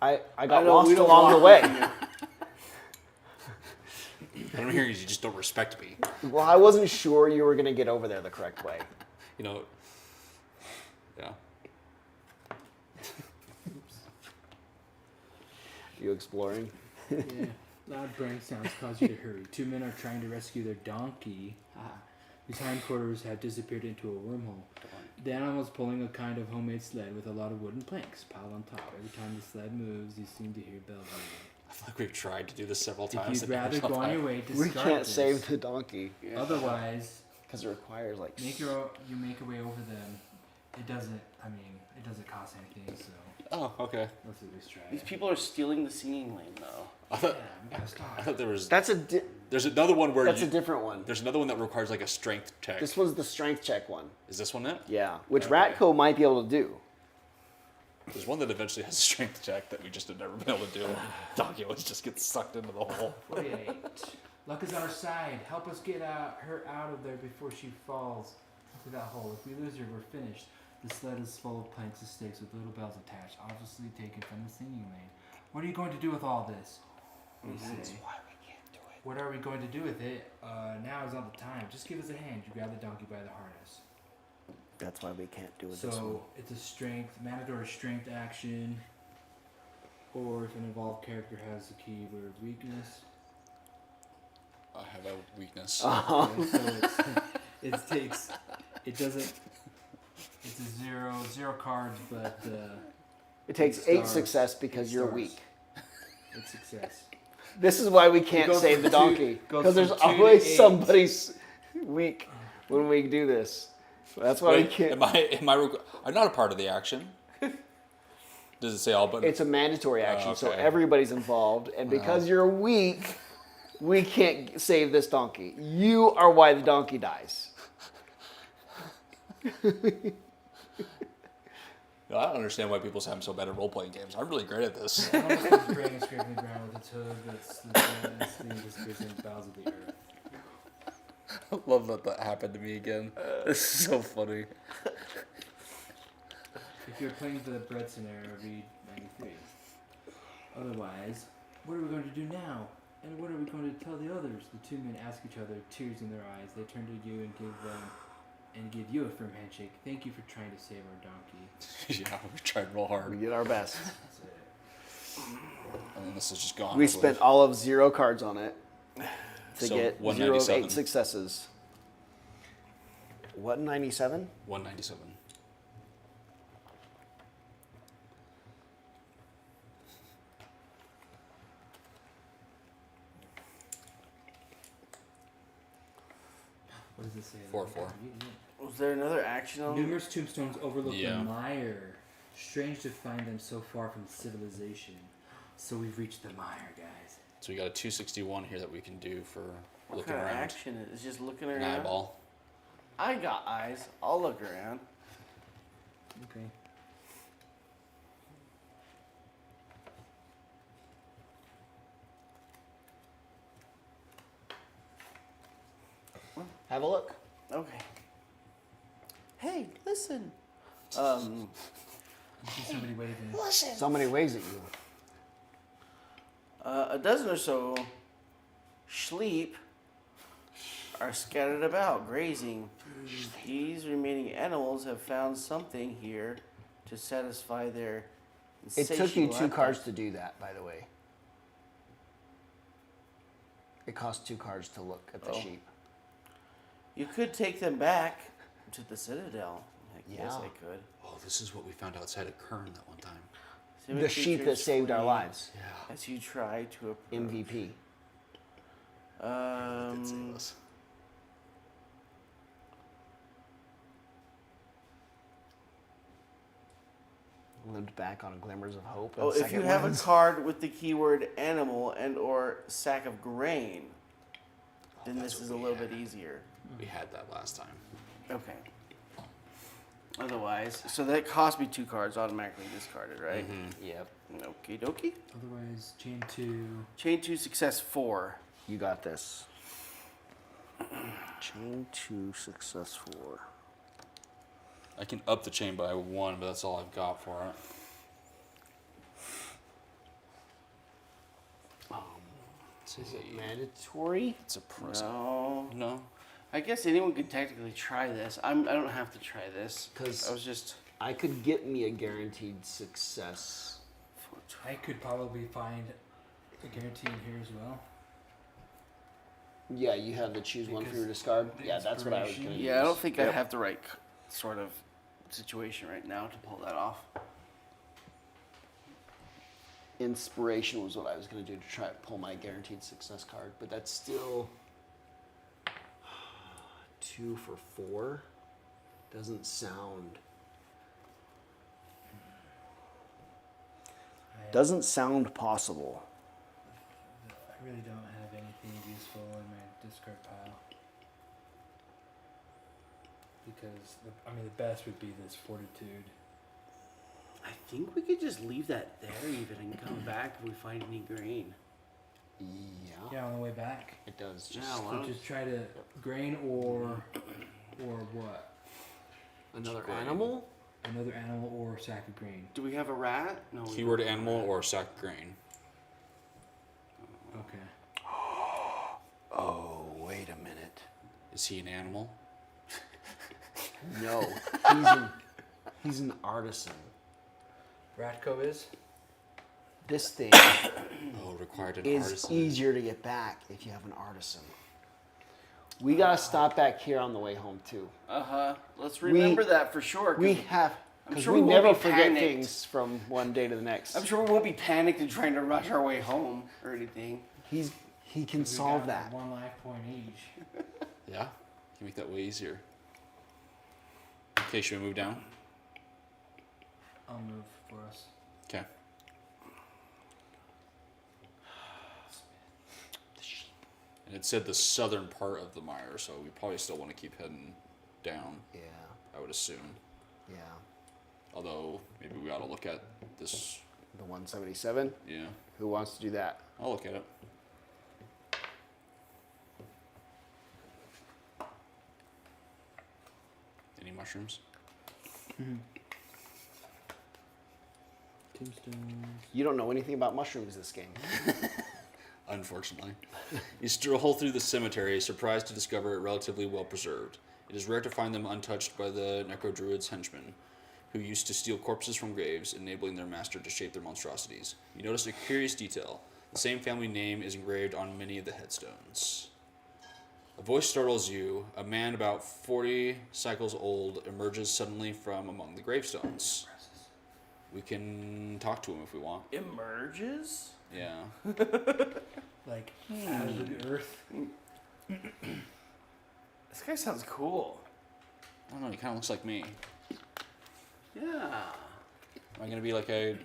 Yeah. I got know, we lost don't along the walk way. with you. What I'm hearing is you just don't respect me. Well, I wasn't sure you were going to get over there the correct way. You know. Yeah. You exploring? Yeah. Loud braying sounds cause you to hurry. 2 men are trying to rescue their donkey, whose hindquarters have disappeared into a wormhole. The animal is pulling a kind of homemade sled with a lot of wooden planks piled on top. Every time the sled moves, you seem to hear bells ringing. I feel like we've tried to do this several If times. you'd and rather never go on your survive. way, We discard can't this. save the donkey Yeah. Otherwise, because it requires like. you make your way over them. It doesn't cost anything, so Oh, okay. let's at least try These it. people are stealing the singing lane, though. I thought, Yeah, we gotta stop. I thought there was. That's There's another one where that's you, a different one. there's another one that requires like a strength check. This was the strength check one. Is this one it? Yeah, which Okay. Ratco might be able to do. There's one that eventually has a strength check that we just have never been able to do. Donkey always just gets sucked into the hole. 48. Luck is on our side. Help us get her out of there before she falls into that hole. If we lose her, we're finished. The sled is full of planks and stakes with little bells attached, obviously taken from the singing lane. What are you going to do with all this? We say. What are we going to do with it? Now is not the time. Just give us a hand. You grab the donkey by the harness. That's why we can't do it this one. So it's a mandatory strength action, or if an involved character has the keyword weakness. I have a weakness. Okay, so it's a zero cards, but It takes It 8 stars. success because It you're stars. weak. it's success. This is why we can't goes save the from two- donkey goes because there's from 2 to always 8. somebody's weak when we do this. That's why we Wait, can't. I'm not a part of the action. Does it say all but? It's a mandatory action, so okay. everybody's involved, and because you're weak, we can't save this donkey. You are why the donkey dies. I don't understand why people say I'm so bad at role-playing games. I'm really great at this. The donkey is braying and scraping the ground with its hoof. Its disappears in the bowels of the earth. I love that happened to me again. This is so funny. If you're playing for the bread scenario, read 93. Otherwise, what are we going to do now? And what are we going to tell the others? The 2 men ask each other, tears in their eyes. They turn to you and give you a firm handshake. Thank you for trying to save our donkey. Yeah, we tried real We hard. did our best. That's it. And then this is just gone. We I spent believe. all of 0 cards on it to So, get 0 of 197. 8 successes. What, 97? 197. What does it say? 4-4. Was there another action on Numerous tombstones overlook Yeah. the mire. Strange to find them so far from civilization. So we've reached the mire, guys. So we got a 261 here that we can do for What looking kind of around. action is just looking An around? eyeball. I got eyes. I'll look around. Okay. Have a look. Okay. Hey, listen. You see somebody waving. Somebody waves at you. A dozen or so sleep are scattered about, grazing. These remaining animals have found something here to satisfy their It took you insatiable 2 cards appetite. to do that, by the way. It cost 2 cards to look at the Oh. sheep. You could take them back to the citadel. I guess Yeah. I could. Oh, this is what we found outside of Kern that one time. The sheep that saved our lives. Yeah. As you try to approach. MVP. Did save Um, us. bummed back on glimmers of hope. Oh, if you have a card with the keyword animal and or sack of grain, then that's this is what a we little had. bit easier. We had that last time. Okay. Otherwise, so that cost me 2 cards automatically discarded, right? Yep. Okie dokie. Otherwise, chain 2. Chain 2, success 4. You got this. Chain 2, success 4. I can up the chain by 1, but that's all I've got for it. Is it mandatory? It's a present. No. No. I guess anyone could technically try this. I don't have to try this. 'Cause- I was just... I could get me a guaranteed success. I could probably find a guarantee in here as well. Yeah, you have to choose one for Because your discard. the Yeah, that's what I was inspiration- going to use. Yeah, I don't think I Yep. have the right sort of situation right now to pull that off. Inspiration was what I was going to do to try to pull my guaranteed success card, but that's still 2 for 4. Doesn't sound. Doesn't sound possible. I really don't have anything useful in my discard pile. Because, the best would be this Fortitude. I think we could just leave that there even and come back if we find any grain. Yeah, Yeah, on the way back. it does. Just Yeah, why So don't- just try to grain or what? another Grain. animal. Another animal or a sack of grain. Do we have a rat? No. we Keyword don't have a animal rat. or sack grain. Okay. Oh, wait a minute. Is he an animal? No, he's an artisan. Ratko is? This thing Oh, required an is artisan. easier to get back if you have an artisan. We gotta stop back here on the way home too. Let's remember that for sure. 'cause We have, I'm because sure we we won't never be forget panicked. things from one day to the next. I'm sure we won't be panicked and trying to rush our way home or anything. He can solve that. 1 life point each. Yeah? Can make that way easier. Okay, should we move down? I'll move for us. Okay. And it said the southern part of the mire, so we probably still want to keep heading down, Yeah, I would assume. yeah. Although, maybe we ought to look at this. The 177. Yeah, Who wants to do that? I'll look at it. Any mushrooms? Tombstones. You don't know anything about mushrooms this game. Unfortunately. You stroll through the cemetery, surprised to discover it relatively well preserved. It is rare to find them untouched by the necro-druid's henchmen, who used to steal corpses from graves, enabling their master to shape their monstrosities. You notice a curious detail. The same family name is engraved on many of the headstones. A voice startles you. A man about 40 cycles old emerges suddenly from among the gravestones. We can talk to him if we want. Emerges? Yeah. Like, out of the earth. This guy sounds cool. I don't know, he kind of looks like me. Yeah. Am I going to be like a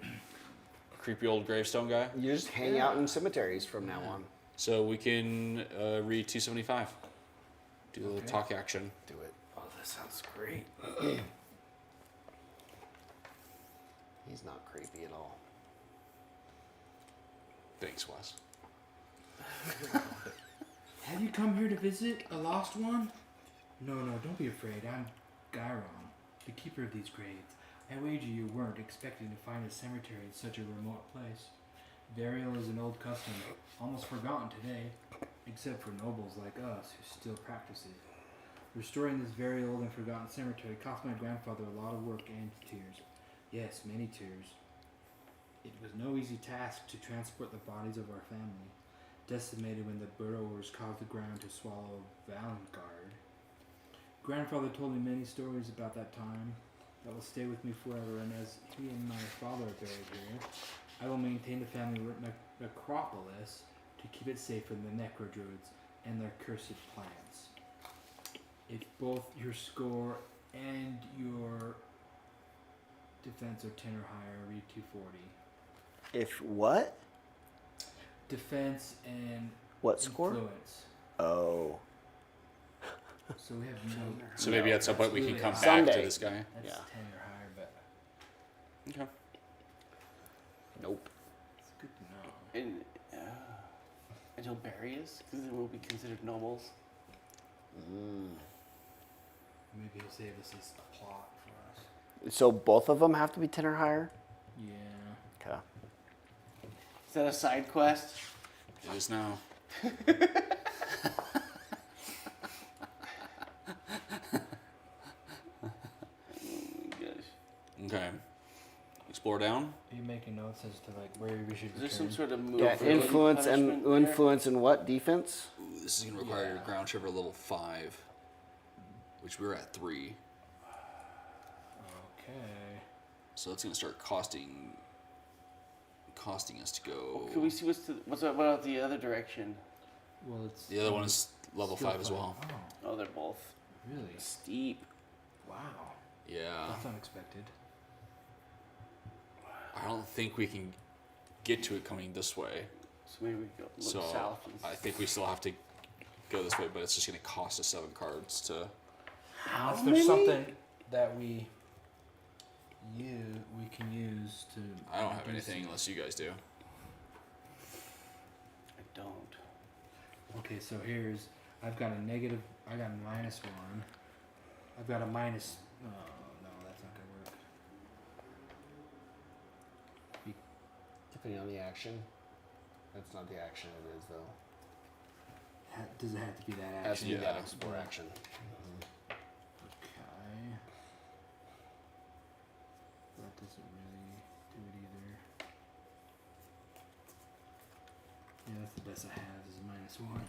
creepy old gravestone guy? You just hang out in cemeteries from now on. So we can read 275. Do a little Okay. talk action. Do it. Oh, that sounds great. He's not creepy at all. Thanks, Wes. Have you come here to visit a lost one? No, don't be afraid. I'm Gyron, the keeper of these graves. I wager you weren't expecting to find a cemetery in such a remote place. Burial is an old custom, almost forgotten today, except for nobles like us who still practice it. Restoring this very old and forgotten cemetery cost my grandfather a lot of work and tears. Yes, many tears. It was no easy task to transport the bodies of our family, decimated when the burrowers caused the ground to swallow Vanguard. Grandfather told me many stories about that time that will stay with me forever, and as he and my father are buried here, I will maintain the family necropolis to keep it safe from the necrodruids and their cursed plants. If both your score and your Defense or 10 or higher, read 240. If what? Defense and What score? influence. Oh. So we have no. So maybe at some point we can really come high. back to Someday. this guy. That's Yeah. 10 or higher, but Okay. Nope. it's good to know. Until barriers, because it will be considered nobles. Maybe he'll save us this plot for us. So both of them have to be 10 or higher? Yeah. Okay. Is that a side quest? It is now. Okay. Explore down. Are you making notes as to like where we should Is there return? some sort of move? Yeah, for influence and punishment there? influence and what? Defense? Ooh, this is gonna require your ground tripper level 5, which we're at 3. Okay. So it's gonna start costing us to go. Can we see what about the other direction? Well, it's The other one is level skill 5 as well. Oh, Oh, they're both really? steep. Wow. Yeah. That's unexpected. I don't think we can get to it coming this way. So maybe we go look So south. I think we still have to go this way, but it's just gonna cost us 7 cards to. How Unless many? there's something that we can use to. I don't have reduce anything it. unless you guys do. I don't. Okay, so here's I've got a negative. I got a -1. I've got a minus. Oh no, that's not gonna work. Depending on the action. That's not the action it is though. Does it have to be that Has to action? be that Yeah. explore action. Okay. That doesn't really do it either. Yeah, that's the best I have is -1.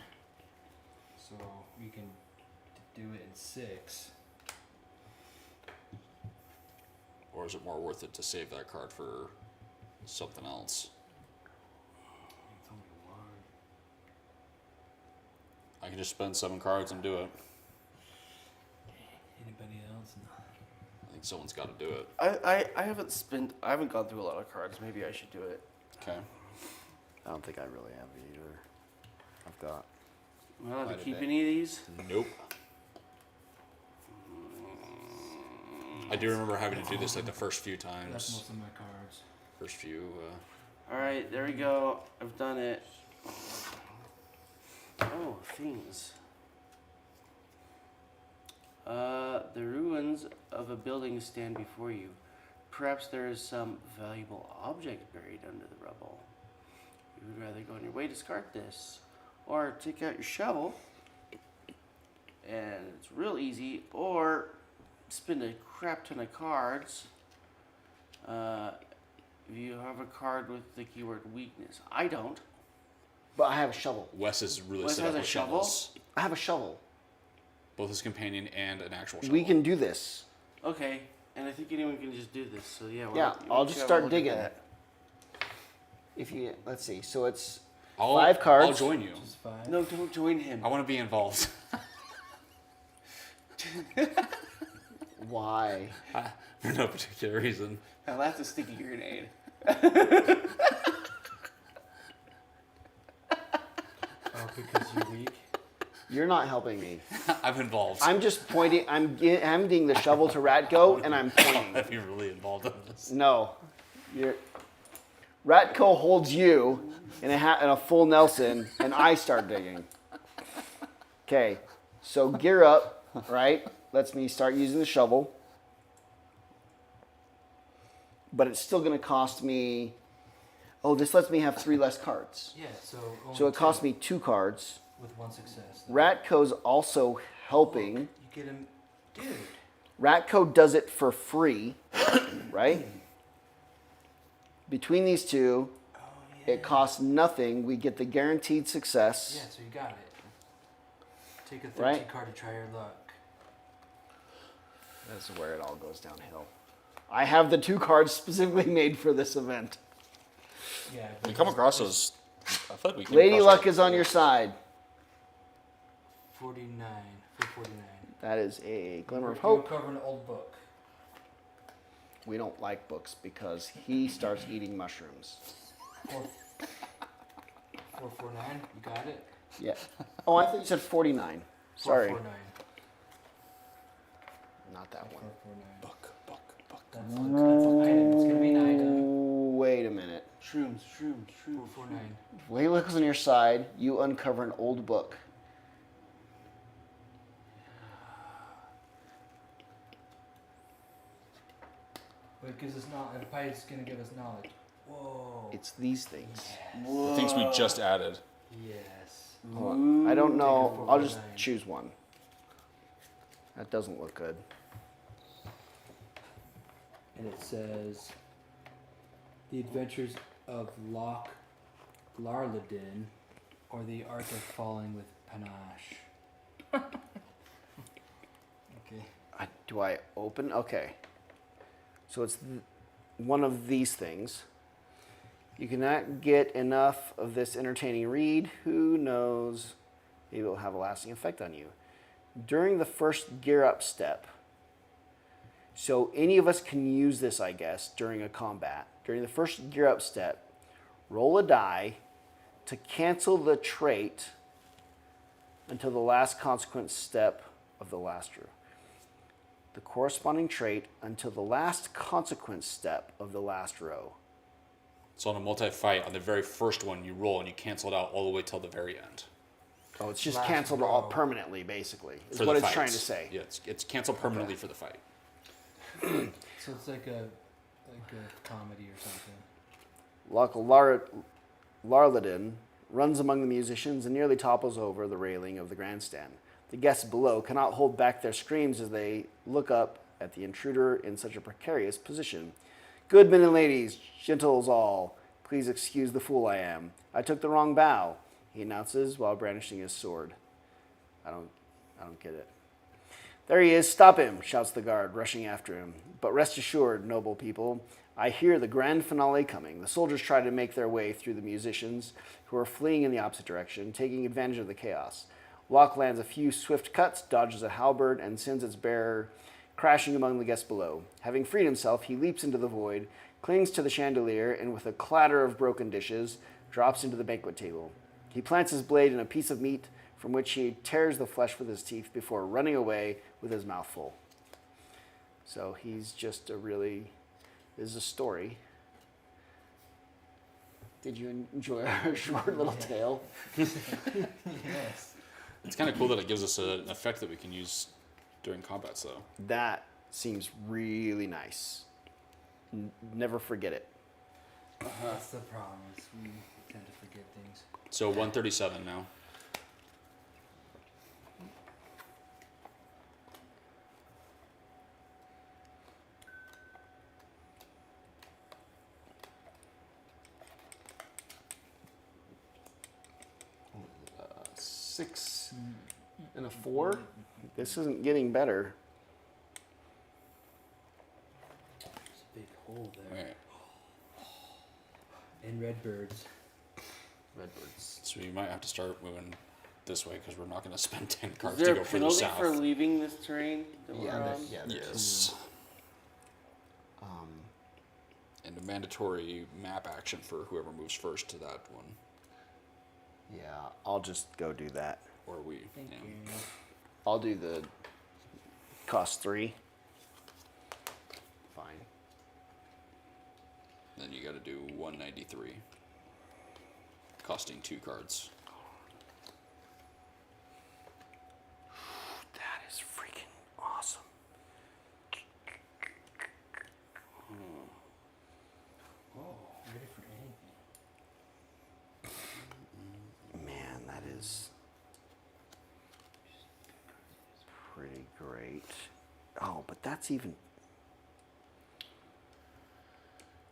So we can do it in 6. Or is it more worth it to save that card for something else? It's only 1. I can just spend 7 cards and do it. Anybody else? No. I think someone's got to do it. I haven't gone through a lot of cards. Maybe I should do it. Okay. I don't think I really have it either. I've got. Am I allowed Quite to a keep bit. any of these? Nope. I do remember having to do this like the first few That's times. most of my cards. First few. All right, there we go. I've done it. Oh, things. The ruins of a building stand before you. Perhaps there is some valuable object buried under the rubble. You would rather go on your way, discard this, or take out your shovel, and it's real easy, or spend a crap ton of cards. If you have a card with the keyword weakness. I don't. But I have a shovel. Wes is really Wes set has up a with shovel? shovels. I have a shovel. Both his companion and an actual shovel. We can do this. Okay, and I think anyone can just do this. So yeah. Yeah, why I'll don't just you have a start look at digging. that? If you let's see. So it's I'll, 5 cards. I'll join you. Just 5. No, don't join him. I want to be involved. why? For no particular reason. Now that's a sticky grenade. Oh, because you're weak. You're not helping me. I'm involved. I'm just pointing. I'm handing the shovel to Ratko, and I'm pointing. I'd be really involved in this. No, you're. Ratko holds you in a full Nelson, and I start digging. Okay, so gear up, right? Lets me start using the shovel, but it's still going to cost me. Oh, this lets me have 3 less cards. Yeah, so. So it costs me 2 cards. With 1 success. Ratko's also helping. You get him. Dude. Ratko does it for free, right? Between these two, Oh, yeah. it costs nothing. We get the guaranteed success. Yeah, so you got it. Take a 13 Right. card to try your luck. That's where it all goes downhill. I have the 2 cards specifically made for this event. Yeah. We come across those. I feel like we came Lady across Luck that- is on your side. 49. For 49. That is a glimmer of You hope. cover an old book. we don't like books because he starts eating mushrooms. 449. You got it. Yeah. Oh, I thought you said 49. Sorry. 449. Not that one. 449. Book. That's an item. It's gonna be an item. Wait a minute. Shrooms. 449. Way looks on your side. You uncover an old book. But it gives us knowledge. The pie is gonna give us knowledge. Whoa. It's these things. The things we just added. Yes. Hold on. I don't know. Take a I'll just 449. choose one. That doesn't look good. And it says, "The Adventures of Loch Larladin, or the Art of Falling with Panache." Okay. Do I open? Okay. So it's one of these things. You cannot get enough of this entertaining read. Who knows? Maybe it will have a lasting effect on you. During the first gear up step, so any of us can use this, I guess, during a combat. During the first gear up step, roll a die to cancel the trait until the last consequence step of the last row. The corresponding trait until the last consequence step of the last row. So on a multi-fight, on the very first one, you roll and you cancel it out all the way till the very end. Oh, it's just Last canceled row. all permanently, basically, is For what the it's fight. trying to say. Yeah, it's canceled permanently for the fight. So it's like a comedy or something. Larladin runs among the musicians and nearly topples over the railing of the grandstand. The guests below cannot hold back their screams as they look up at the intruder in such a precarious position. Good men and ladies, gentles all, please excuse the fool I am. I took the wrong bow, he announces while brandishing his sword. I don't get it. There he is, stop him, shouts the guard, rushing after him. But rest assured, noble people, I hear the grand finale coming. The soldiers try to make their way through the musicians, who are fleeing in the opposite direction, taking advantage of the chaos. Locke lands a few swift cuts, dodges a halberd, and sends its bearer crashing among the guests below. Having freed himself, he leaps into the void, clings to the chandelier, and with a clatter of broken dishes, drops into the banquet table. He plants his blade in a piece of meat, from which he tears the flesh with his teeth before running away with his mouth full. So he's just this is a story. Did you enjoy our short little tale? Yes. It's kind of cool that it gives us an effect that we can use during combats, though. That seems really nice. Never forget it. That's the problem. Is we tend to forget things. So 137 now. Six and a 4. This isn't getting better. There's a big hole there. Alright. And redbirds. Redbirds. So we might have to start moving this way because we're not going to spend 10 Is cards there to a go further penalty south. for leaving this terrain that we're Yeah, on? Yes. And a mandatory map action for whoever moves first to that one. Yeah, I'll just go do that. Or we. Thank yeah. you. I'll do the cost 3. Fine. Then you got to do 193. Costing 2 cards. That is freaking awesome. Ready for anything. Man, that is pretty great. Oh, but that's even...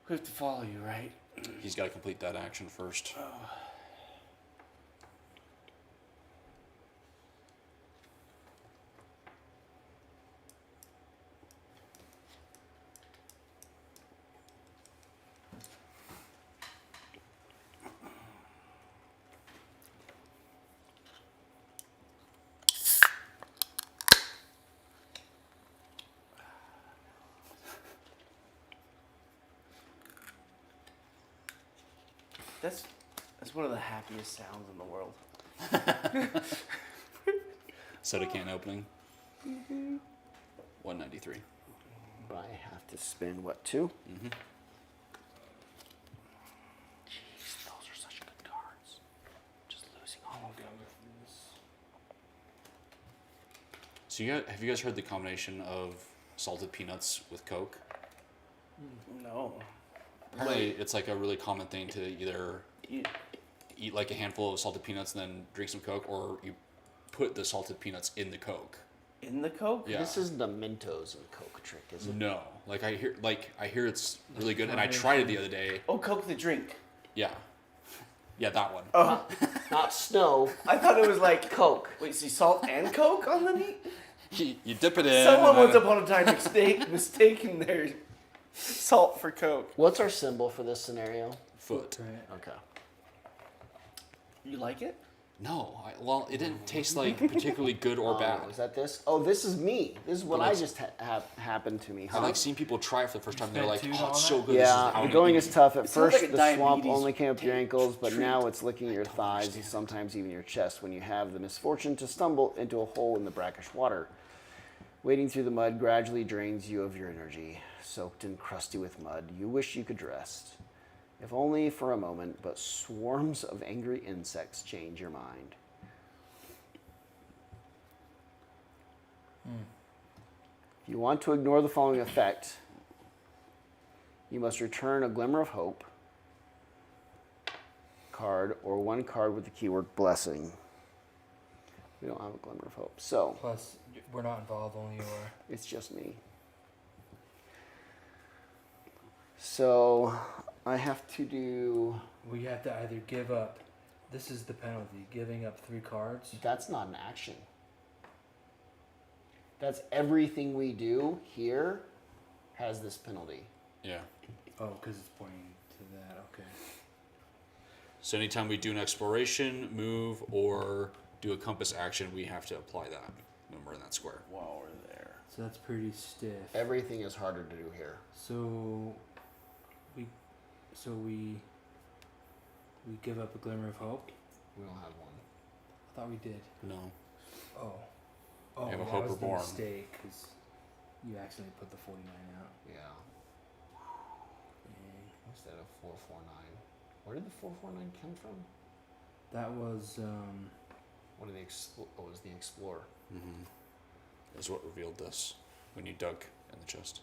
We have to follow you, right? He's got to complete that action first. That's one of the happiest sounds in the world. Soda can opening. 193. I have to spin what, 2? Mm-hmm. Jeez, those are such good cards. Just losing all of them. So have you guys heard the combination of salted peanuts with Coke? No. Apparently, it's like a really common thing to either You, eat like a handful of salted peanuts and then drink some Coke, or you put the salted peanuts in the Coke. in the Coke? Yeah. This is the Mentos and Coke trick, is it? No, like I hear it's really good, and I tried it the other day. Oh, Coke the drink. Yeah, that one. Oh, Not snow. I thought it was like Coke. Wait, see, salt and Coke on the meat? You dip it in. Someone and once then- upon a time mistaken their salt for Coke. What's our symbol for this scenario? foot. Okay. You like it? No, well, it didn't taste like particularly good or bad. Is that this? Oh, this is me. This is what But I it's- just happened to me. I like seeing people try it for the first time. They're like, Tattooed "Oh, on it's it? so good." This is how Yeah, I'm the going gonna is eat tough. At sounds first, like a the swamp diabetes only came up to your ankles, but treat. now it's licking your thighs and sometimes even your chest when you have the misfortune to stumble into a hole in the brackish water. Wading through the mud gradually drains you of your energy. Soaked and crusty with mud, you wish you could rest. If only for a moment, but swarms of angry insects change your mind. If you want to ignore the following effect, you must return a glimmer of hope card or one card with the keyword blessing. We don't have a glimmer of hope, so Plus, we're not involved, only you are. it's just me. So I have to do. We have to either give up. This is the penalty: giving up 3 cards. That's not an action. That's everything we do here has this penalty. Yeah. Oh, because it's pointing to that. Okay. So anytime we do an exploration, move, or do a compass action, we have to apply that when we're in that square. While we're there. So that's pretty stiff. Everything is harder to do here. So we give up a glimmer of hope. We don't have one. I thought we did. No. Oh. Oh, You have a that hope was the reborn. mistake because you accidentally put the 49 out. Yeah. Yay. Instead of 449. Where did the 449 come from? That was One of the it was the Explorer. Mm-hmm. Is what revealed this when you dug in the chest.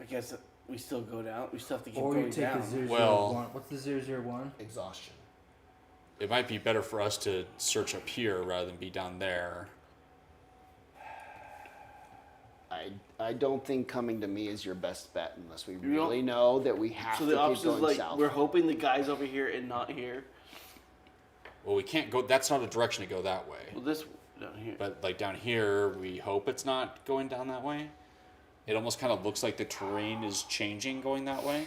I guess we still go down. We still have to keep or going you take down. the 001. Well- What's the 001? Exhaustion. It might be better for us to search up here rather than be down there. I don't think coming to me is your best bet unless we don't- really know that we have So to the keep option is going like south. we're hoping the guy's over here and not here. Well, we can't go. That's not a direction to go that way. Well, this down here. But like down here, we hope it's not going down that way. It almost kind of looks like the terrain is changing going that way.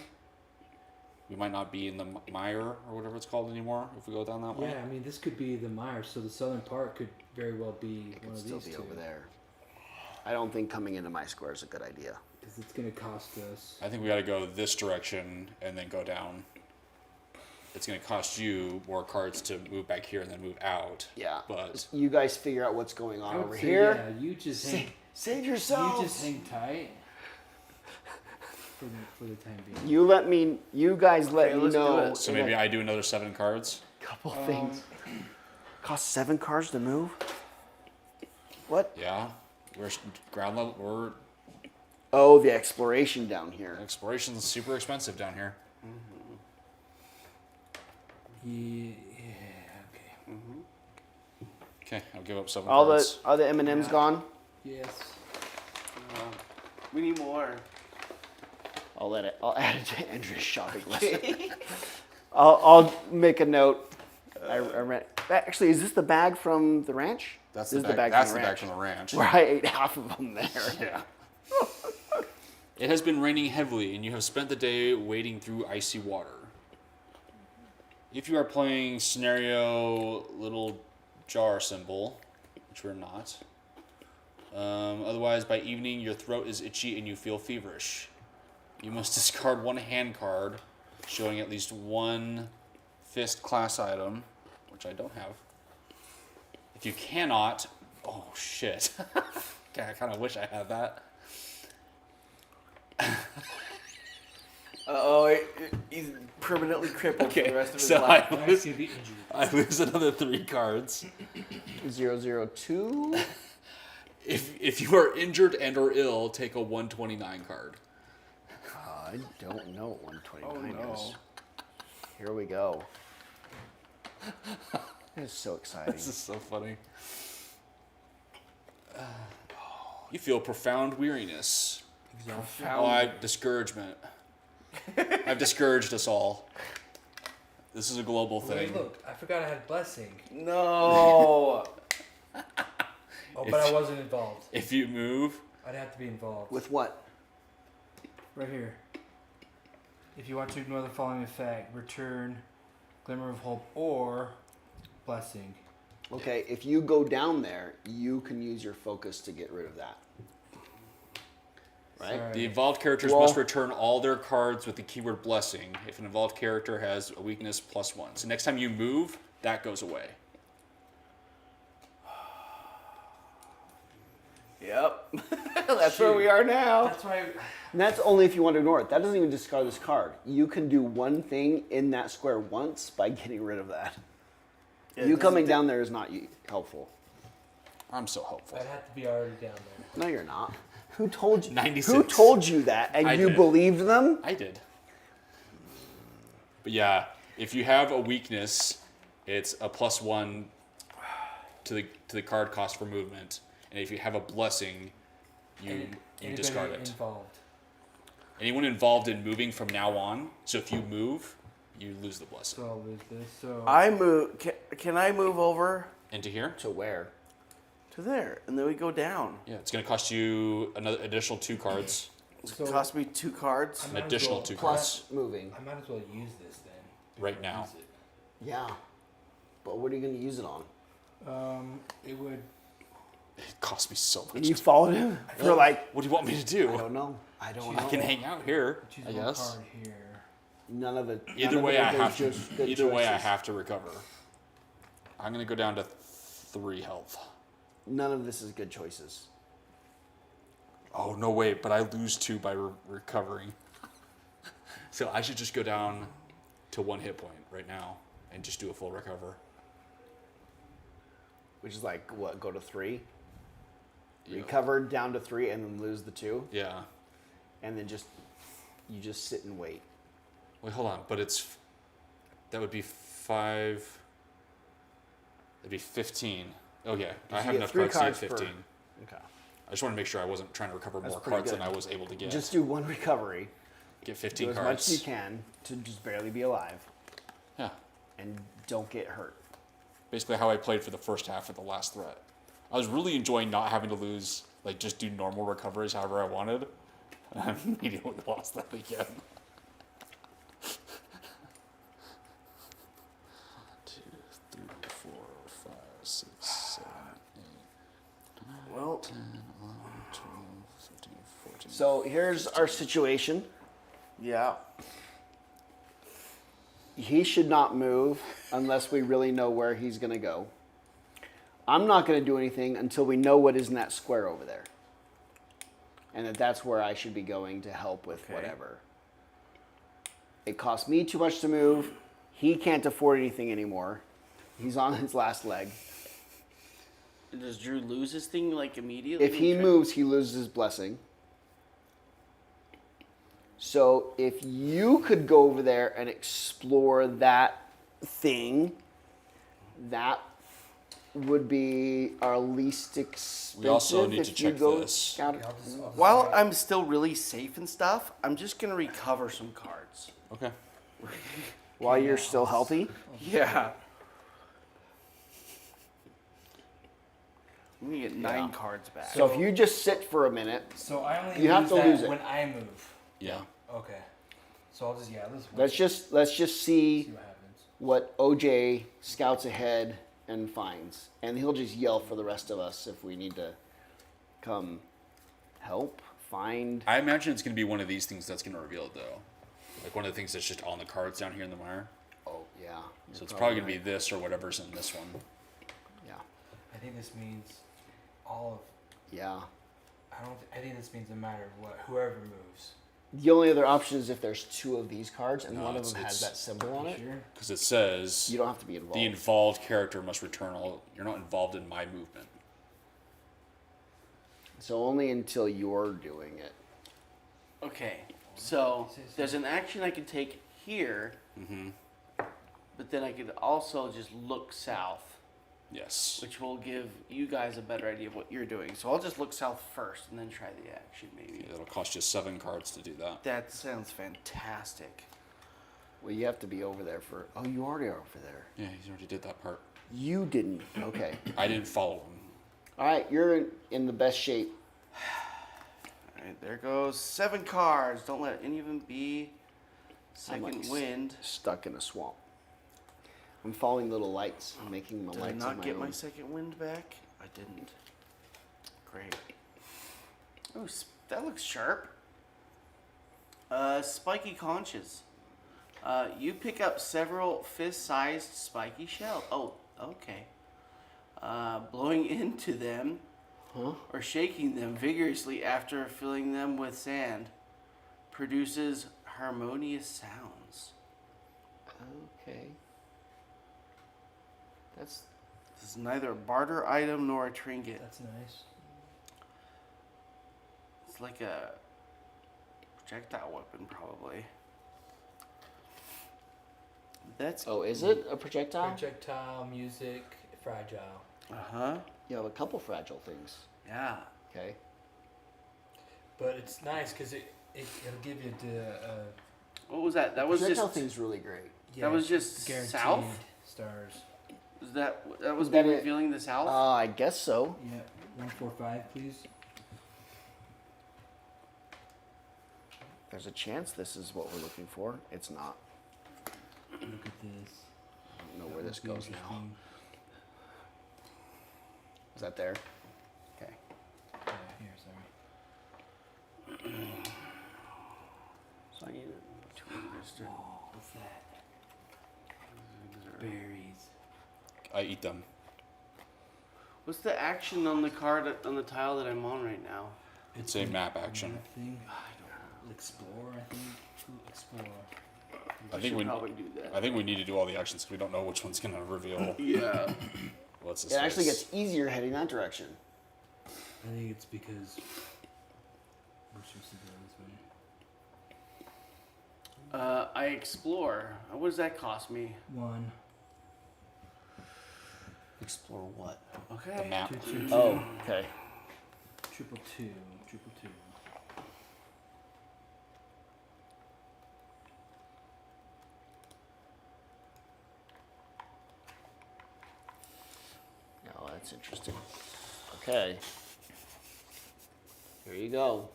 We might not be in the mire or whatever it's called anymore if we go down that way. Yeah, I mean, this could be the Mire, so the southern part could very well be It one could of still these be two. over there. I don't think coming into my square is a good idea. Because it's going to cost us. I think we got to go this direction and then go down. It's going to cost you more cards to move back here and then move out. Yeah. But You guys figure out what's going on I would over say, here. Yeah, you just hang. Save You yourself. just hang tight. For the time being. You guys let Okay, me let's do know. it. so maybe I do another 7 cards. couple things. Cost 7 cards to move. What? Yeah. We're ground level. We're Oh, the exploration down here. exploration's super expensive down here. Yeah, okay. Okay, I'll give up 7 All cards. the M&Ms gone. Yes. We need more. I'll add it to Andrew's shopping list. I'll make a note. I rent. Actually, is this the bag from the ranch? That's This the is bag. the bag That's from the the bag ranch. from the ranch. Where I ate half of them there. Yeah. It has been raining heavily, and you have spent the day wading through icy water. If you are playing scenario little jar symbol, which we're not. Otherwise, by evening, your throat is itchy and you feel feverish. You must discard 1 hand card showing at least one fist class item, which I don't have. If you cannot, oh shit. Okay, I kind of wish I had that. He's permanently crippled for Okay, the rest of his so life. I lose another 3 cards. 002. If you are injured and or ill, take a 129 card. I don't know what 129 Oh, no. is. Here we go. This is so exciting. This is so funny. You feel profound weariness. Discouragement. I've discouraged us all. This is a global thing. Wait, look, I forgot I had blessing. No. Oh, but I wasn't involved. If you move, I'd have to be involved. With what? Right here. If you want to ignore the following effect, return Glimmer of Hope or Blessing. Okay, if you go down there, you can use your focus to get rid of that. Right? Sorry. the involved characters must return all their cards with the keyword blessing if an involved character has a weakness +1. So next time you move, that goes away. Yep. That's where we are now. That's why. And that's only if you want to ignore it. That doesn't even discard this card. You can do one thing in that square once by getting rid of that. Yeah, You it coming doesn't down there is not helpful. I'm so helpful. I'd have to be already down there. No, you're not. Who told you? 96. Who told you that? And I you did. believed them? I did. But yeah, if you have a weakness, it's a +1 to the card cost for movement. And if you have a blessing, you discard it. Involved. Anyone involved in moving from now on, so if you move, you lose the blessing. So I'll lose this. So I move. Can I move over Into here? To where? to there, and then we go down? Yeah, it's going to cost you another additional 2 cards. It's So- gonna cost me 2 cards. I An might as additional well- 2 Plus cards. moving. I might as well use this then. Right before I now. use it. Yeah. But what are you going to use it on? It would. It costs me so much. And you followed him for like, What do you want me to do? I don't know. I don't I know. can hang out here, Choose I one guess. card here. None of it. Either none way, of I it have is to. just good Either way, I choices. have to recover. I'm gonna go down to 3 health. None of this is good choices. Oh no, wait! But I lose 2 by recovering. So I should just go down to 1 hit point right now and just do a full recover. Which is like, what, go to 3? Yeah. Recover down to 3 and then lose the 2? Yeah. And then you just sit and wait. Wait, hold on. But that would be 5. That'd be 15. Oh yeah, I you have get enough 3 cards to cards get per- 15. Okay. I just want to make sure I wasn't trying to recover That's more pretty cards than good. I was able to get. Just do 1 recovery. Get 15 Do as cards. much as you can to just barely be alive. Yeah. And don't get hurt. Basically how I played for the first half of the last threat. I was really enjoying not having to lose, like just do normal recoveries however I wanted. And I immediately lost that again. 2, 3, 4, 5, 6, 7, 8, Well, 10, 11, 12, 13, 14. So here's our situation. yeah. He should not move unless we really know where he's going to go. I'm not going to do anything until we know what is in that square over there. And that's where I should be going to help with whatever. It costs me too much to move. He can't afford anything anymore. He's on his last leg. Does Drew lose his thing like immediately? If he moves, he loses his blessing. So if you could go over there and explore that thing, that would be our least expensive. We also need if to you check go this. scout- Yeah, I'll just While I'm still really safe and stuff, I'm just gonna recover some cards. Okay. While you're still healthy. Yeah. I'm gonna get 9 cards back. So if you just sit for a minute, So I only You have lose to that lose it. when I move. Yeah. Okay. So I'll just let's just see see what happens. what OJ scouts ahead and finds, and he'll just yell for the rest of us if we need to come help find. I imagine it's going to be one of these things that's going to reveal it, though. Like one of the things that's just on the cards down here in the mire. Oh yeah. So it's probably gonna be this or whatever's in this one. Yeah. I think this means all Yeah. of. I think this means no matter what, whoever moves. The only other option is if there's two of these cards and No, one of it's- them has it's- that symbol on You it. sure? Because it says You don't have to be involved. the involved character must return all. You're not involved in my movement. So only until you're doing it. Okay, so there's an action I could take here, Mm-hmm. but then I could also just look south, Yes. which will give you guys a better idea of what you're doing. So I'll just look south first and then try the action, maybe. Yeah, it'll cost you 7 cards to do that. That sounds fantastic. Well, you have to be over there for. Oh, you already are over there. Yeah, he's already did that part. You didn't. Okay. I didn't follow him. All right, you're in the best shape. All right, there goes 7 cards. Don't let any of them be I'm like second wind. stuck in a swamp. I'm following little lights, making the Did I lights not on my get own. my second wind back? I didn't. Great. Oh, that looks sharp. Spiky conches. You pick up several fist-sized spiky shells. Oh, okay. Blowing into them Huh? or shaking them vigorously after filling them with sand produces harmonious sounds. Okay. That's This is neither a barter item nor a trinket. That's nice. It's like a projectile weapon, probably. That's Oh, is it a projectile? Projectile, music, fragile. uh-huh. You have a couple fragile things. Yeah. Okay. But it's nice because it'll give you the What was that? That was projectile just thing's really great. That was just guaranteed south? stars. was that was That me it- revealing the south? I guess so. Yeah, 145, please. There's a chance this is what we're looking for. It's not. Look at this. I don't know where this That'll be goes now. interesting. Is that there? Okay. Yeah, here, sorry. So I need to register. What's that? Berries. I eat them. What's the action on the card on the tile that I'm on right now? It's a map action. Map thing. Explore, I think. Explore. I think should we. probably do that. I think we need to do all the actions because we don't know which one's gonna reveal. Yeah. What's this? It actually gets easier heading that direction. I think it's because we're supposed to go this way. I explore. What does that cost me? 1, Explore what? Okay. the map. 2, 2, 2. Oh, okay. Triple 2, triple 2. Oh, that's interesting. Okay. Here you go.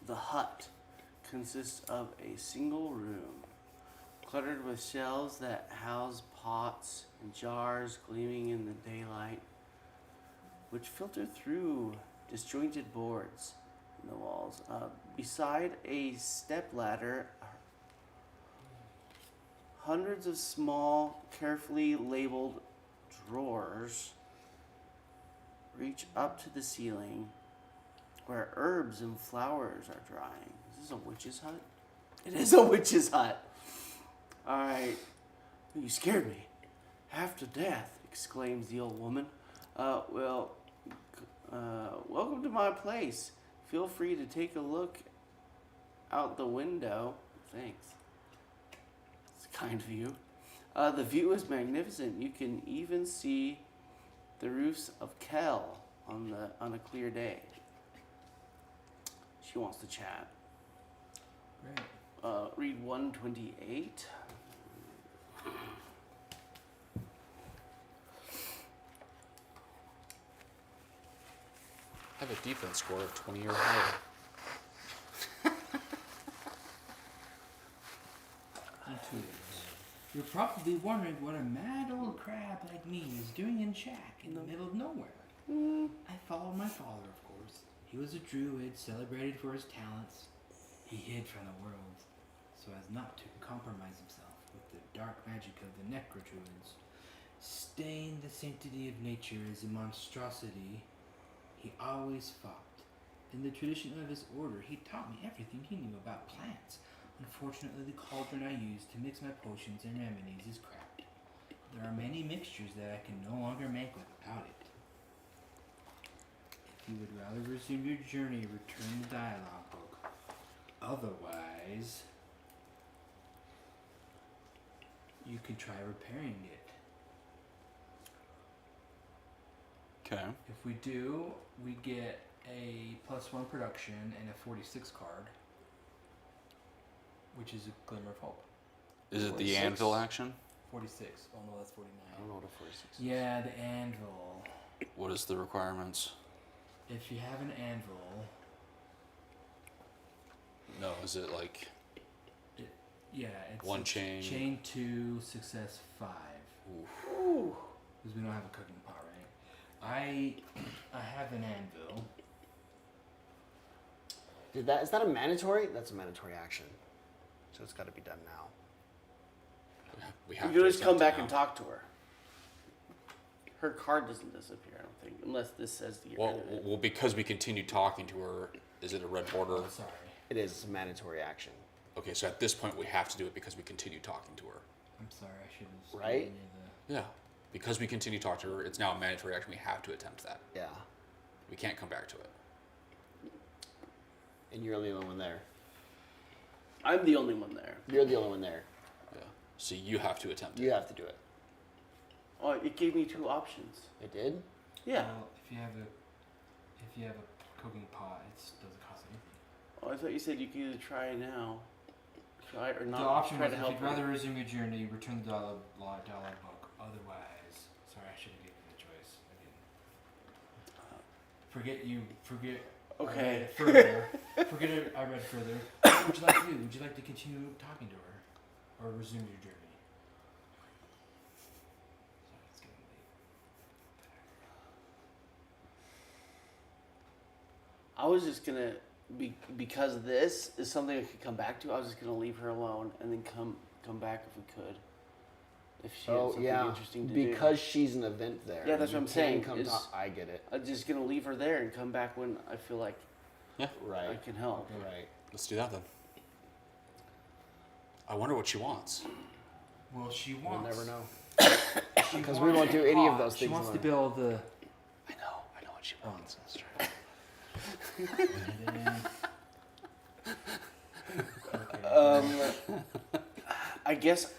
The hut consists of a single room, cluttered with shelves that house pots and jars gleaming in the daylight, which filter through disjointed boards in the walls. Beside a stepladder, hundreds of small, carefully labeled drawers reach up to the ceiling, where herbs and flowers are drying. Is this a witch's hut? It is a witch's hut. Alright. You scared me. Half to death, exclaims the old woman. Welcome to my place. Feel free to take a look out the window. Thanks. It's kind of you. The view is magnificent. You can even see the roofs of Kell on a clear day. She wants to chat. Great. Read 128. I have a defense score of 20 or higher. You're probably wondering what a mad old crab like me is doing in shack in the middle of nowhere. I followed my father, of course. He was a druid celebrated for his talents. He hid from the world so as not to compromise himself with the dark magic of the necro-druids. Staying the sanctity of nature as a monstrosity, he always fought. In the tradition of his order, he taught me everything he knew about plants. Unfortunately, the cauldron I use to mix my potions and remedies is cracked. There are many mixtures that I can no longer make without it. If you would rather resume your journey, return the dialogue book. Otherwise, you can try repairing it. Okay. If we do, we get a +1 production and a 46 card, which is a glimmer of hope. Is it the 46? anvil action? 46. Oh no, that's 49. I don't know what a 46 is. Yeah, the anvil. What is the requirements? If you have an anvil, No, is it like yeah, it's one chain? Chain 2, success 5. Oof. Because we don't have a cooking pot, right? I have an anvil. Is that a mandatory? That's a mandatory action. So it's got to be done now. We You have can always attempt come it back now. and talk to her. Her card doesn't disappear, I don't think, unless this says to get rid of it. Well, because we continue talking to her, is it a red border? Oh, sorry. It is a mandatory action. Okay, so at this point we have to do it because we continue talking to her. I'm sorry, I should have. Right? Yeah. Because we continue to talk to her, it's now a mandatory action. We have to attempt that. Yeah. We can't come back to it. And you're the only one there. I'm the only one there. You're the only one there. Yeah. So you have to attempt You it. have to do it. Oh, it gave me 2 options. It did? Yeah. Well, if you have a cooking pot, it doesn't cost anything. Oh, I thought you said you could either try now, try or not. The option try was to if help you'd her. rather resume your journey, return the dialogue book. Otherwise, sorry, I should have given you the choice. I didn't. Forget. Okay. I read further. Forget it. I read further. What would you like to do? Would you like to continue talking to her, or resume your journey? Sorry, it's getting late. I was just gonna because this is something I could come back to. I was just gonna leave her alone and then come back if we could. If she had something interesting to do. Because she's an event there. Yeah, that's You what I'm can saying, come is- talk- I get it. I'm just gonna leave her there and come back when I feel like I Right. can help. Right. Let's do that then. I wonder what she wants. Well, she We'll wants. never know. she 'Cause wants we won't a do any of pot. those She things wants to alone. build the. I know what she wants. That's true. I guess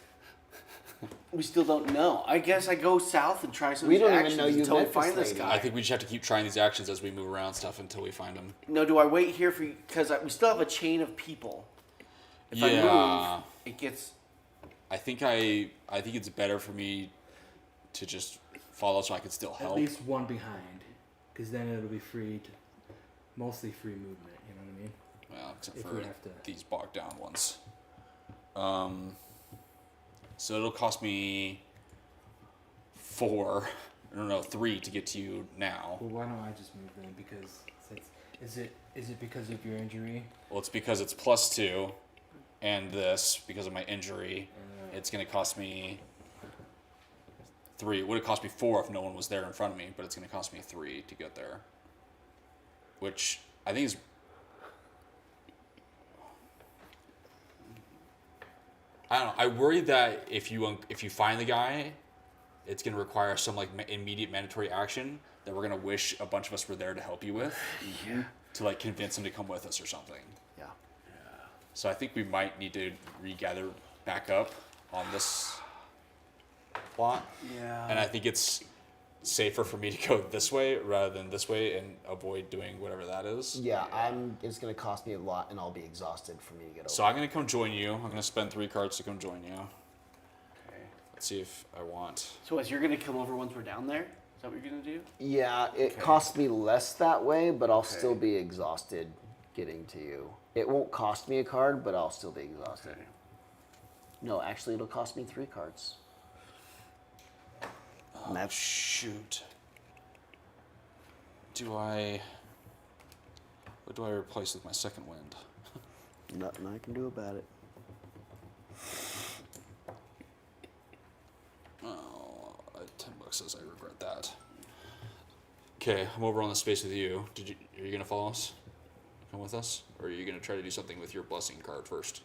we still don't know. I guess I go south and try some We of these don't even actions know you until we met this find this lady. guy. I think we just have to keep trying these actions as we move around stuff until we find them. No, do I wait here for you? Because we still have a chain of people. If I Yeah. move, it gets. I think it's better for me to just follow so I can still At help. least one behind, because then it'll be mostly free movement. You know what I mean? Well, except If for we have to. these bogged down ones. So it'll cost me 3 to get to you now. Well, why don't I just move then? Because is it because of your injury? Well, it's because it's +2, and this because of my injury. It's gonna cost me 3. It would have cost me 4 if no one was there in front of me, but it's gonna cost me 3 to get there. Which I think is. I don't know. I worry that if you find the guy, it's gonna require some like immediate mandatory action that we're gonna wish a bunch of us were there to help you with, to like convince him to come with us or something. Yeah. So I think we might need to regather back up on this plot, Yeah. and I think it's safer for me to go this way rather than this way and avoid doing whatever that is. Yeah, it's going to cost me a lot, and I'll be exhausted for me to get over. So I'm gonna come join you. I'm gonna spend 3 cards to come join you. Okay. Let's see if I want. So, as you're gonna come over once we're down there? Is that what you're gonna do? Yeah, it Okay. costs me less that way, but I'll Okay. still be exhausted getting to you. It won't cost me a card, but I'll still be exhausted. Okay. No, actually, it'll cost me 3 cards. Oh, shoot. Do I? What do I replace with my second wind? Nothing I can do about it. Oh, $10 says I regret that. Okay, I'm over on the space with you. Are you gonna follow us? Come with us, or are you gonna try to do something with your blessing card first?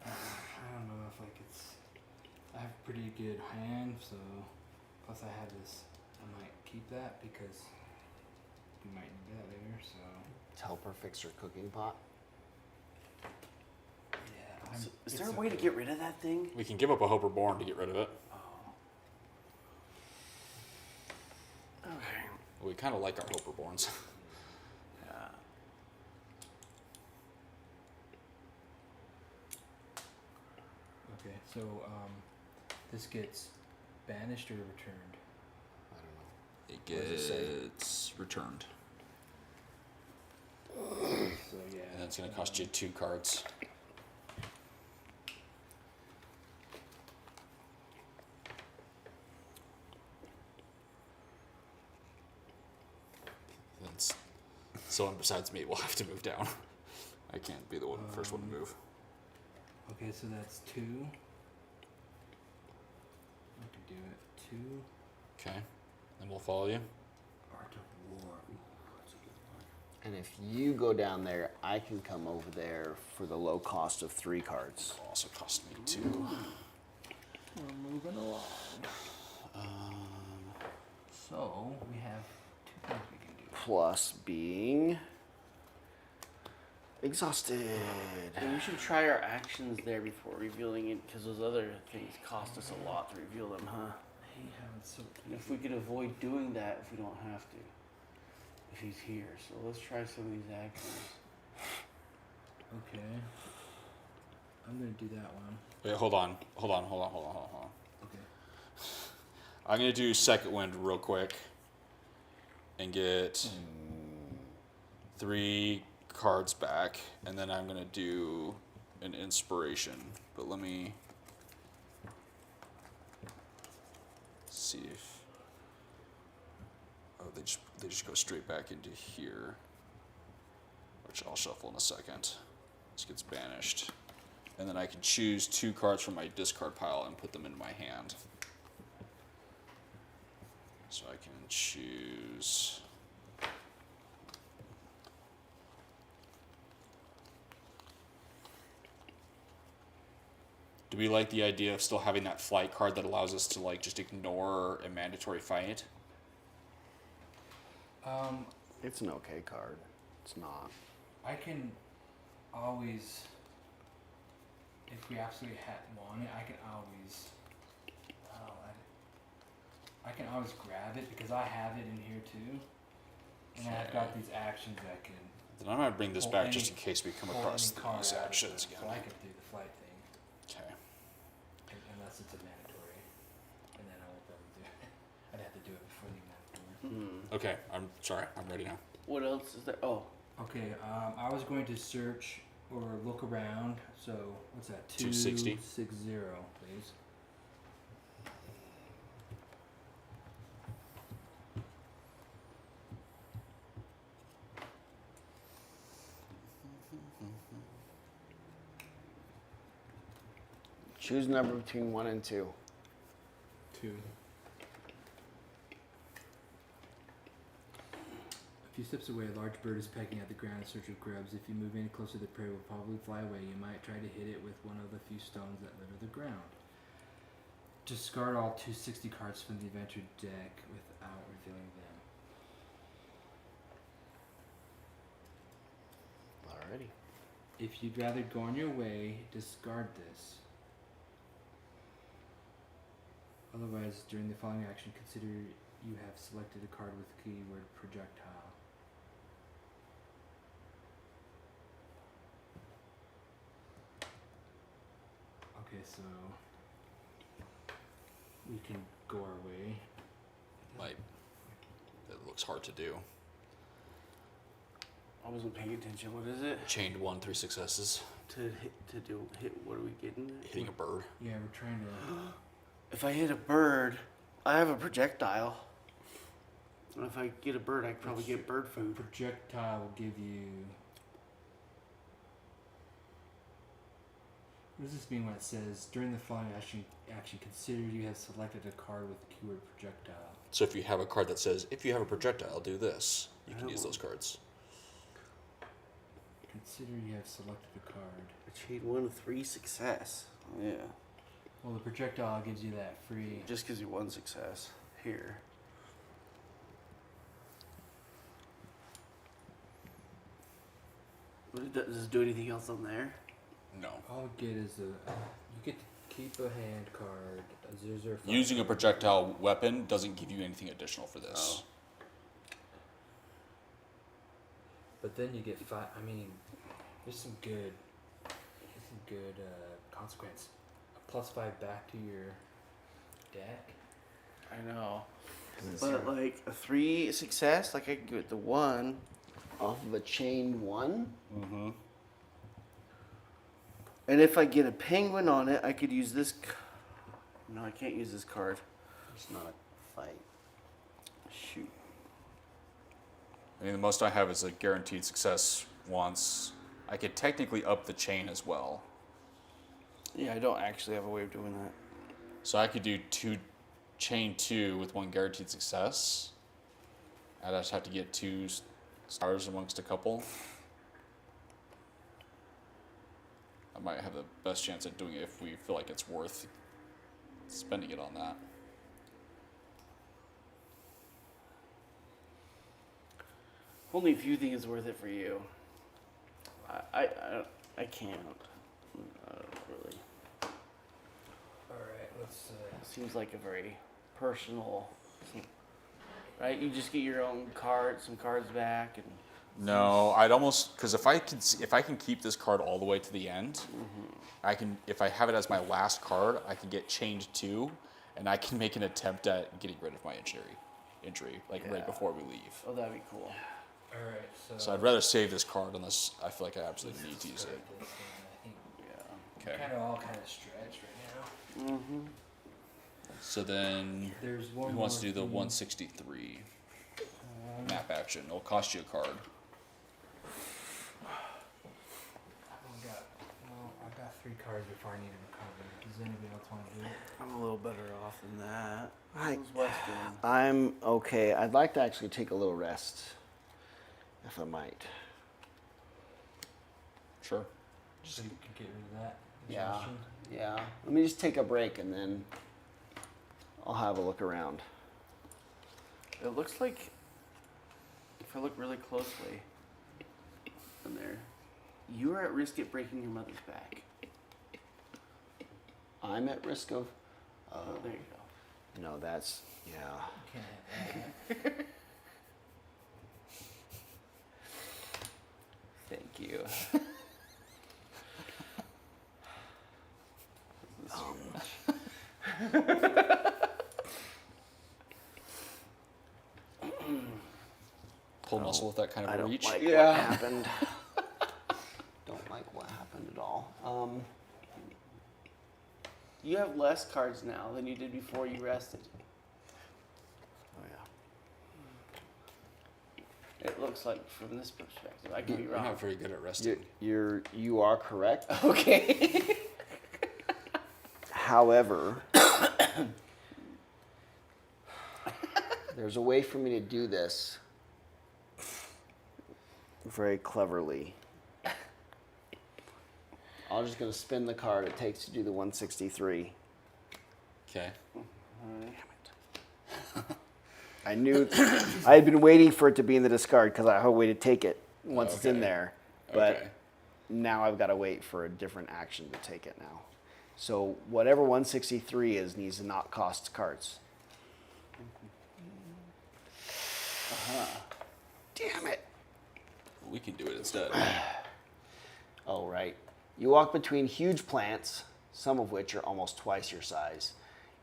I don't know if like it's. I have pretty good hand, so plus I have this. I might keep that because we might need that later. So Help her fix her cooking pot. yeah. Is there a way to get rid of that thing? We can give up a Hope Reborn to get rid of it. Okay. We kind of like our Hope Reborns. Yeah. Okay, so this gets banished or returned. I It What does it say? gets returned, So yeah. and it's gonna cost you 2 cards. That's someone besides me will have to move down. I can't be the first one to move. Okay, so that's 2. I could do it. 2. Okay, then we'll follow you. Art of War. Ooh, that's a good one. And if you go down there, I can come over there for the low cost of 3 cards. It'll also cost me 2. We're moving along. So we have 2 things we can do. Plus being exhausted. And we should try our actions there before revealing it, because those other things cost us a lot to reveal them, huh? Hey, it's so And if we could avoid doing that if we don't have to. If he's here. So let's try some of these actions. okay. I'm gonna do that one. Wait, hold on. Okay. I'm gonna do second wind real quick and get 3 cards back, and then I'm gonna do an inspiration. But let me see if they just go straight back into here, which I'll shuffle in a second. This gets banished, and then I can choose 2 cards from my discard pile and put them into my hand. So I can choose. Do we like the idea of still having that flight card that allows us to like just ignore a mandatory fight? It's an okay card. It's not. I can always, if we absolutely want it, I can always. Oh, I can always grab it because I have it in here too, and I've got these actions that can. Then I'm gonna bring this pull back any- just in case we come pull across any card these out of actions the- again. So I could do the flight thing, Okay. unless it's a mandatory, and then I won't be able to do it. I'd have to do it before the mandatory. Okay. I'm sorry. I'm ready now. What else is there? Oh, Okay, I was going to search or look around. So what's that? 260. 260, please. Choose a number between 1 and 2. 2. A few steps away, a large bird is pecking at the ground in search of grubs. If you move any closer, the prey will probably fly away. You might try to hit it with one of the few stones that litter the ground. Discard all 260 cards from the adventure deck without revealing them. Alrighty. If you'd rather go on your way, discard this. Otherwise, during the following action, consider you have selected a card with the keyword projectile. Okay, so we can go our way. Like, it looks hard to do. I wasn't paying attention. What is it? Chained 1, 3 successes. To hit. What are we getting? Hitting a bird. Yeah, we're trying to. If I hit a bird, I have a projectile. And if I get a bird, I could probably get bird food. Projectile will give you. What does this mean when it says during the following action consider you have selected a card with the keyword projectile? So if you have a card that says, if you have a projectile, do this, you can use those cards. Consider you have selected a card. Achieve 1 of 3 success. Yeah. Well, the projectile gives you that free. Just gives you 1 success here. Does it do anything else on there? No. All it get is you get to keep a hand card. A 005 Using a projectile weapon doesn't give you anything additional for this. Oh. But then you get 5. I mean, there's some good consequence. A +5 back to your deck. I know. But like a 3 success, like I could get the 1. Off of a chained 1. Mm-hmm. And if I get a penguin on it, I could use this. No, I can't use this card. It's not a fight. Shoot. I mean, the most I have is a guaranteed success once. I could technically up the chain as well. Yeah, I don't actually have a way of doing that. So I could do chain 2 with 1 guaranteed success. I'd just have to get 2 stars amongst a couple. I might have the best chance at doing it if we feel like it's worth spending it on that. Only if you think it's worth it for you. I can't. I don't really. Alright, let's. Seems like a very personal. Right? You just get your own card, some cards back, and. No, I'd almost, because if I can keep this card all the way to the end, I can. If I have it as my last card, I can get chained 2, and I can make an attempt at getting rid of my injury, like right before we leave. Oh, that'd be cool. Alright, So I'd rather save this card unless I feel like I absolutely need to use it. Yeah. Okay. Kind of all kind of stretched right now. Mm-hmm. So then, There's who one wants to more do the thing. 163 map action? It'll cost you a card. I've got 3 cards before I need to recover. Does anybody else want to do it? I'm a little better off than that. I- How's Wes doing? I'm okay. I'd like to actually take a little rest, if I might. Sure. So you can get rid of that. Yeah. exhaustion? Yeah. Let me just take a break and then I'll have a look around. It looks like, if I look really closely in there, you are at risk of breaking your mother's back. I'm at risk of. Oh, there you go. No, that's yeah. You can't have that. Thank you. Pull muscle with that kind of I a don't reach. like Yeah. what happened. Don't like what happened at all. You have less cards now than you did before you rested. Oh yeah. It looks like from this perspective. I could be You're wrong. not very good at resting. You are correct. Okay. However, there's a way for me to do this very cleverly. I'm just going to spin the card it takes to do the 163. Okay. I knew I had been waiting for it to be in the discard because I had a way to take it once it's in Okay. there. But Okay. now I've got to wait for a different action to take it now. So whatever 163 is needs to not cost cards. Damn it. We can do it instead. Oh, right. You walk between huge plants, some of which are almost twice your size.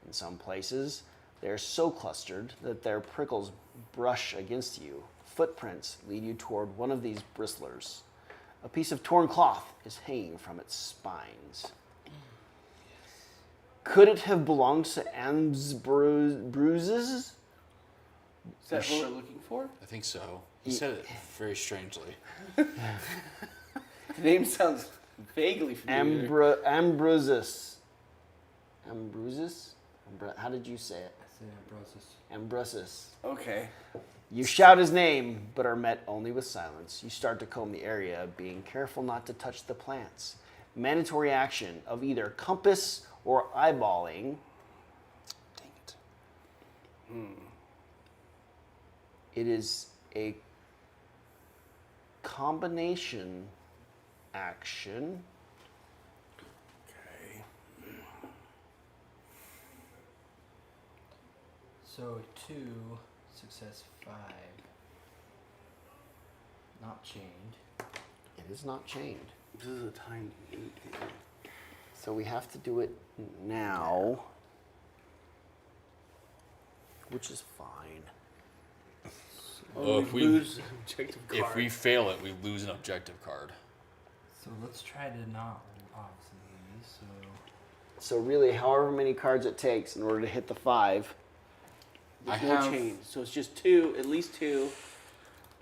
In some places, they're so clustered that their prickles brush against you. Footprints lead you toward one of these bristlers. A piece of torn cloth is hanging from its spines. Could it have belonged to Bruises? Is that what we're looking for? I think so. He said it very strangely. The name sounds vaguely familiar. Ambrosus. Ambrosus? How did you say it? I say Ambrosis. Ambrosus. Okay. You shout his name, but are met only with silence. You start to comb the area, being careful not to touch the plants. Mandatory action of either compass or eyeballing. Dang it. It is a combination action. Okay. So 2, success 5. Not chained. It is not chained. This is a tiny 8. So we have to do it now, which is fine. Well, if we lose objective card. if we fail it, we lose an objective card. So let's try to not obviously. So So really, however many cards it takes in order to hit the 5. There's I no have- change. So it's just 2, at least 2.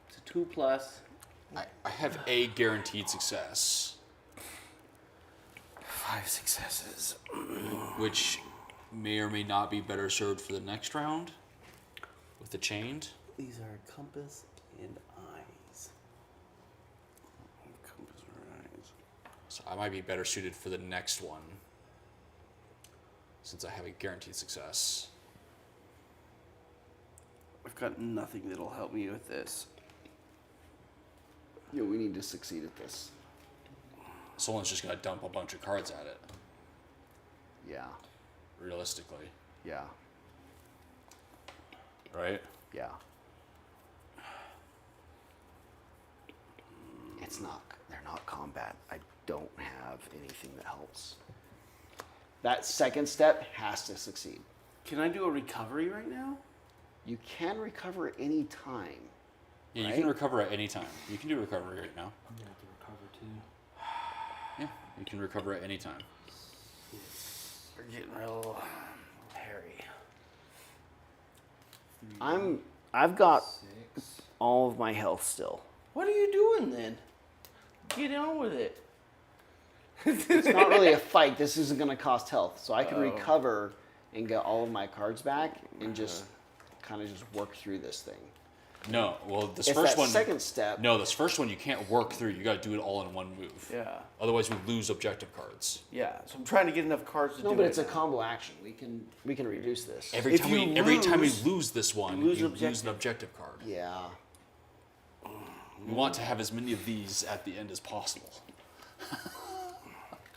It's a 2 plus. I have a guaranteed success, 5 successes. which may or may not be better served for the next round with the chained. These are compass and eyes. Compass or eyes. So I might be better suited for the next one since I have a guaranteed success. I've got nothing that'll help me with this. Yeah, we need to succeed at this. Someone's just gonna dump a bunch of cards at it, Yeah, realistically, yeah, right? yeah. It's not. They're not combat. I don't have anything that helps. That second step has to succeed. Can I do a recovery right now? You can recover at any time. Yeah, you Right? can recover at any time. You can do recovery right now. I'm gonna have to recover too. Yeah, you can recover at any time. We're getting real hairy. I've got 6. all of my health still. What are you doing then? Get on with it. It's not really a fight. This isn't going to cost health, so I can Oh. recover and get all of my cards back and just kind of just work through this thing. No, well, this It's first that one. second step. No, this first one you can't work through. You got to do it all in one move. Yeah. Otherwise, we lose objective cards. Yeah. So I'm trying to get enough cards to No, do but it it's a now. combo action. We can reduce this. Every If time you every time we lose, lose this one, you lose you lose objective. an objective card. Yeah. We want to have as many of these at the end as possible.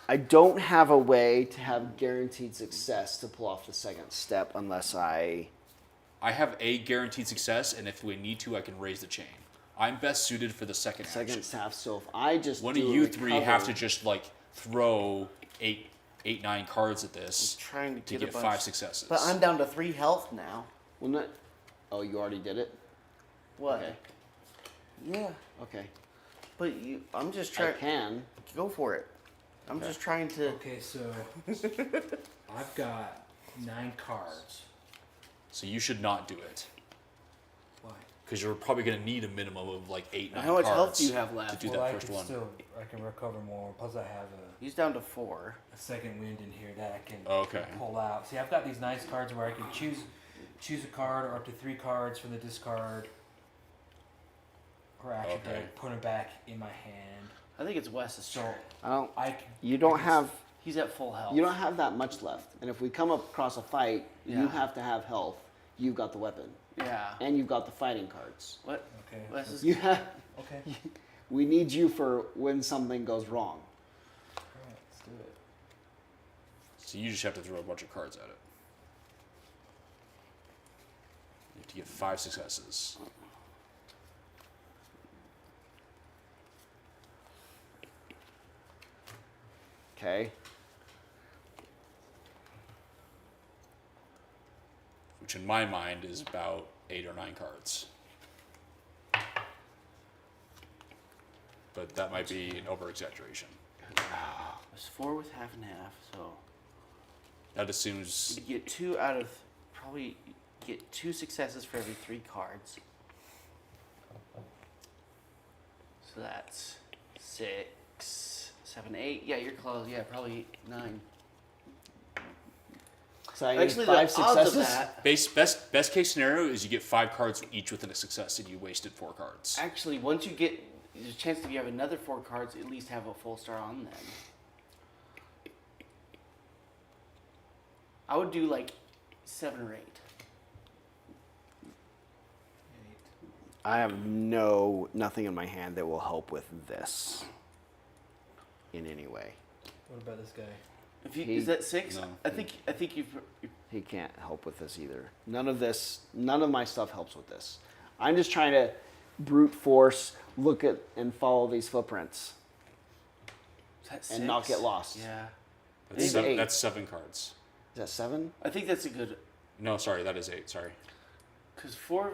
I don't have a way to have guaranteed success to pull off the second step unless I I have a guaranteed success, and if we need to, I can raise the chain. I'm best suited for the second second action. staff. So if I just One do of a you three have to recover- just like throw eight, 9 cards at this trying to to get a get bunch. 5 successes. But I'm down to 3 health now. Well, not. Oh, you already did it. What? Okay. Yeah. Okay. But you, I'm just I trying. can. Go for it. I'm just trying to. Okay, so I've got 9 cards. So you should not do it Why? because you're probably going to need a minimum of like 8, 9 How much cards health do you have left? to do Well, that I first can one. I can recover more. Plus, I have He's down to 4. a second wind in here that I can Okay. pull out. See, I've got these nice cards where I can choose a card or up to 3 cards from the discard or action Okay. deck, put them back in my hand. I think it's Wes's So turn. I don't. I can. You don't have. He's at full health. You don't have that much left. And if we come across a fight, Yeah. you have to have health. You've got the weapon, Yeah. and you've got the fighting cards. What? Okay. Wes is. You have. Okay. We need you for when something goes wrong. All right, let's do it. So you just have to throw a bunch of cards at it. You have to get 5 successes. Okay. Which in my mind is about 8 or 9 cards. But that might be an over-exaggeration. It's 4 with half and half, so That assumes you get 2 out of probably. get 2 successes for every 3 cards. So that's 6, 7, 8. Yeah, you're close. Yeah, probably 9. So I need Actually, 5 the odds of successes. that. Best case scenario is you get 5 cards each with a success, and you wasted 4 cards. Actually, once you get, there's a chance if you have another 4 cards, at least have a full star on them. I would do like 7 or 8. I have nothing in my hand that will help with this in any way. What about this guy? If you, He- is that 6? No. I think you've. He can't help with this either. None of my stuff helps with this. I'm just trying to brute force, look at and follow these footprints. Is that And not 6? get lost. Yeah. That's, Maybe 8. that's 7 cards. Is that 7? I think that's a good. No, sorry, that is 8. Sorry. Because 4.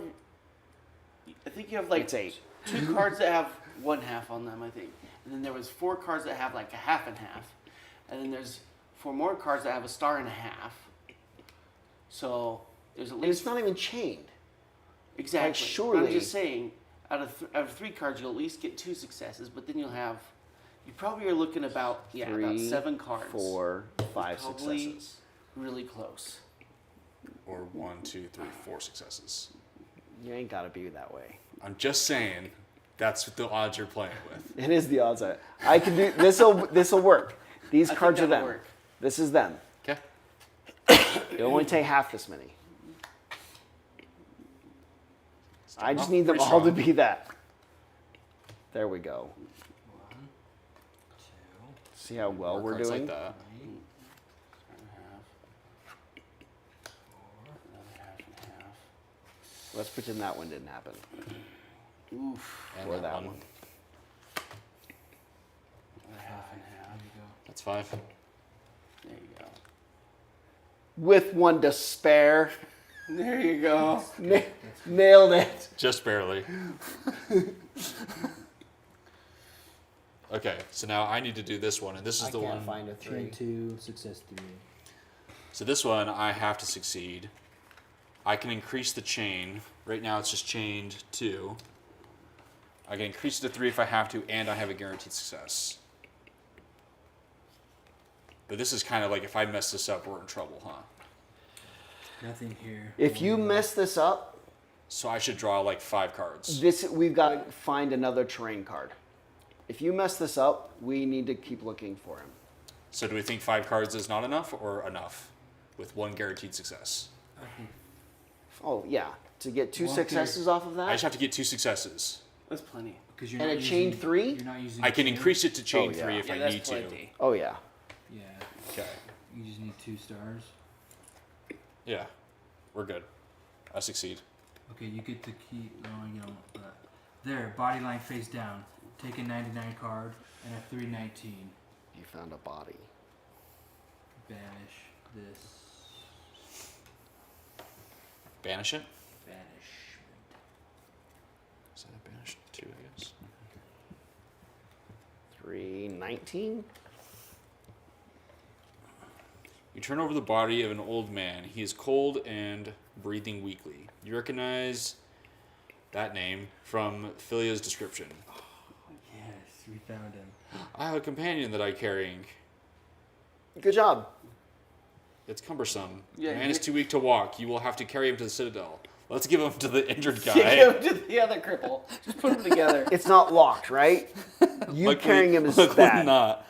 I think you have like It's 8. 2 cards that have 1/2 on them, I think. And then there was 4 cards that have like a half and half. And then there's 4 more cards that have a star and a half. So there's at And least. it's not even chained. Exactly. like, surely- I'm just saying, out of 3 cards, you'll at least get 2 successes, but then you'll have. You probably are looking about about 3, 7 cards. 4, 5 Probably- successes. Really close. Or 1, 2, 3, 4 successes. You ain't got to be that way. I'm just saying, that's the odds you're playing with. It is the odds. I can do this'll work. These I cards are think that'll them. work. This is them. Okay. It'll only take half this many. I just need them Pretty all to strong. be that. There we go. 1, 2, See how well More we're cards doing? like that. 3, And a half. 4. Another half and half. Let's pretend that one didn't happen. Oof. And Or that one. Another half and half. There you go. That's 5. There you go. With one to spare. There you go. Nailed it. Just barely. Okay, so now I need to do this one, and this is I the can't one. find a Chain 3. 2, success 3. So this one I have to succeed. I can increase the chain. Right now it's just chained 2. I can increase it to 3 if I have to, and I have a guaranteed success. But this is kind of like if I mess this up, we're in trouble, huh? Nothing here. If you mess this up, So I should draw like 5 cards. we've got to find another terrain card. If you mess this up, we need to keep looking for him. So do we think 5 cards is not enough or enough with 1 guaranteed success? Okay. Oh yeah, to get 2 One successes off of I that, just have to get 2 successes. That's plenty. Because you're and not a chain using, 3. You're not using I a can chain? increase it to chain Oh, yeah. 3 if Yeah, I that's need to. plenty. Oh yeah. Yeah. Okay. You just need 2 stars. Yeah. We're good. I succeed. Okay, you get to keep. No, you don't. There, body line face down. Take a 99 card and a 319. You found a body. Banish this. Banish it? Banishment. Is that a banish 2, I guess? 319. You turn over the body of an old man. He is cold and breathing weakly. You recognize that name from Philia's description. Yes, we found him. I have a companion that I'm carrying. Good job. It's cumbersome. Yeah, the man is you- too weak to walk. You will have to carry him to the citadel. Let's give him to the injured Give guy. him to the other cripple. Just put them together. It's not locked, right? You Luckily- carrying him is luckily bad. not.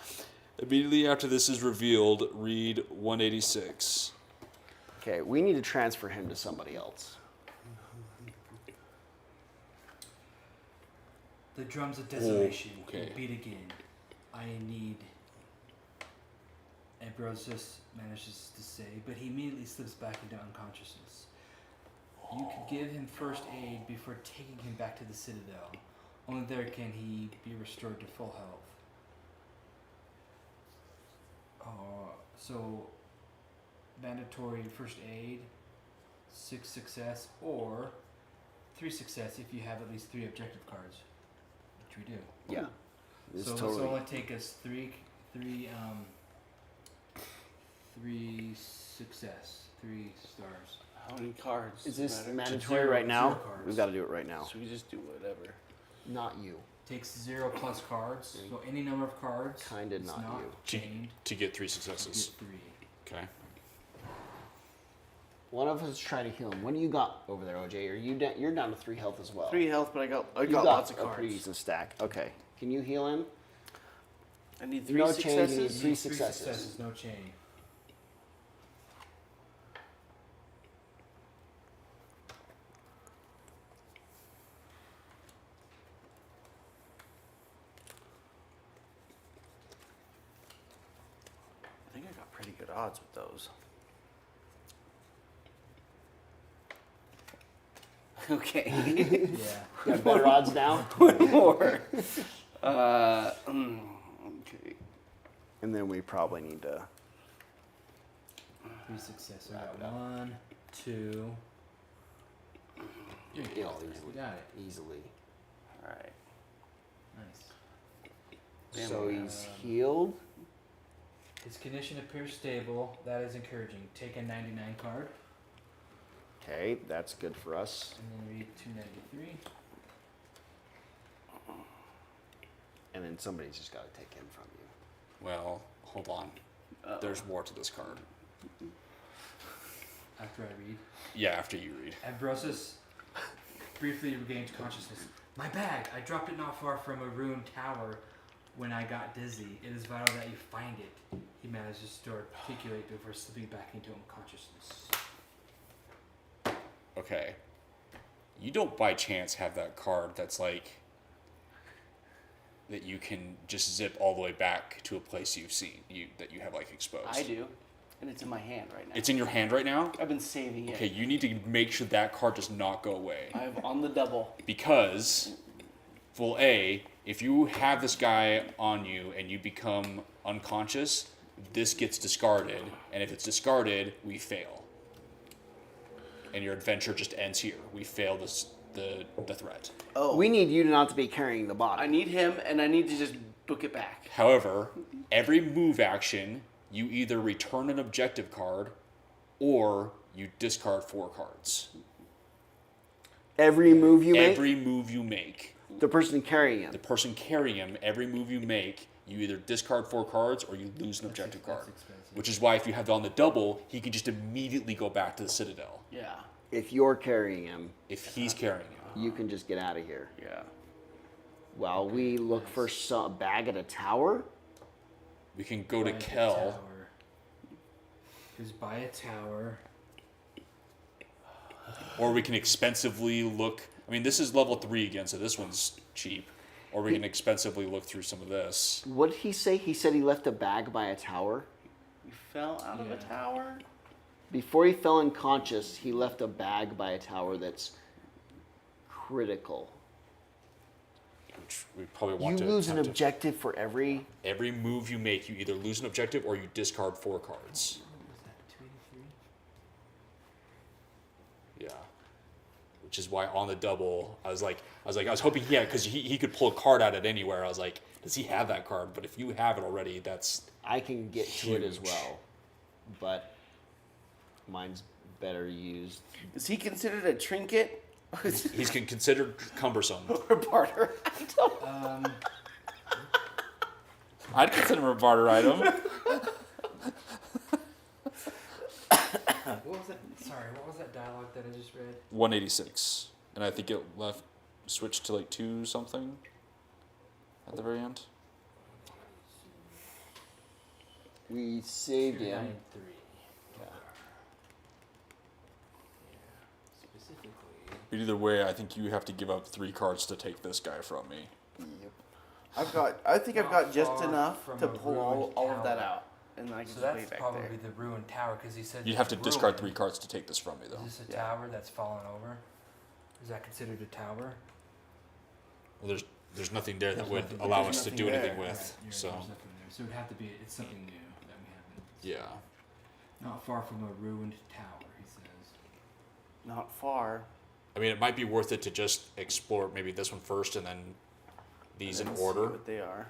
Immediately after this is revealed, read 186. Okay, we need to transfer him to somebody else. The drums of desolation okay. beat again. I need. Ambrosius manages to say, but he immediately slips back into unconsciousness. You could give him first aid before taking him back to the citadel. Only there can he be restored to full health. So, mandatory first aid, 6 success, or 3 success if you have at least 3 objective cards, which we do. Yeah. It's So this totally. will only take us three success, 3 stars. How many cards? Is does it this matter? mandatory zero- right now? zero cards. We've got to do it right now. So we just do whatever. Not you. Takes 0 plus cards. So any number of cards. Kinda it's not you. chained. To get 3 Get successes. 3. Okay. One of us try to heal him. What do you got over there, OJ? Are you you're down to 3 health as well? 3 health, but I got You lots of a cards. pretty decent stack. Okay. Can you heal him? I need 3 No change, you need successes. 3 Three successes. no chain. I think I got pretty good odds with those. Okay. Yeah. Got better odds now? One more. Okay. And then we probably need to. 3 successes. We got 1, 2. Heal We easily. got it. Easily. All right. Nice. Damn, So we he's healed. His condition appears stable. That is encouraging. Take a 99 card. Okay, that's good for us. And then read 293. And then somebody's just got to take him from you. Well, hold on. There's more to this card. After I read. Yeah, after you read. Ambrosis briefly regains consciousness. My bag! I dropped it not far from a ruined tower when I got dizzy. It is vital that you find it. He manages to articulate before slipping back into unconsciousness. Okay. You don't by chance have that card that's like that you can just zip all the way back to a place you've seen that you have like exposed. I do, and it's in my hand right now. It's in your hand right now? I've been saving it. Okay, you need to make sure that card does not go away. I have on the double. Because, well, A, if you have this guy on you and you become unconscious, this gets discarded. And if it's discarded, we fail. And your adventure just ends here. We fail the threat. Oh, We need you not to be carrying the body. I need him, and I need to just book it back. However, every move action, you either return an objective card or you discard 4 cards. Every move you make, Every move you make. the person carrying him. The person carrying him, every move you make, you either discard 4 cards or you lose an objective card. expensive. Which is why if you have it on the double, he can just immediately go back to the citadel. Yeah. If you're carrying him, If he's carrying him. you can just get out of here. Yeah. While we look for a bag at a tower. We can go to By a Kel. tower. Who's by a tower. Or we can expensively look. I mean, this is level 3 again, so this one's cheap. Or we can expensively look through some of this. What did he say? He said he left a bag by a tower. We fell out of a Yeah. tower. Before he fell unconscious, he left a bag by a tower that's critical. Which we probably You want to lose an attempt to- objective for every. Every move you make, you either lose an objective or you discard 4 cards. Was that 283? Yeah. Which is why on the double, I was hoping he had, because he could pull a card out at anywhere. I was like, does he have that card? But if you have it already, that's I can get to it as Huge. well, but mine's better used. Is he considered a trinket he's considered cumbersome. or barter? I'd consider him a barter item. What was that? Sorry, what was that dialogue that I just read? 186, and I think it switched to like 2 something at the very end. We saved him. 293. Yeah. Specifically. But either way, I think you have to give up 3 cards to take this guy from me. I think I've got just Not enough far to from a pull ruined all of that tower. out, and then I can So just lay that's it back probably there. the ruined tower because he said You'd have to it's discard ruined. 3 cards to take this from me, though. Is this a Yeah. tower that's fallen over? Is that considered a tower? Well, there's nothing there that There's would nothing- allow there's us to nothing do there. anything Right, with. you're right, So there's nothing there. So it'd have to be. It's something new that we haven't. yeah. Not far from a ruined tower, he says. Not far. I mean, it might be worth it to just explore maybe this one first and then these in and see order. what they are.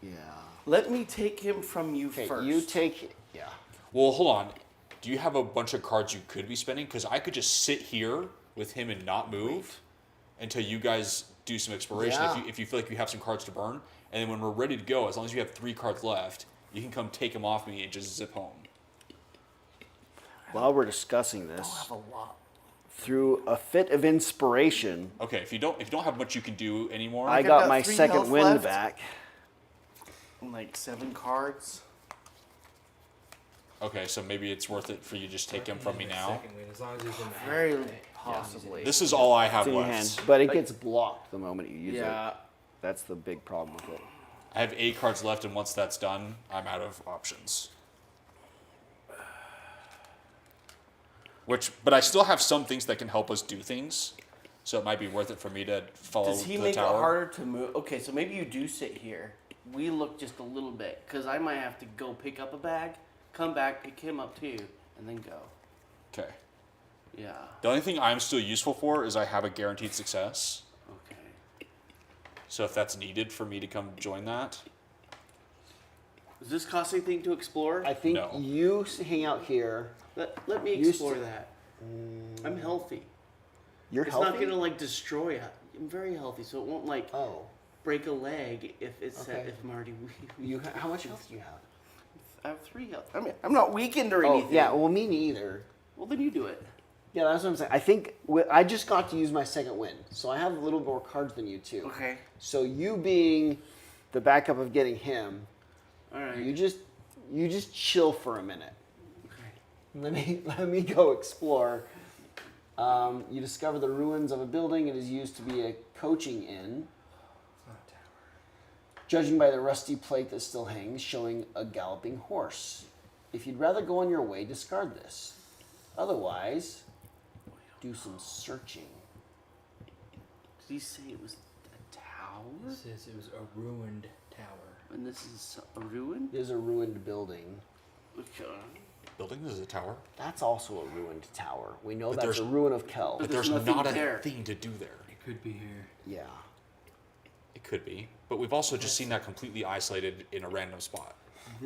Yeah. Let me take him from you Okay, first. you take. Yeah. Well, hold on. do you have a bunch of cards you could be spending? Because I could just sit here with him and not move until you guys do some exploration. Yeah. If you feel like you have some cards to burn, and then when we're ready to go, as long as you have 3 cards left, you can come take them off me and just zip home. While we're discussing I this, don't have a lot. through a fit of inspiration, Okay, if you don't have much you can do anymore, I I've got got my 3 second health wind left. back. Like 7 cards. okay, so maybe it's worth it for you to just take them from me now. Second win, as long as he's in the hand, Very right? possibly. This is all I have It's in your left. hand, but it gets blocked the moment you use it. Yeah. That's the big problem with it. I have 8 cards left, and once that's done, I'm out of options. But I still have some things that can help us do things, so it might be worth it for me to follow Does he the make tower. it harder to move? Okay, so maybe you do sit here. We look just a little bit, because I might have to go pick up a bag, come back, pick him up too, and then go. Okay. Yeah. The only thing I'm still useful for is I have a guaranteed success. Okay. So if that's needed for me to come join that, Does this cost anything to explore? I think No. you hang out here. Let me You explore st- that. I'm healthy. You're It's healthy. not gonna like destroy it. I'm very healthy, so it won't like Oh, break a leg if it's Okay. if I'm already weak. how much health do you have? I have 3 health. I mean, I'm not weakened or Oh, anything. yeah. Well, me neither. Well, then you do it. Yeah, that's what I'm saying. I think I just got to use my second win, so I have a little more cards than you too. Okay. So you being the backup of getting him, All right. you just chill for a minute. Okay. Let me go explore. You discover the ruins of a building. It is used to be a coaching inn. It's not a tower. Judging by the rusty plate that still hangs, showing a galloping horse. If you'd rather go on your way, discard this. Otherwise, do some searching. Did he say it was a tower? It says it was a ruined tower. And this is a ruin? There's a ruined building. Okay. building is a tower. That's also a ruined tower. We know But that's a there's- ruin of Kel. But there's there's nothing not a there. thing to do there. It could be here. Yeah. It could be. But we've also just seen that completely isolated in a random spot.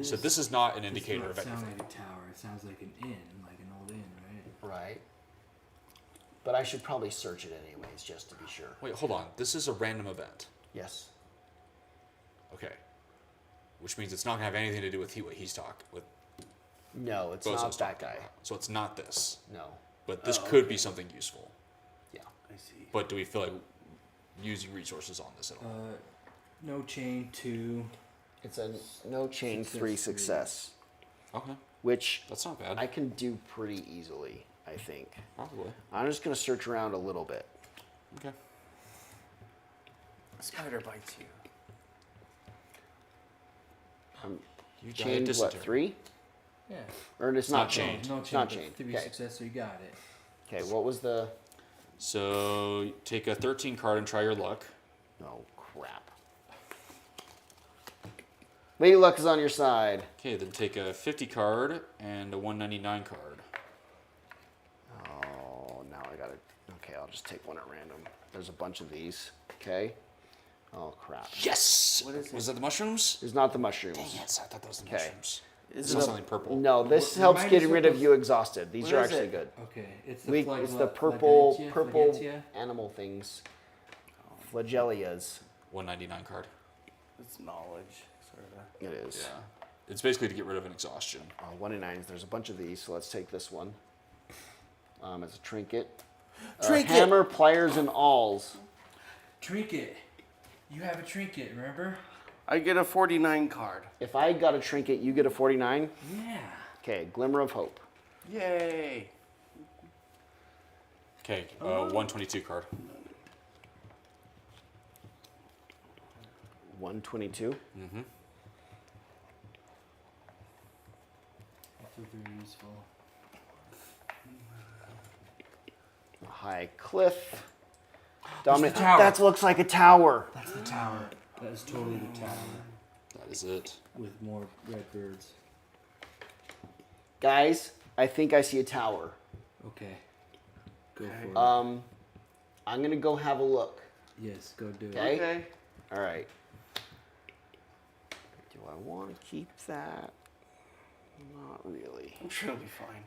So this is not an indicator of It doesn't sound anything. like a tower. It sounds like an inn, like an old inn, right? Right. But I should probably search it anyways, just to be sure. Wait, hold on. This is a random event. Yes. Okay. Which means it's not gonna have anything to do with what he's talking with. No, it's Bozo's not that talking guy. about. So it's not this. No. But this Oh, could okay. be something useful. Yeah. I see. But do we feel like using resources on this at all? No chain to. It's a no chain Success 3 three. success, Okay, which that's not bad. I can do pretty easily, I think. Probably. I'm just going to search around a little bit. Okay. A spider bites you. You died Chained, what, dysentery. 3? Yeah. Or it's not not chained. chained. No It's chain. not but chained. 3 Okay. success, so you got it. Okay, what was the... So take a 13 card and try your luck. Oh, crap. Lady Luck is on your side. Okay, then take a 50 card and a 199 card. Oh, now I got to... Okay, I'll just take one at random. There's a bunch of these. Okay. Oh, crap. Yes! What is Was it? that the mushrooms? There's not the mushrooms. Yes, I thought that was the Okay. mushrooms. Is It's it not a- something purple. No, this What- helps remind getting us rid what of the- you exhausted. These what are is actually it? good. Okay, it's It's the purple flagrantia? animal things. Flagellaias. 199 card. It's knowledge, sort of. It is. Yeah. It's basically to get rid of an exhaustion. 1 and 9s. There's a bunch of these, so let's take this one. It's a trinket. Trinket! Hammer, pliers, and awls. Trinket. You have a trinket, remember? I get a 49 card. If I got a trinket, you get a 49. Yeah. Okay, glimmer of hope. Yay! Okay, 122 card. 122. Mm-hmm. That's very useful. A high cliff. Dominant. tower. That looks like a tower. That's the tower. That is totally the tower That is it. with more red birds. Guys, I think I see a tower. Okay. Go for it. I'm going to go have a look. Yes, go do it. Okay. Okay. All right. Do I want to keep that? Not really. I'm sure it'll be fine.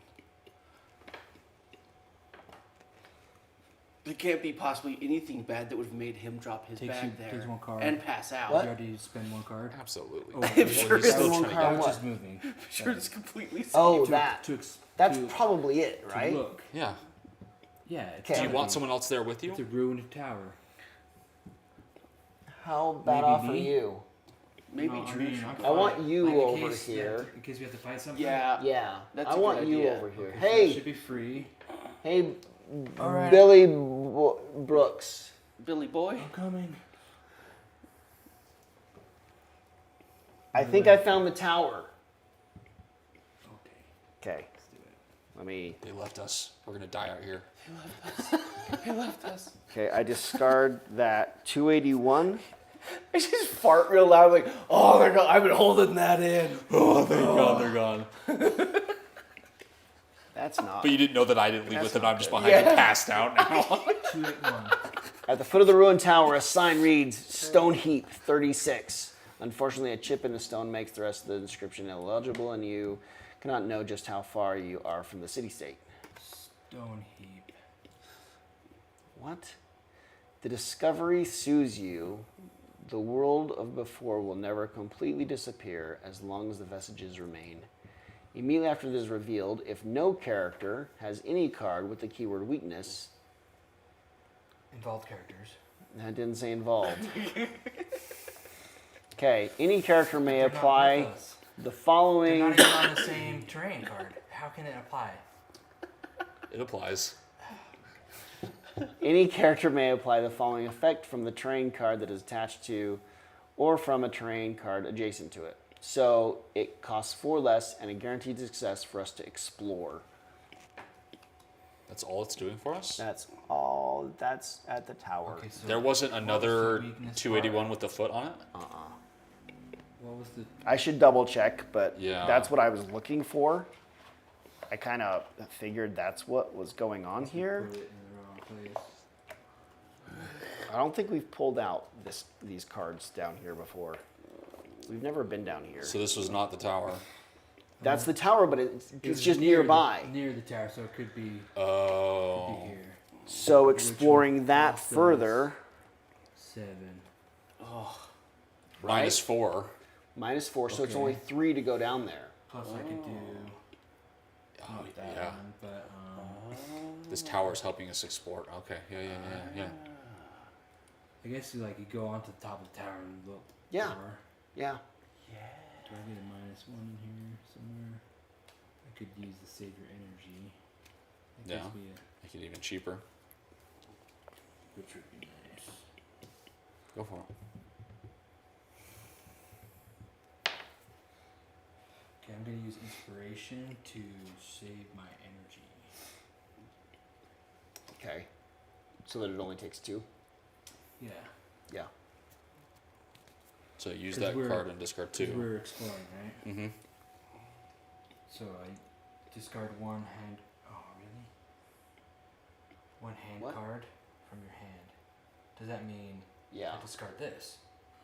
There can't be possibly anything bad that would have made him drop his Takes bag you- there takes one card. and pass out. Did you already spend one card? Absolutely. Oh, Well, I'm sure he's it's still one trying to card. get- It's just moving. I'm sure it's completely safe. Oh, To- that. to ex- That's to- probably it, to right? look. Yeah. Yeah. It's Okay. Do you gotta want be. someone else there with you? It's a ruined tower. How bad Maybe off are me? you? Maybe No, I Drew mean, should I'm go. I want you Like, in over case- here. in case we have to fight something. Yeah. Yeah, That's I a want good you idea. over here. Okay, so that Hey, should be free. hey, All right. Billy Brooks. Billy boy. I'm coming. I think I found the tower. Okay, Okay, let's do it. let me. They left us. We're gonna die out here. He left us. Okay, I discard that 281. I just fart real loud, like, oh, they're gone. I've been holding that in. Oh, thank God they're gone. That's not. But you didn't know that I didn't leave That's with it. not I'm just good. behind you, passed out now. 281. At the foot of the ruined tower, a sign reads Stone Heap 36. Unfortunately, a chip in the stone makes the rest of the inscription illegible, and you cannot know just how far you are from the city state. Stone heap. What? The discovery soothes you. The world of before will never completely disappear as long as the vestiges remain. Immediately after this is revealed, if no character has any card with the keyword weakness, Involved characters. that didn't say involved. Okay, any character may They're not apply with us. the They're following. not even on the same terrain card. How can it apply? It applies. Any character may apply the following effect from the terrain card that is attached to or from a terrain card adjacent to it. So it costs 4 less and a guaranteed success for us to explore. That's all it's doing for us? That's all that's at the tower. Okay, so There wasn't what was another the weakness 281 with the foot on it? part? What was the? I should double check, but Yeah. that's what I was looking for. I kind of figured that's what was going on here. Put it in the wrong place. I don't think we've pulled out these cards down here before. We've never been down here. So this was not the tower. That's the tower, but it's was just near nearby. Near the tower, so it could be Oh. here. So exploring that cost us- further, 7. Minus 4. -4, so it's Okay. only 3 to go down there. Plus I could do Oh, not that yeah. one, but This tower's helping us explore. Okay. Yeah. I guess you like you go onto the top of the tower and look. Yeah. Tower. Yeah. Do I get a -1 in here somewhere? I could use the save your energy. That Yeah. gives me Make it even cheaper. which would be nice. Go for it. Okay, I'm gonna use inspiration to save my energy. Okay. So that it only takes 2. Yeah. Yeah. So use 'Cause that we're- card and discard 'Cause 2. we're exploring, right? Mm-hmm. So I discard one hand. Oh, really? One hand What? card from your hand. Does that mean Yeah. I discard this?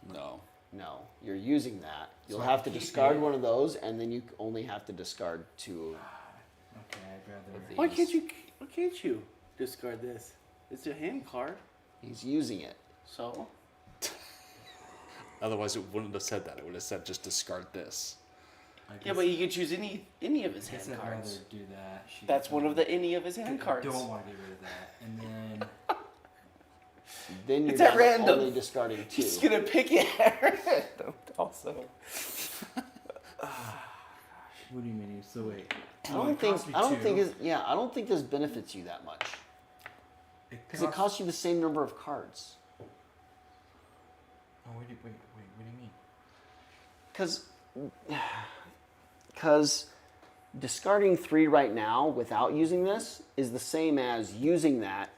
No. No. You're using that. You'll So I have to can keep discard it. one of those, and then you only have to discard 2. Okay, I'd rather. Of the- Why can't you discard this? It's a hand card. He's using it. So Otherwise, it wouldn't have said that. It would have said just discard this. I yeah, guess- but you could choose any of his I guess hand I'd rather cards. do that. She That's one of the doesn't. any of his hand I cards. don't want to get rid of that. And then Then you're It's at down to random. only discarding 2. He's gonna pick it at random. Also, what do you mean? So wait. I don't think this benefits you that much. Because it costs you the same number of cards. Oh, wait. What do you mean? Because discarding 3 right now without using this is the same as using that,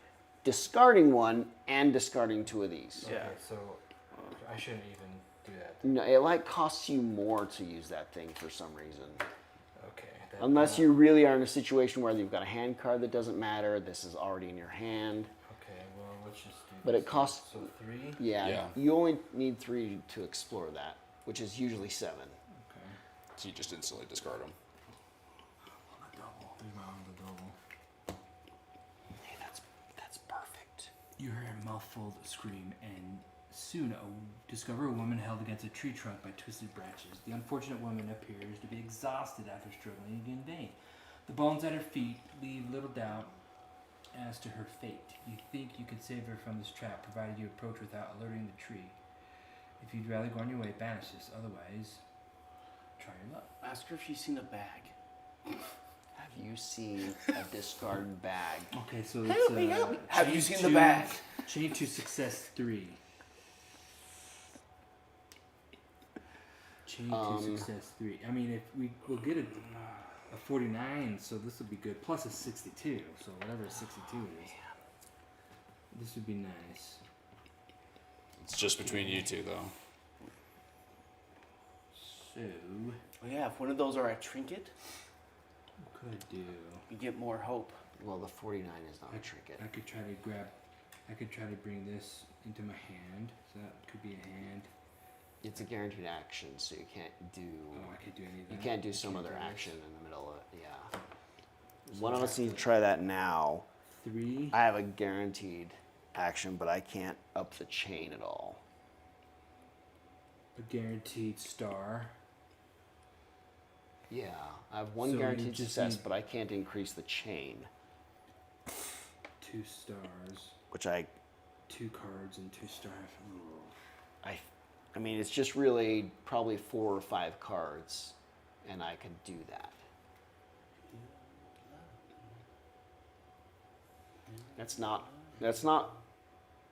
discarding 1, and discarding 2 of these. Yeah. Okay, so I shouldn't even do that. No, it like costs you more to use that thing for some reason. Okay. Unless you really are in a situation where you've got a hand card that doesn't matter, this is already in your hand. Okay. Well, let's just do. But this it costs- So 3. Yeah, Yeah. you only need 3 to explore that, which is usually 7. Okay. So you just instantly discard them. Double. There's my on the double. Hey, that's perfect. muffled scream, and soon discover a woman held against a tree trunk by twisted branches. The unfortunate woman appears to be exhausted after struggling in vain. The bones at her feet leave little doubt as to her fate. You think you could save her from this trap, provided you approach without alerting the tree. If you'd rather go on your way, banish this. Otherwise, try your luck. Ask her if she's seen a bag. Have you seen a discard bag? Okay, so Help it's me, help me. Have you chain seen the two- bag? Chain to success 3. Chain to success 3. I mean, if we'll get a 49, so this would be good. Plus a 62, so whatever 62 is. This would be nice. It's just between you two, though. So, Oh yeah, if one of those are a trinket, what could I do? you get more hope. Well, the 49 is not a trinket. I could try to bring this into my hand. So that could be a hand. It's a guaranteed action, so you can't do. Oh, I could do any of that. You can't do some Can't other do this. action in the middle of it. Yeah. One of us needs to try that now. 3. I have a guaranteed action, but I can't up the chain at all. A guaranteed star. Yeah, I have one So you guaranteed just success, need- but I can't increase the chain, 2 stars. which I 2 cards and 2 stars. I mean, it's just really probably 4 or 5 cards, and I could do that. That's not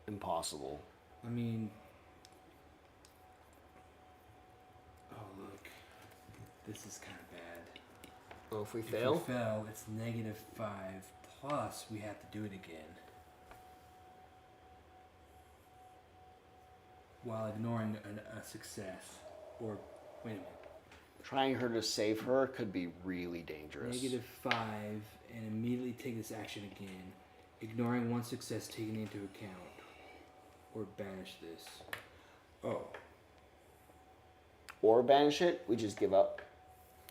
impossible. I mean, oh look, this is kind of bad. Well, if we If fail, we fail, it's -5 plus we have to do it again. While ignoring a success. Or, wait a minute. trying her to save her could be really dangerous. -5 and immediately take this action again. Ignoring one success taken into account. Or banish this. Oh. Or banish it, we just give up.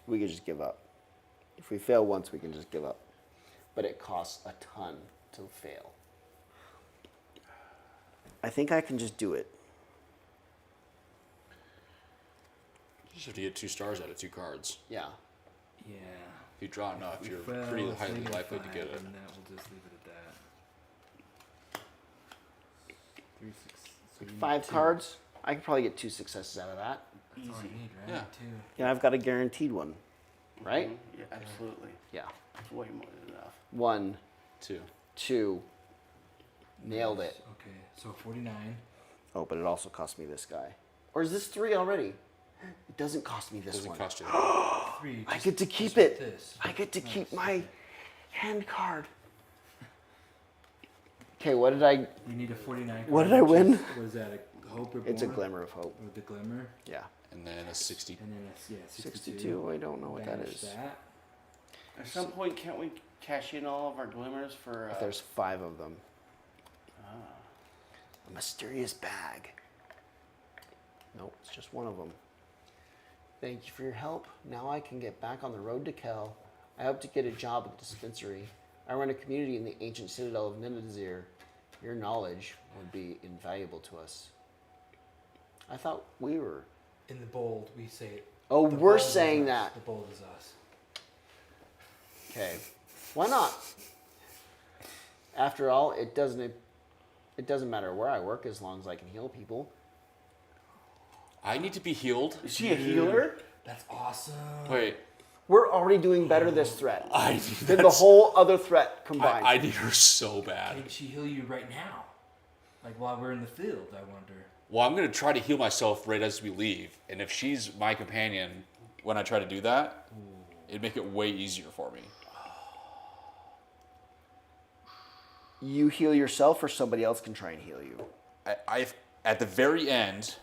We could just give up. If we fail once, we can just give up. But it costs a ton to fail. I think I can just do it. You just have to get 2 stars out of 2 cards. Yeah. Yeah. If you draw enough, If we you're fail, pretty it's highly -5, likely to get it. And that we'll just leave it at that. 3, 6, so you need 5 2. cards, I could probably get 2 successes out of that. That's all you need, right? Yeah. 2. Yeah, I've got a guaranteed one, right? Mhm. Yeah, absolutely. Yeah. It's way more than enough. 1, 2. 2. Nailed it. Okay, so 49. Oh, but it also cost me this guy. Or is this 3 already? It doesn't cost me this Doesn't one. cost you. 3. I just- get to just keep with it. This. I get to Nice, keep my okay. hand card. Okay, what did I? We need a 49. What card, did I which win? is- What is that? A hope reborn? It's a glimmer of hope. Or the glimmer. Yeah. And then a 60. And then it's, 62. 62. I don't know what that Banish is. that. At some point, can't we cash in all of our glimmers for? If there's 5 of them. Ah. A mysterious bag. Nope, it's just one of them. Thank you for your help. Now I can get back on the road to Kel. I hope to get a job at the dispensary. I run a community in the ancient citadel of Ninazir. Your knowledge would be invaluable to us. I thought we were. In the bold, we say it. Oh, The we're bold is saying us. that. The bold is us. Okay. Why not? After all, it doesn't matter where I work as long as I can heal people. I need to be healed. Is she a healer? That's awesome. Wait. We're already doing better this threat I need than the that's- whole other threat combined. I need her so bad. Can she heal you right now? Like while we're in the field, I wonder. Well, I'm going to try to heal myself right as we leave. And if she's my companion when I try to do that, it'd make it way easier for me. You heal yourself, or somebody else can try and heal you. I've at the very end,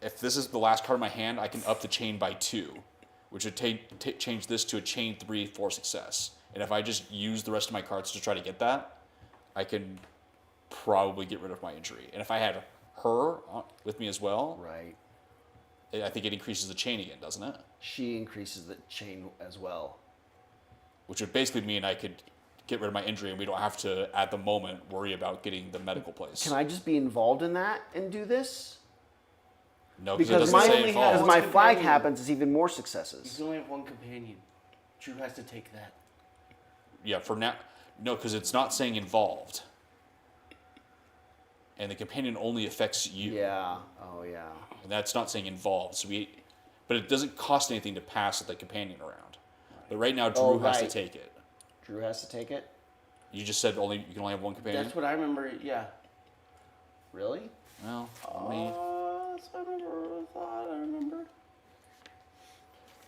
if this is the last card in my hand, I can up the chain by 2, which would change this to a chain 3 for success. And if I just use the rest of my cards to try to get that, I can probably get rid of my injury. And if I had her with me as well, Right. I think it increases the chain again, doesn't it? She increases the chain as well. Which would basically mean I could get rid of my injury, and we don't have to, at the moment, worry about getting the medical place. Can I just be involved in that and do this? No, Because it doesn't say only involved. because my One flag companion. happens, it's even more You successes. can only have one companion. Drew has to take that. Yeah, for now. No, because it's not saying involved. And the companion only affects you. Yeah. Oh yeah. And that's not saying involved. But it doesn't cost anything to pass the companion around. But right now, Drew Oh, has to right. take it. Drew has to take it. You just said you can only have one companion. That's what I remember. Yeah. Really? Well, let me. That's what I remember.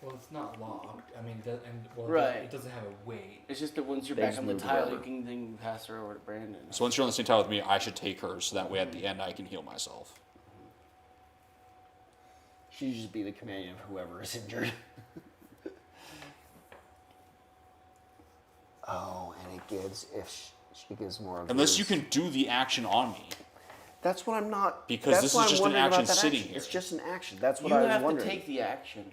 Well, it's not locked. I mean, Right. it doesn't have a weight. It's just that once you're They back just on the moved it tile, over. you can then pass her over to Brandon. So once you're on the same tile with me, I should take her, so that way at the end I can heal myself. She should just be the companion of whoever is injured. Oh, and it gives she gives more of Unless these. you can do the action on me. That's what I'm not. Because that's this why is I'm just an wondering about action that sitting action. here. It's just an action. That's what You I was have wondering. to take the action.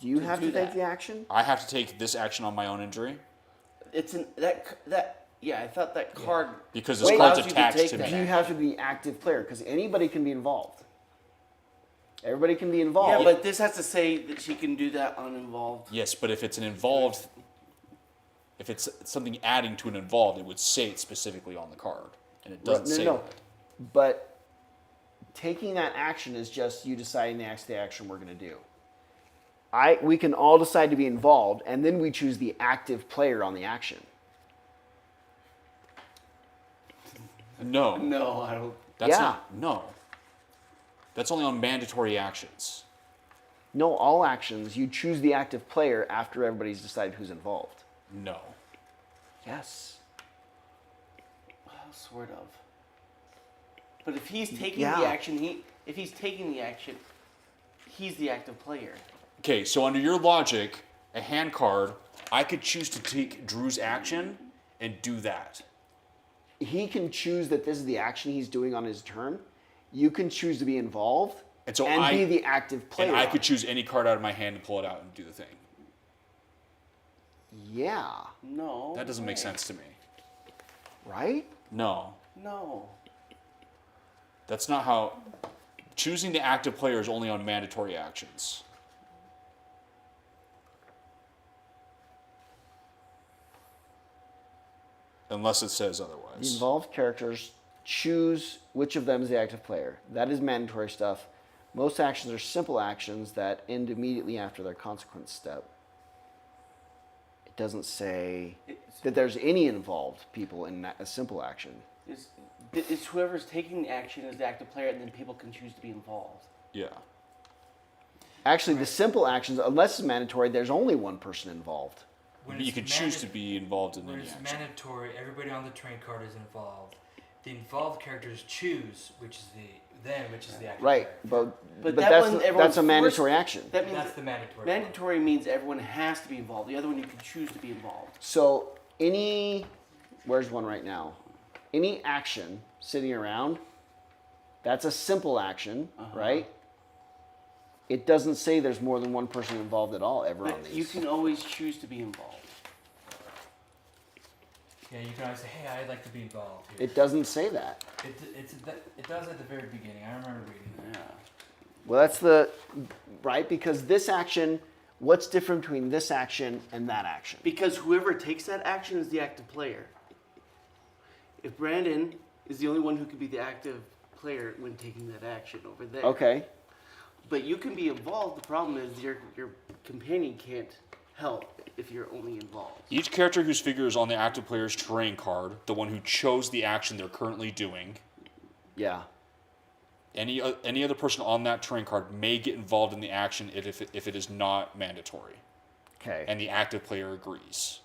Do you to have do to take that. the action? I have to take this action on my own injury It's that. Yeah, I thought that card. because this Wait, card's allows you to attached take to that me. Do you have to be active player? Because anybody can be involved. Everybody can be involved. Yeah, but this has to say that she can do that uninvolved. Yes, but if it's an involved, if it's something adding to an involved, it would say it specifically on the card, and it doesn't say no. that. But taking that action is just you deciding the action we're going to do. We can all decide to be involved, and then we choose the active player on the action. No, No, I don't. that's Yeah. not. No, that's only on mandatory actions. No, all actions, you choose the active player after everybody's decided who's involved. No. Yes. Sort of. But if he's taking Yeah. the action, he's the active player. Okay, so under your logic, a hand card, I could choose to take Drew's action and do that. He can choose that this is the action he's doing on his turn. You can choose to be involved And so be the active player. And I on could it. choose any card out of my hand and pull it out and do the thing. Yeah. No. That doesn't make way. sense to me. Right? No. No. That's not how. Choosing the active player is only on mandatory actions. Unless it says The otherwise. involved characters choose which of them is the active player. That is mandatory stuff. Most actions are simple actions that end immediately after their consequence step. It doesn't say that there's any involved people in a simple action. It's whoever's taking the action is the active player, and then people can choose to be involved. Yeah. Actually, the simple actions, unless it's mandatory, there's only one person involved. When You it's can choose to be involved in When any it's action. mandatory, everybody on the train card is involved. The involved characters choose which is the active Right, player. but that that's one, that's everyone's a mandatory forced- action. That means That's the mandatory. mandatory means everyone has to be involved. The other one you can choose to be involved. So where's one right now? Any action sitting around, that's a simple action, right? It doesn't say there's more than one person involved at all ever on But these. you can always choose to be involved. Yeah, you can always say, "Hey, I'd like to be involved." Here. It doesn't say that. It does at the very beginning. I remember reading that. Yeah. Well, that's right, because this action, what's different between this action and that action? Because whoever takes that action is the active player. If Brandon is the only one who can be the active player when taking that action over there. Okay. But you can be involved. The problem is your companion can't help if you're only involved. Each character whose figure is on the active player's terrain card, the one who chose the action they're currently doing, Yeah. any other person on that terrain card may get involved in the action if it is not mandatory, Okay. and the active player agrees.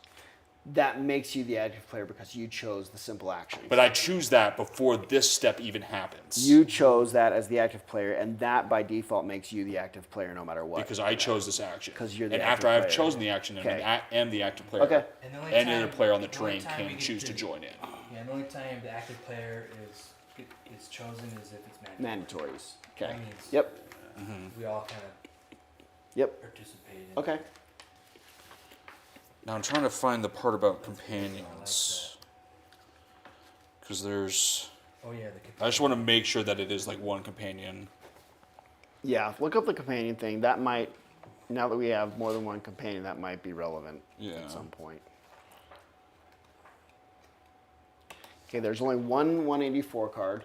That makes you the active player because you chose the simple action. But I choose that before this step even happens. You chose that as the active player, and that by default makes you the active player no matter what. Because I chose this action. 'Cause you're the and active after I've player. chosen the action Okay. and am the active player, Okay. And the only any time, other player on the the only terrain time we can get choose to join in. Yeah, and the only time the active player is chosen is if it's mandatory. Mandatories. Okay. That means Yep. we all kind of Yep. participate in Okay. Now I'm trying to find the part about companions. Because there's... Oh yeah, I just want to make sure that it is like one companion. Yeah, look up the companion thing. That might, now that we have more than one companion, that might be relevant Yeah. at some point. Okay, there's only one 184 card.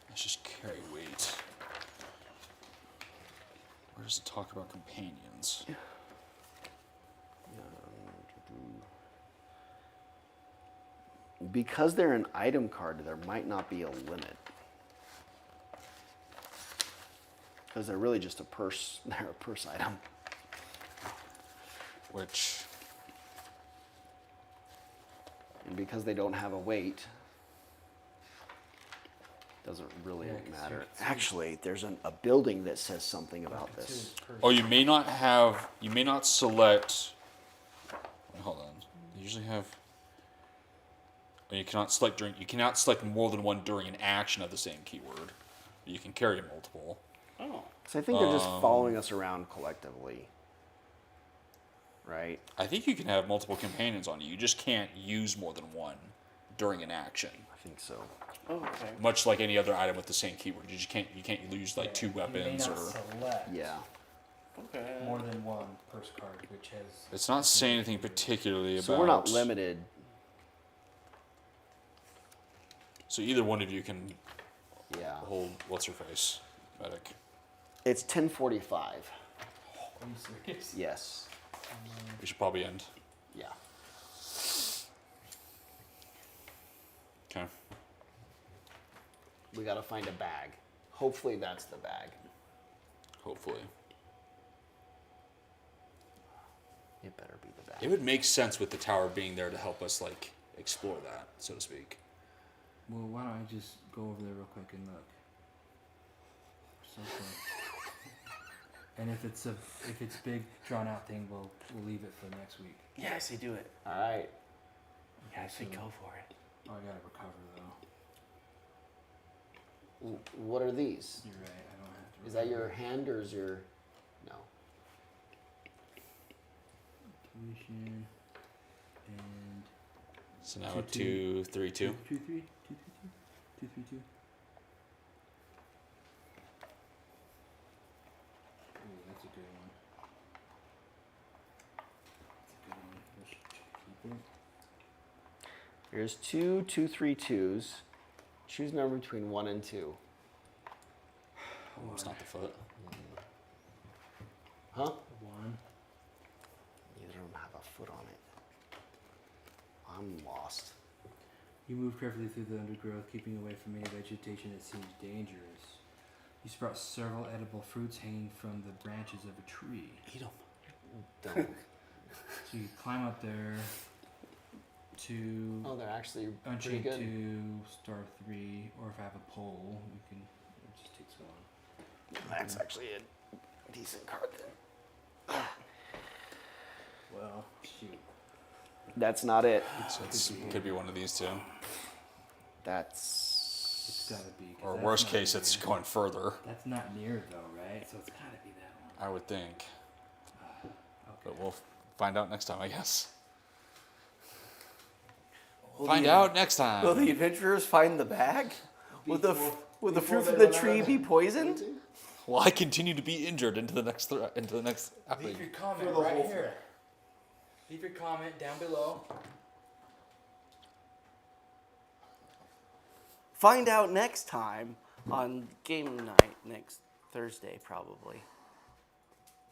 Let's just carry weight. Where does it talk about companions? Because they're an item card, there might not be a limit. Because they're really just a purse. They're a purse item. Which... And because they don't have a weight, doesn't really Yeah, 'cause matter. you can see- Actually, there's a building that says something about this. Oh, you may not have... You may not select... Wait, hold on. They usually have... You cannot select during. You cannot select more than one during an action of the same keyword. You can carry multiple. Oh. So I think they're just following us around collectively. Right? I think you can have multiple companions on you. You just can't use more than one during an action. I think so. Oh, okay. Much like any other item with the same keyword, you just can't. You can't use like two weapons you or. may not select Yeah. Okay. more than one purse card, which has. It's not saying anything particularly about. So we're not limited. So either one of you can Yeah. hold what's her face, medic. It's 10:45. Are you serious? Yes. We should probably end. Yeah. Okay. We gotta find a bag. Hopefully that's the bag. Hopefully. It better be the bag. It would make sense with the tower being there to help us like explore that, so to speak. Well, why don't I just go over there real quick and look? So quick. And if it's big drawn out thing, we'll leave it for next week. Yeah, I say do it. All right. Yeah, I say go for it. Oh, I gotta recover though. What are these? You're right. I don't have to. Is that your recover. hand or is your... No. Tuition and So now 2, 2, 3, 2. 2, 3, 2, 3, 2. Ooh, that's a good one. That's a good one. Let's keep it. Here's 2, 2, 3, 2s. Choose a number between 1 and 2. Oh, it's not the foot. Huh? 1. Neither of them have a foot on it. I'm lost. You move carefully through the undergrowth, keeping away from any vegetation that seems dangerous. You sprout several edible fruits hanging from the branches of a tree. Eat them. Don't. So you climb up there to Oh, they're actually pretty unchain good. 2, star 3, or if I have a pole, we can. It just takes one. That's actually a decent card then. Well, shoot. That's not it. So it could be one of these two. That's... It's gotta be. 'cause Or that's worst not case, near. it's going further. That's not near though, right? So it's gotta be that one. I would think. Okay. But we'll find out next time, I guess. Will Find the- out next time. Will the adventurers find the bag? Will the before fruit they from the run out tree of- be poisoned? Well, I continue to be injured into the next Leave your comment the right whole here. Leave your comment down below. Find out next time on game night next Thursday, probably.